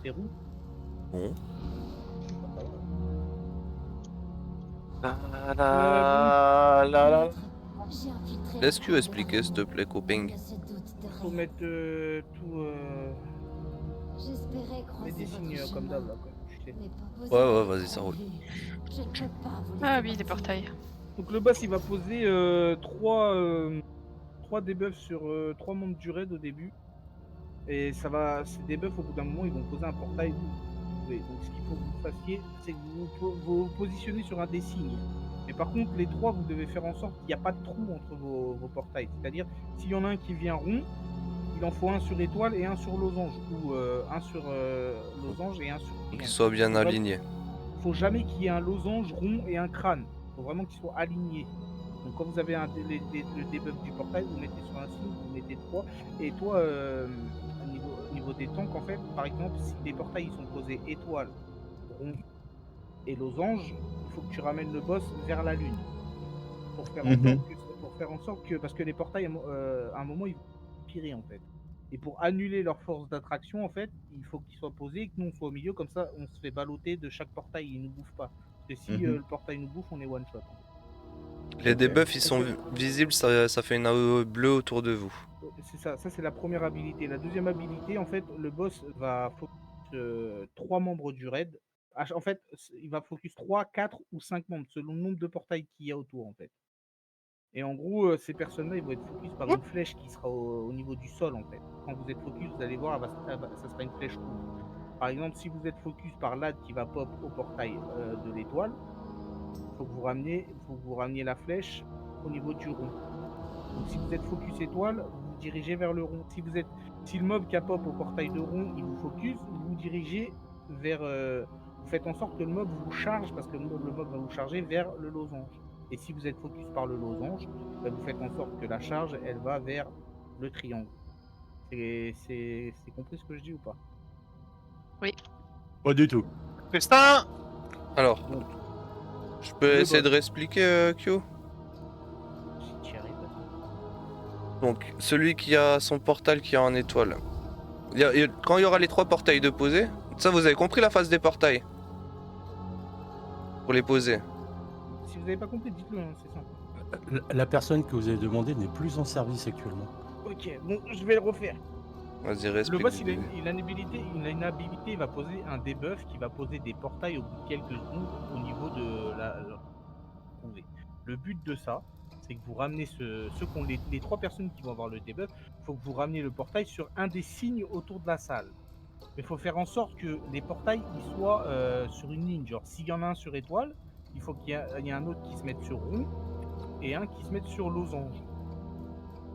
C'est roux. Bon. Laisse-tu expliquer, s'il te plaît, copain. Faut mettre tout. Mettre des signes comme d'hab là, quoi. Tu sais. Ouais, vas-y, ça roule. Ah oui, les portails. Donc le boss il va poser 3 debuffs sur 3 membres du raid au début. Et ça va, ces debuffs au bout d'un moment ils vont poser un portail. Donc ce qu'il faut que vous fassiez, c'est que vous positionnez sur un des signes. Mais par contre les 3 vous devez faire en sorte qu'il n'y a pas de trou entre vos portails. C'est-à-dire s'il y en a un qui vient rond, il en faut un sur étoile et un sur losange. Ou un sur losange et un sur triangle. Qu'ils soient bien alignés. Faut jamais qu'il y ait un losange rond et un crâne. Faut vraiment qu'ils soient alignés. Donc quand vous avez le debuff du portail, vous mettez sur un signe, vous mettez 3. Et toi, au niveau des tanks, en fait, par exemple, si les portails ils sont posés étoile, rond et losange, il faut que tu ramènes le boss vers la lune. Pour faire en sorte que, parce que les portails, à un moment, ils vont pirer en fait. Et pour annuler leur force d'attraction, en fait, il faut qu'ils soient posés et que nous on soit au milieu, comme ça on se fait balloter de chaque portail, ils nous bouffent pas. Parce que si le portail nous bouffe, on est one shot. En fait. Les debuffs, ils sont visibles, ça fait une AOE bleue autour de vous. C'est ça c'est la première habilité. La deuxième habilité, en fait, le boss va focus 3 membres du raid. En fait, il va focus 3, 4 ou 5 membres, selon le nombre de portails qu'il y a autour, en fait. Et en gros, ces personnes-là, ils vont être focus par une flèche qui sera au niveau du sol, en fait. Quand vous êtes focus, vous allez voir, ça sera une flèche rouge. Par exemple, si vous êtes focus par l'ad qui va pop au portail de l'étoile, il faut que vous rameniez la flèche au niveau du rond. Donc si vous êtes focus étoile, vous vous dirigez vers le rond. Si le mob qui a pop au portail de rond, il vous focus, vous vous dirigez vers... vous faites en sorte que le mob vous charge, parce que le mob va vous charger vers le losange. Et si vous êtes focus par le losange, vous faites en sorte que la charge, elle va vers le triangle. C'est compris ce que je dis ou pas? Oui. Pas du tout. Festin. Alors, je peux essayer de réexpliquer, Kyo? Donc, celui qui a son portail qui est en étoile. Quand il y aura les 3 portails de poser, ça vous avez compris la phase des portails? Pour les poser. Si vous n'avez pas compris, dites-le, hein, c'est simple. La personne que vous avez demandé n'est plus en service actuellement. Ok, bon, je vais le refaire. Vas-y, Le respecte. boss, il a une habilité, il va poser un debuff qui va poser des portails au bout de quelques secondes au niveau de la. Le but de ça, c'est que vous ramenez ceux qu'on les 3 personnes qui vont avoir le debuff, il faut que vous rameniez le portail sur un des signes autour de la salle. Mais il faut faire en sorte que les portails ils soient sur une ligne. Genre, s'il y en a un sur étoile, il faut qu'il y ait un autre qui se mette sur rond et un qui se mette sur losange.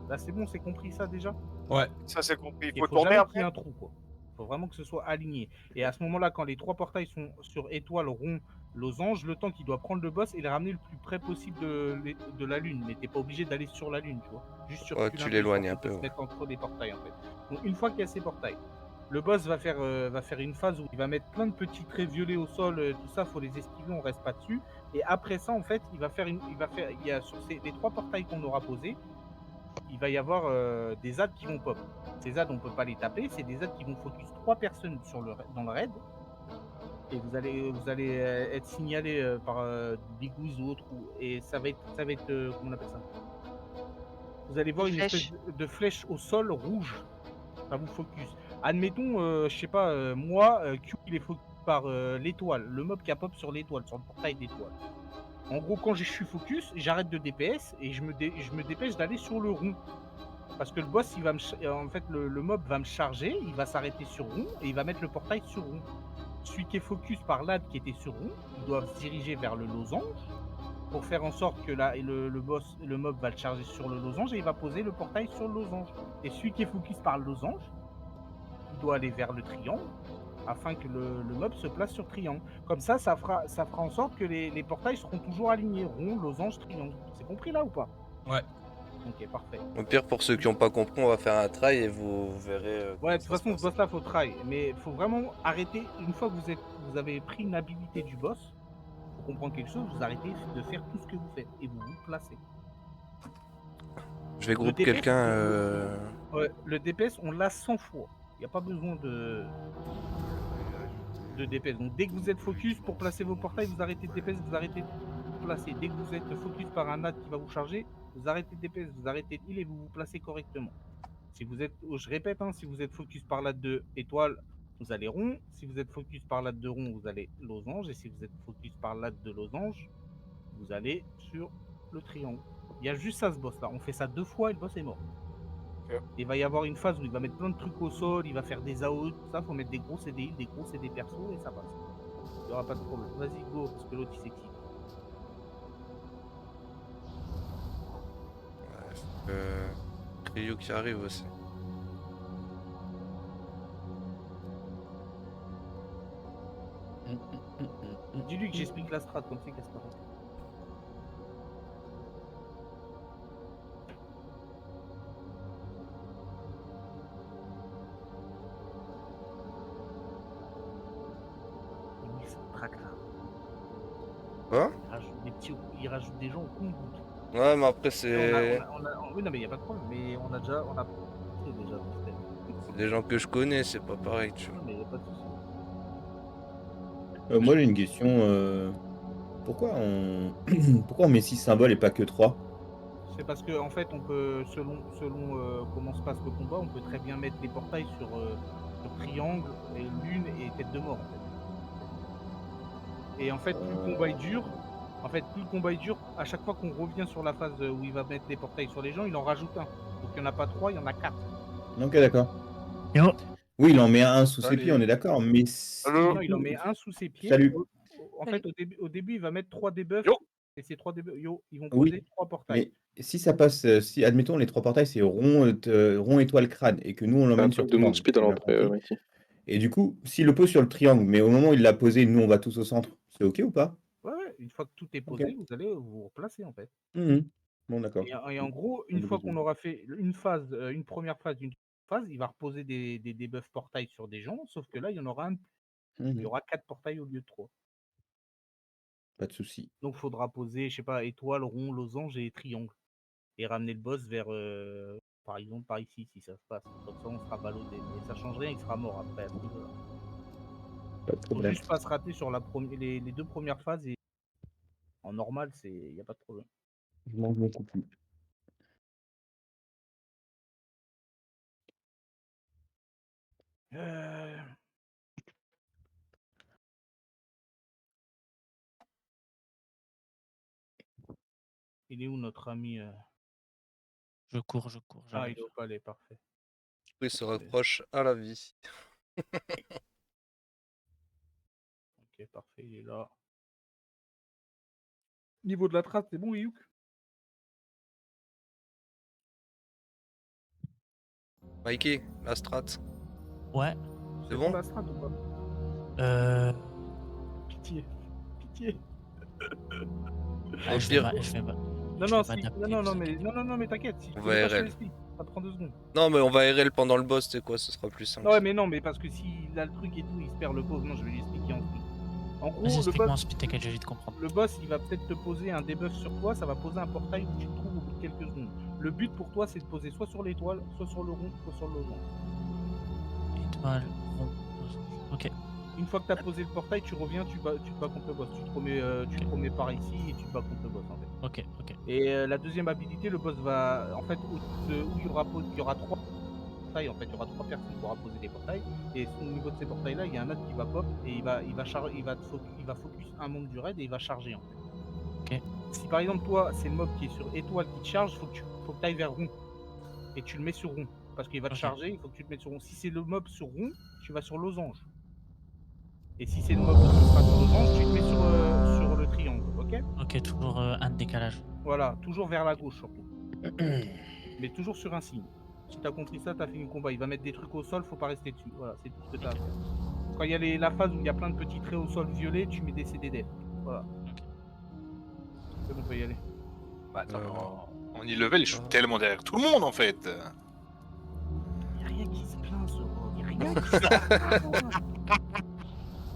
Là, c'est bon, c'est compris ça déjà? Ouais. Ça c'est compris. Il Faut faut tourner jamais qu'il y ait après. un trou, quoi. Il faut vraiment que ce soit aligné. Et à ce moment-là, quand les 3 portails sont sur étoile, rond, losange, le temps qu'il doit prendre le boss et le ramener le plus près possible de la lune. Mais t'es pas obligé d'aller sur la lune, tu vois. Juste sur Ouais, tu l'éloignes un peu. se mettre entre les portails, en fait. Donc une fois qu'il y a ces portails, le boss va faire une phase où il va mettre plein de petits traits violets au sol, tout ça, faut les esquiver, on reste pas dessus. Et après ça, en fait, il y a sur les 3 portails qu'on aura posés, il va y avoir des ZAD qui vont pop. Ces ZAD, on peut pas les taper, c'est des ZAD qui vont focus 3 personnes dans le raid. Et vous allez être signalé par des gousses ou autres, et ça va être comment on appelle ça? Vous allez voir une espèce de flèche au sol rouge. Ça vous focus. Admettons, je sais pas, moi, Q il est focus par l'étoile, le mob qui a pop sur l'étoile, sur le portail d'étoile. En gros, quand je suis focus, j'arrête de DPS et je me dépêche d'aller sur le rond. Parce que le boss, en fait, le mob va me charger, il va s'arrêter sur rond et il va mettre le portail sur rond. Celui qui est focus par l'ad qui était sur rond, ils doivent se diriger vers le losange pour faire en sorte que le mob va le charger sur le losange et il va poser le portail sur le losange. Et celui qui est focus par le losange, il doit aller vers le triangle afin que le mob se place sur triangle. Comme ça, ça fera en sorte que les portails seront toujours alignés, rond, losange, triangle. C'est compris là ou pas? Ouais. Ok, parfait. Au pire, pour ceux qui n'ont pas compris, on va faire un try et vous verrez. Ouais, de toute façon, ce boss là, faut try. Mais faut vraiment arrêter, une fois que vous avez pris une habilité du boss, pour comprendre quelque chose, vous arrêtez de faire tout ce que vous faites et vous vous placez. Je vais grouper quelqu'un. Ouais, le DPS, on l'a 100 fois. Il n'y a pas besoin de DPS. Donc dès que vous êtes focus pour placer vos portails, vous arrêtez de DPS, vous arrêtez de placer. Dès que vous êtes focus par un ad qui va vous charger, vous arrêtez de DPS, vous arrêtez de heal et vous vous placez correctement. Si vous êtes, je répète, hein, si vous êtes focus par l'ad de étoile, vous allez rond. Si vous êtes focus par l'ad de rond, vous allez losange. Et si vous êtes focus par l'ad de losange, vous allez sur le triangle. Il y a juste ça, ce boss là. On fait ça 2 fois et le boss est mort. Il va y avoir une phase où il va mettre plein de trucs au sol, il va faire des AOE, tout ça, faut mettre des gros CD, des gros CD perso et ça passe. Il n'y aura pas de problème. Vas-y, go, parce que l'autre il s'excite. Cryo qui arrive aussi. Dis-lui que j'explique la strat comme c'est qu'elle se passe. Quoi? Il rajoute des gens au compte. Ouais, mais après, c'est. Oui, non, mais il n'y a pas de problème. Mais on a déjà. C'est des gens que je connais, c'est pas pareil, tu vois. Mais il n'y a pas de soucis. Moi j'ai une question. Pourquoi on pourquoi on met 6 symboles et pas que 3? C'est parce que en fait on peut, selon comment se passe le combat, on peut très bien mettre des portails sur triangle, et lune et tête de mort en fait. Et en fait plus le combat est dur, à chaque fois qu'on revient sur la phase où il va mettre des portails sur les gens, il en rajoute un. Donc il n'y en a pas 3, il y en a 4. Ok, d'accord. Oui, il en met un sous ses pieds, on est d'accord, mais... Non, il en met un sous ses pieds. Salut. En fait, au début, il va mettre 3 debuffs. Et ces 3 debuffs, ils vont Oui, poser 3 portails. mais si ça passe, si admettons les 3 portails c'est rond, rond étoile crâne et que nous on l'emmène sur triangle, speed à j'ai bien l'entrée, compris. Et du coup, s'il le pose sur le triangle, mais au moment où il l'a posé, nous on va tous au centre, c'est ok ou pas? Ouais, une fois que tout est posé, vous allez vous replacer en fait. Bon, d'accord. Et en gros, une fois qu'on aura fait une première phase, il va reposer des debuffs portails sur des gens, sauf que là, il y en aura un de plus. Il y aura 4 portails au lieu de 3. Pas de souci. Donc, il faudra poser, je sais pas, étoile, rond, losange et triangle. Et ramener le boss vers, par exemple, par ici, si ça se passe. Comme ça, on sera ballotté. Mais ça change rien, il sera mort après. À ce niveau-là. Pas de Faut problème. juste pas se rater sur les 2 premières phases. Et en normal, il n'y a pas de problème. Je mange beaucoup plus. Il est où notre ami Je cours, Ah, j'arrive. il est au palais, parfait. Il se raccroche à la vie. Ok, parfait, il est là. Niveau de la trace, c'est bon, Youk? Mikey, la strat. Ouais. C'est bon? la strat ou pas? Pitié. Pitié. Ah, je vais Non, non, si... non, mais t'inquiète. Si tu On connais va pas, je te RL. l'explique. Ça prend 2 secondes. Non, mais on va RL pendant le boss, c'est quoi? Ce sera plus simple. Ouais, mais non, mais parce que s'il a le truc et tout, il se perd le pauvre. Non, je vais lui expliquer en speed. En gros, Vas-y, le explique-moi en boss, speed, t'inquiète, j'ai vite comprendre. le boss, il va peut-être te poser un debuff sur toi. Ça va poser un portail où tu te trouves au bout de quelques secondes. Le but pour toi, c'est de poser soit sur l'étoile, soit sur le rond, soit sur le losange. Étoile, rond, ok. Une fois que tu as posé le portail, tu reviens, tu te bats contre le boss. Tu te remets par ici et tu te bats contre le boss en fait. Ok. Et la deuxième habilité, le boss va. En fait, où il y aura 3 portails, en fait, il y aura 3 personnes qui pourra poser des portails. Et au niveau de ces portails là, il y a un autre qui va pop et il va focus un membre du raid et il va charger en fait. Ok. Si par exemple toi c'est le mob qui est sur étoile qui te charge, faut que tu ailles vers rond. Et tu le mets sur rond. Parce qu'il va te charger, il faut que tu te mettes sur rond. Si c'est le mob sur rond, tu vas sur losange. Et si c'est le mob qui sera sur losange, tu te mets sur le triangle, ok? Ok, toujours un décalage. Voilà, toujours vers la gauche surtout. Mais toujours sur un signe. Si t'as compris ça, t'as fini le combat. Il va mettre des trucs au sol, faut pas rester dessus. Voilà, c'est tout ce que t'as à faire. Quand il y a la phase où il y a plein de petits traits au sol violets, tu mets des CDD. Voilà. C'est bon, on peut y aller. Bah attends, en e-level, je suis tellement derrière tout le monde en fait. Y a rien qui se plaint, Zoro. Y a rien qui se plaint.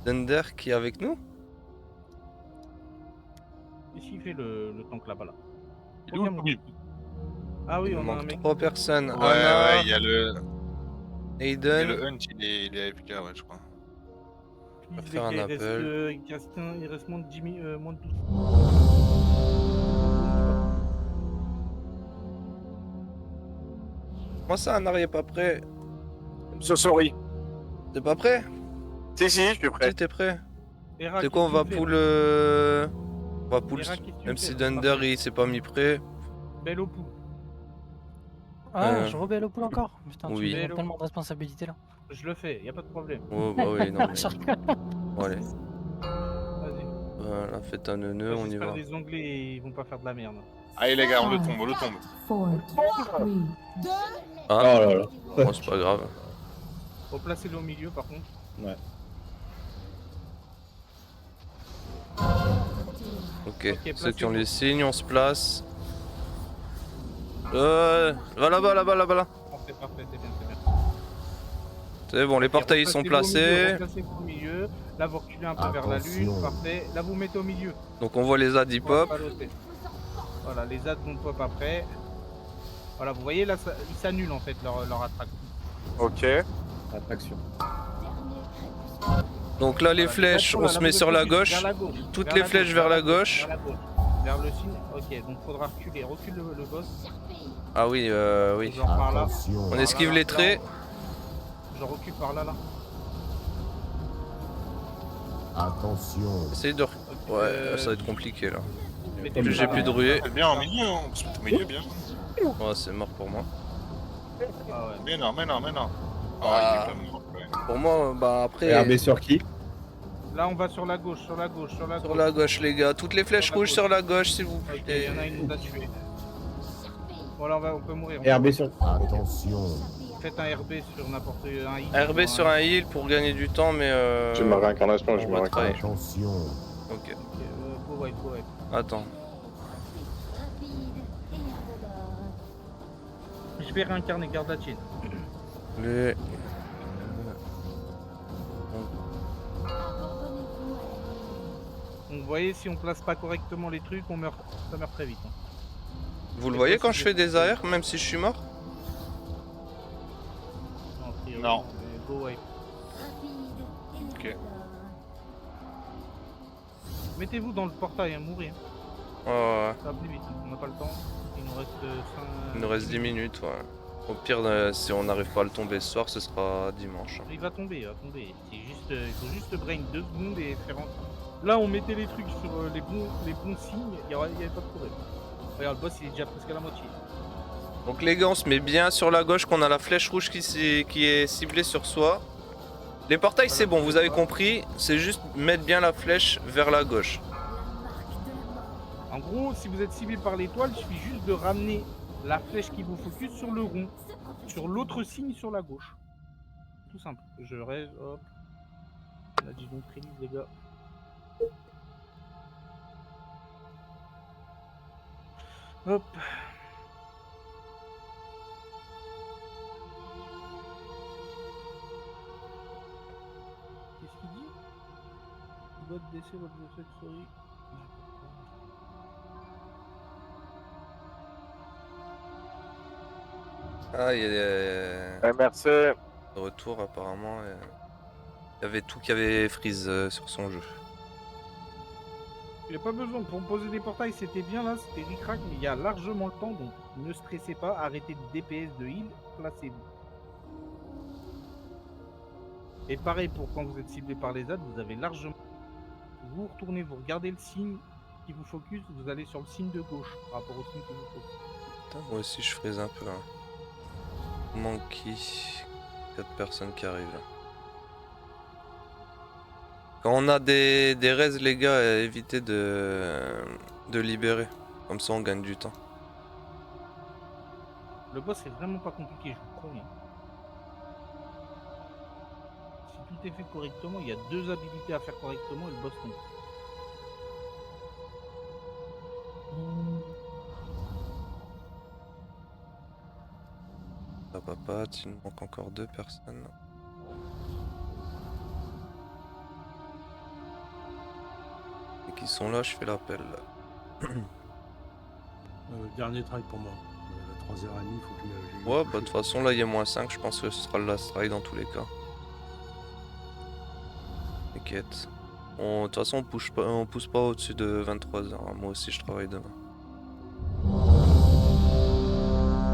Thunder qui est avec nous? Qu'est-ce qu'il fait le tank là-bas là? Il est où le premier? Ah oui, Il on a un manque mec. 3 personnes. Ouais, Anna, ouais, il y a le. Aiden. Le Hunt, il est AFK, ouais, je crois. On va faire un appel. Il reste moins de 10 000, moins de 12. Moi ça, Anna est pas prêt. So sorry. T'es pas prêt? Si, je suis prêt. Si t'es prêt. Hera, C'est quoi, on va qu'est-ce que tu pull fais, on va pull, Hera, qu'est-ce que tu même fais, si là? Thunder il s'est pas mis prêt. Belle au pouls. Ah, je rebelle au pool encore. Putain, tu oui. me donnes tellement de responsabilités là. Je le fais, y a pas de problème. Oh bah oui, non mais... Je rigole. Bon, allez. Vas-y. Voilà, faites un nœud, on y J'espère va. que les Anglais ils vont pas faire de la merde. Allez les gars, on le tombe, on le tombe. 4, 3, 2, Ah, Oh là là. bon, c'est pas grave. Faut placer le au milieu par contre. Ouais. Ok, ceux placez-vous. qui ont les signes, on se place. Va là-bas, là-bas, là-bas, là. Parfait, c'est bien, c'est bien. C'est bon, les portails ils sont placés. Replacez-vous au milieu. Là vous reculez un peu vers la lune, Attention. parfait. Là vous mettez au milieu. Donc on voit les ZAD hip-hop. Voilà, les ZAD vont pop après. Voilà, vous voyez là, ils s'annulent en fait leur attraction. Ok. Attraction. Donc là les flèches, on se met sur la gauche. Toutes les flèches vers la gauche. Vers le signe. Ok, donc faudra reculer. Recule le boss. Ah oui, oui. Genre par là. On esquive les traits. Je recule par là. Attention. Essaye de... Ouais, ça va être compliqué là. Mettez Plus j'ai plus de ruée. C'est bien en milieu, hein. On se met au milieu, bien. Ouais, c'est mort pour moi. Ah ouais. Mais non. Oh, Ah. il est pas mort, ouais. Pour moi, bah après... RB sur qui? Là on va sur la gauche, sur la gauche. Sur la gauche les gars, toutes les flèches rouges sur la gauche s'il vous Ok, plaît. il y en a une qui nous a tué. Voilà, on peut mourir. RB sur... Attention. Faites un RB sur n'importe un heal. RB sur un heal pour gagner du temps mais J'ai ma réincarnation, j'ai on ma va try. Attention. Ok. Go wipe. Attends. Je vais réincarner, garde la chaîne. Les... Donc vous voyez, si on place pas correctement les trucs, on meurt, ça meurt très vite. Hein. Vous le voyez quand je fais des AR même si je suis mort? Non. Go wipe. Ok. Mettez-vous dans le portail, hein, mourir. Ouais. Ça va plus vite, on n'a pas le temps. Il nous reste 5... Il nous reste 10 minutes, ouais. Au pire, si on n'arrive pas à le tomber ce soir, ce sera dimanche. Il va tomber, il va tomber. Il faut juste brain 2 secondes et faire entrer. Là, on mettait les trucs sur les bons signes, il n'y avait pas de problème. Regarde, le boss, il est déjà presque à la moitié. Donc les gars, on se met bien sur la gauche, qu'on a la flèche rouge qui est ciblée sur soi. Les portails, c'est bon, vous avez compris. C'est juste mettre bien la flèche vers la gauche. En gros, si vous êtes ciblé par l'étoile, il suffit juste de ramener la flèche qui vous focus sur le rond, sur l'autre signe sur la gauche. Tout simple. Je rêve, hop. On a dit donc release, les gars. Hop. Qu'est-ce qu'il dit? Bot DC, what the fuck, sorry. Ah, il y a merci. retour apparemment. Il y avait tout qui avait freeze sur son jeu. Il n'y a pas besoin, pour poser des portails c'était bien là, c'était ric-rac, mais il y a largement le temps, donc ne stressez pas, arrêtez de DPS de heal, placez-vous. Et pareil pour quand vous êtes ciblé par les ZAD, vous avez largement... Vous retournez, vous regardez le signe qui vous focus, vous allez sur le signe de gauche par rapport au signe qui vous focus. Putain, moi aussi je freeze un peu. Hein. Monkey. 4 personnes qui arrivent là. Quand on a des raises, les gars, évitez de libérer. Comme ça, on gagne du temps. Le boss est vraiment pas compliqué, je vous promets. Si tout est fait correctement, il y a 2 habilités à faire correctement et le boss tombe. Ça va pas, il nous manque encore 2 personnes. Et qui sont là, je fais l'appel. Dernier try pour moi. À 3h30, il faut que j'aille. Ouais, bah de toute façon, là il y a -5, je pense que ce sera le last try dans tous les cas. T'inquiète. De toute façon, on pousse pas au-dessus de 23h. Moi aussi, je travaille demain.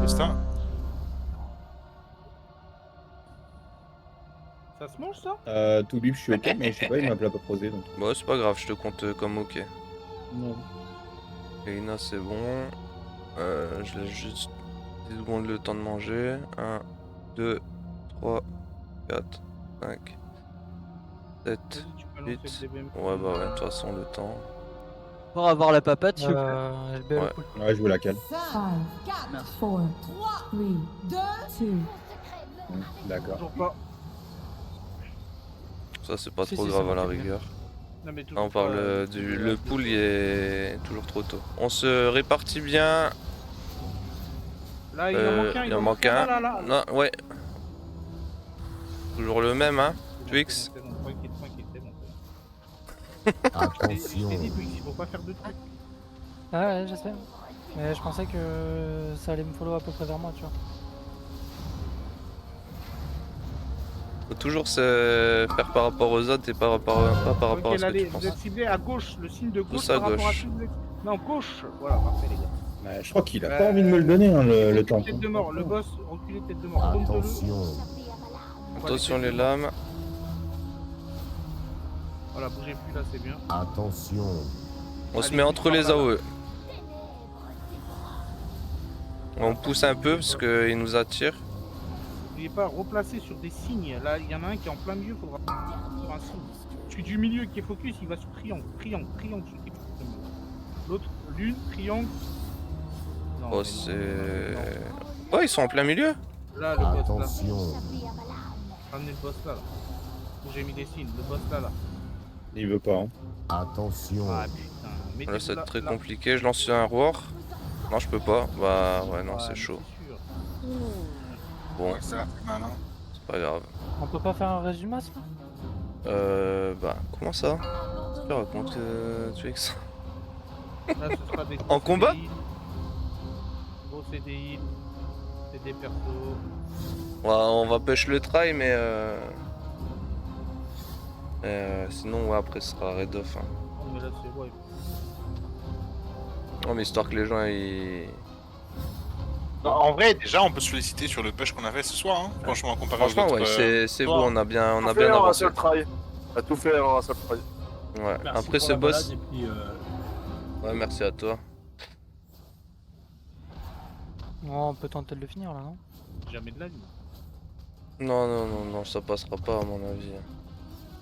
Justin. Ça se mange ça? Tout bip, je suis ok, mais je sais pas, il m'a pas posé donc. Bah, c'est pas grave, je te compte comme ok. Non. Elina, c'est bon. Je laisse juste 10 secondes le temps de manger. 1, 2, 3, 4, 5, 7, 8. Ouais, bah ouais, de toute façon, le temps. Pour avoir la papate, Ouais. Ouais, je vous la cale. 5, 4, 4, 3, 3, 2, 2. D'accord. Toujours pas. Ça, c'est pas Si, trop si, grave c'est à la bon, c'est rigueur. Non, mais Là, toujours on parle pas, du... Le pool il est toujours trop tôt. On se répartit bien. Là, il en manque un. Il en manque un. Là. Non, ouais. Toujours le même, hein. Twix. C'est bon, tranquille, c'est bon. Attention. Je t'ai dit, Twix, il faut pas faire de trucs. Ah ouais, je sais. Mais je pensais que ça allait me follow à peu près vers moi, tu vois. Faut toujours se faire par rapport aux autres et pas par rapport à ce que tu penses. Vous êtes ciblé à gauche, le signe de gauche Tous à par rapport à gauche. qui vous êtes. Non, gauche. Voilà, parfait, les gars. Bah, je crois qu'il a pas envie de me le donner, hein, le temps. Tête de mort, le boss, reculé tête de mort. Attention. Attention les lames. Voilà, bougez plus là, c'est bien. Attention. On se met entre les AOE. On pousse un peu parce qu'il nous attire. N'oubliez pas, replacer sur des signes. Là, il y en a un qui est en plein milieu, il faudra sur un signe. Celui du milieu qui est focus, il va sur triangle. Triangle, celui qui est focus. L'autre, lune, triangle. Non, Oh, mais c'est... Oh, ils sont en plein milieu. là, le boss là. Attention. Ramenez le boss là. Où j'ai mis des signes, le boss là. Il veut pas, hein. Attention. Ah putain, mettez-vous Là, ça va là, être très là. compliqué. Je lance un roar. Non, je peux pas. Bah, ouais, non, c'est chaud. Bon, Ouais, ça a fait mal, hein. c'est pas grave. On peut pas faire un résumé là? Bah, comment ça? Tu racontes, Twix? Là, ce sera des En combat? Gros CDI, c'est des persos. On va push le try, mais sinon, ouais, après, ce sera Red Off. Hein. Oh, mais là, c'est ouais. Non, mais histoire que les gens ils. Non, en vrai, déjà, on peut se féliciter sur le push qu'on a fait ce soir. Hein. Franchement, comparé aux Franchement, autres, ouais, c'est beau, soirs. on a bien On a fait en un avancé. seul try. On a tout fait en un seul try. Ouais, Merci après pour ce la boss. balade, et puis, Ouais, merci à toi. Oh, on peut tenter de le finir là, non? Jamais de la vie. Non, ça passera pas à mon avis.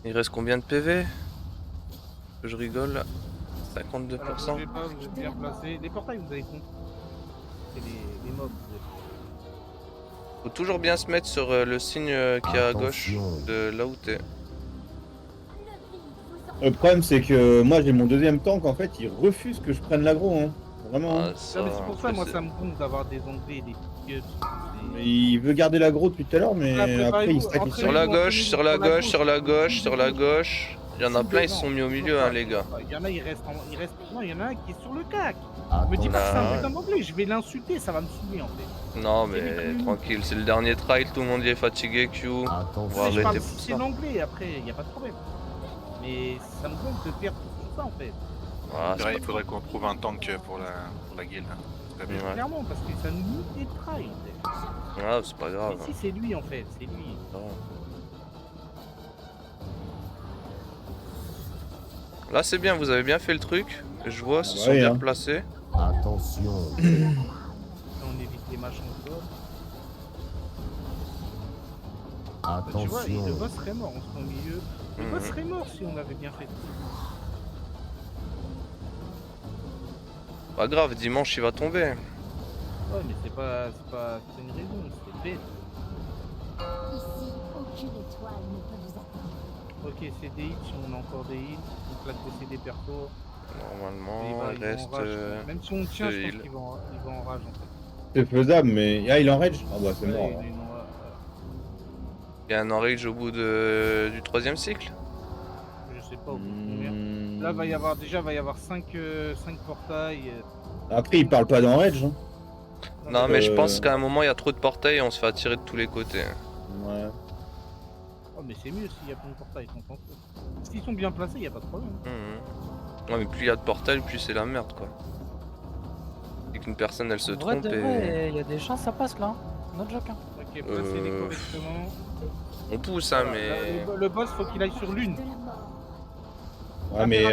Il reste combien de PV? Que je rigole là. 52%. Alors, bougez pas, vous êtes bien placés. Les portails, vous avez compris. C'est les mobs. Faut toujours bien se mettre sur le signe qui est à gauche de là où t'es. Le problème, c'est que moi, j'ai mon deuxième tank, en fait, il refuse que je prenne l'aggro. Hein. Vraiment. Ah, Non, mais c'est pour ça, moi, ça me compte d'avoir des anglais et des piqueux. Il veut garder l'aggro depuis tout à l'heure, mais après, il stack Sur la gauche, sur la gauche, sur la gauche, sur la gauche. Il y en a plein, ils se sont mis au milieu, hein, les gars. Il y en a, il reste. Non, il y en a un qui est sur le cac. Me dis pas que c'est un putain d'anglais, je vais l'insulter, ça va me saouler en fait. Non, mais tranquille, c'est le dernier trial, tout le monde y est fatigué, Q. On va Je parle arrêter si pour c'est ça. l'anglais, après, il n'y a pas de problème. Mais ça me gonfle de perdre tout ça en fait. Ah, il faudrait qu'on trouve un tank pour la guilde. Hein. Très bien. Clairement, parce que ça nous nique des trails en fait. Ah, c'est pas grave. Mais si, c'est lui en fait, c'est lui. Là, c'est bien, vous avez bien fait le truc. Je vois, ils se sont ouais, bien hein. placés. Attention. On évite les machins de sol. Tu vois, le boss serait mort, on serait au milieu. Le boss serait mort si on avait bien fait. Pas grave, dimanche il va tomber. Ouais, mais c'est une raison, c'est bête. Ici, aucune étoile ne peut vous atteindre. Ok, c'est des hits, si on a encore des hits. Donc là, c'est des persos. Normalement, il vont en reste. rage. Même si on tient, deux je pense heals. qu'il va en rage en fait. C'est faisable, mais. Ah, il est en rage? Ah, bah, c'est mort. Ouais, hein. Il y a un enrage au bout du troisième cycle. Je sais pas au bout de combien. Là, va y avoir 5 portails. Après, il parle pas d'enrage. Hein. Non, mais je pense qu'à un moment il y a trop de portails et on se fait attirer de tous les côtés. Ouais. Oh, mais c'est mieux s'il y a plein de portails, on s'en fout. S'ils sont bien placés, y a pas de problème. Ouais, mais plus il y a de portails, plus c'est la merde quoi. Et qu'une personne elle se En vrai, trompe de et. vrai, il y a des chances ça passe là. Notre joke. Hein. Ok, placez-les correctement. On pousse, hein, Voilà, mais. le boss, faut qu'il aille sur l'une. Ouais, mais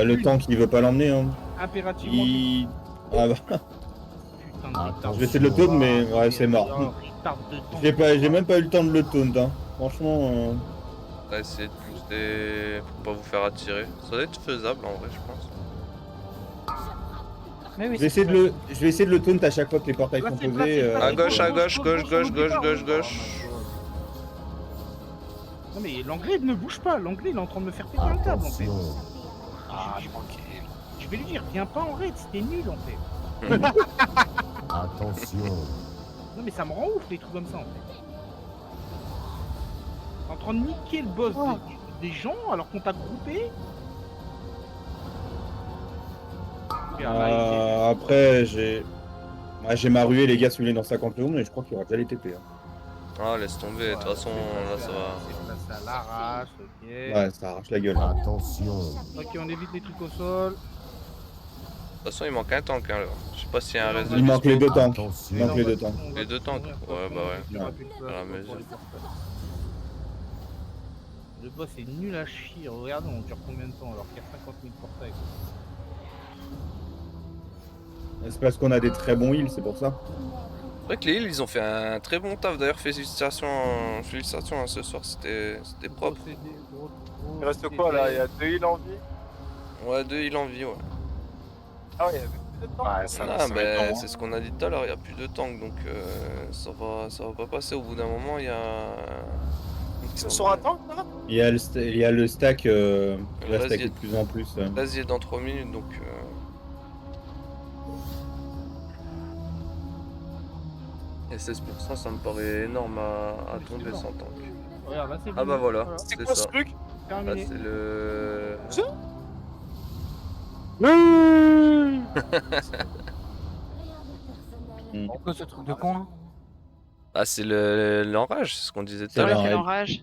le tank, il veut pas l'emmener. Hein. Impérativement. Il. Ah, bah. Putain, Je vais essayer de le taunt, mais ouais, c'est mort. J'ai même pas eu le temps de le taunt. Hein. Franchement. On va essayer de booster pour pas vous faire attirer. Ça doit être faisable en vrai, je pense. Mais oui, Je vais essayer de le taunt à chaque fois que les portails sont posés. À gauche, gauche. Non, mais l'anglais ne bouge pas. L'anglais, il est en train de me faire péter un câble en fait. Ah, tranquille. Je vais lui dire, viens pas en raid, c'était nul en fait. Attention. Non, mais ça me rend ouf les trucs comme ça en fait. T'es en train de niquer le boss des gens alors qu'on t'a groupé. Après, j'ai ma ruée, les gars, celui-là dans 50 secondes, mais je crois qu'il y aura déjà les TP. Hein. Ah, laisse tomber, de toute façon, là ça va. C'est placé à l'arrache, ok. Ouais, ça arrache la gueule. Attention. Ok, on évite les trucs au sol. De toute façon, il manque un tank, hein, là. Je sais pas s'il y a un reste de Il manque les deux tanks. Attention. Il manque les deux tanks. Les deux tanks? Ouais, bah ouais. Il y aura plus de place À la pour mesure. les portails. Le boss est nul à chier. Regarde, on dure combien de temps alors qu'il y a 50 000 portails. C'est parce qu'on a des très bons heals, c'est pour ça. C'est vrai que les heals, ils ont fait un très bon taf. D'ailleurs, félicitations hein, ce soir, c'était propre. Il reste quoi là? Il y a 2 heals en vie? Ouais, 2 heals en vie, ouais. Ah ouais, il y avait plus de temps. Ouais, ça Ah, va être ben, long, c'est ce qu'on a dit tout à l'heure, il n'y a plus de tank, donc ça va pas passer. Au bout d'un moment, il y a... Sur un tank là? Il y a le stack qui va stacker de plus en plus. Vas-y, est dans 3 minutes, donc... Et 16%, ça me paraît énorme à tomber sans tank. Regarde, là, c'est Ah bah voilà, C'est c'est quoi ça. ce truc? Là, terminé. c'est le... C'est quoi ce truc de con là? Ah, c'est l'enrage, c'est ce qu'on disait tout C'est à vrai l'heure. qu'il enrage.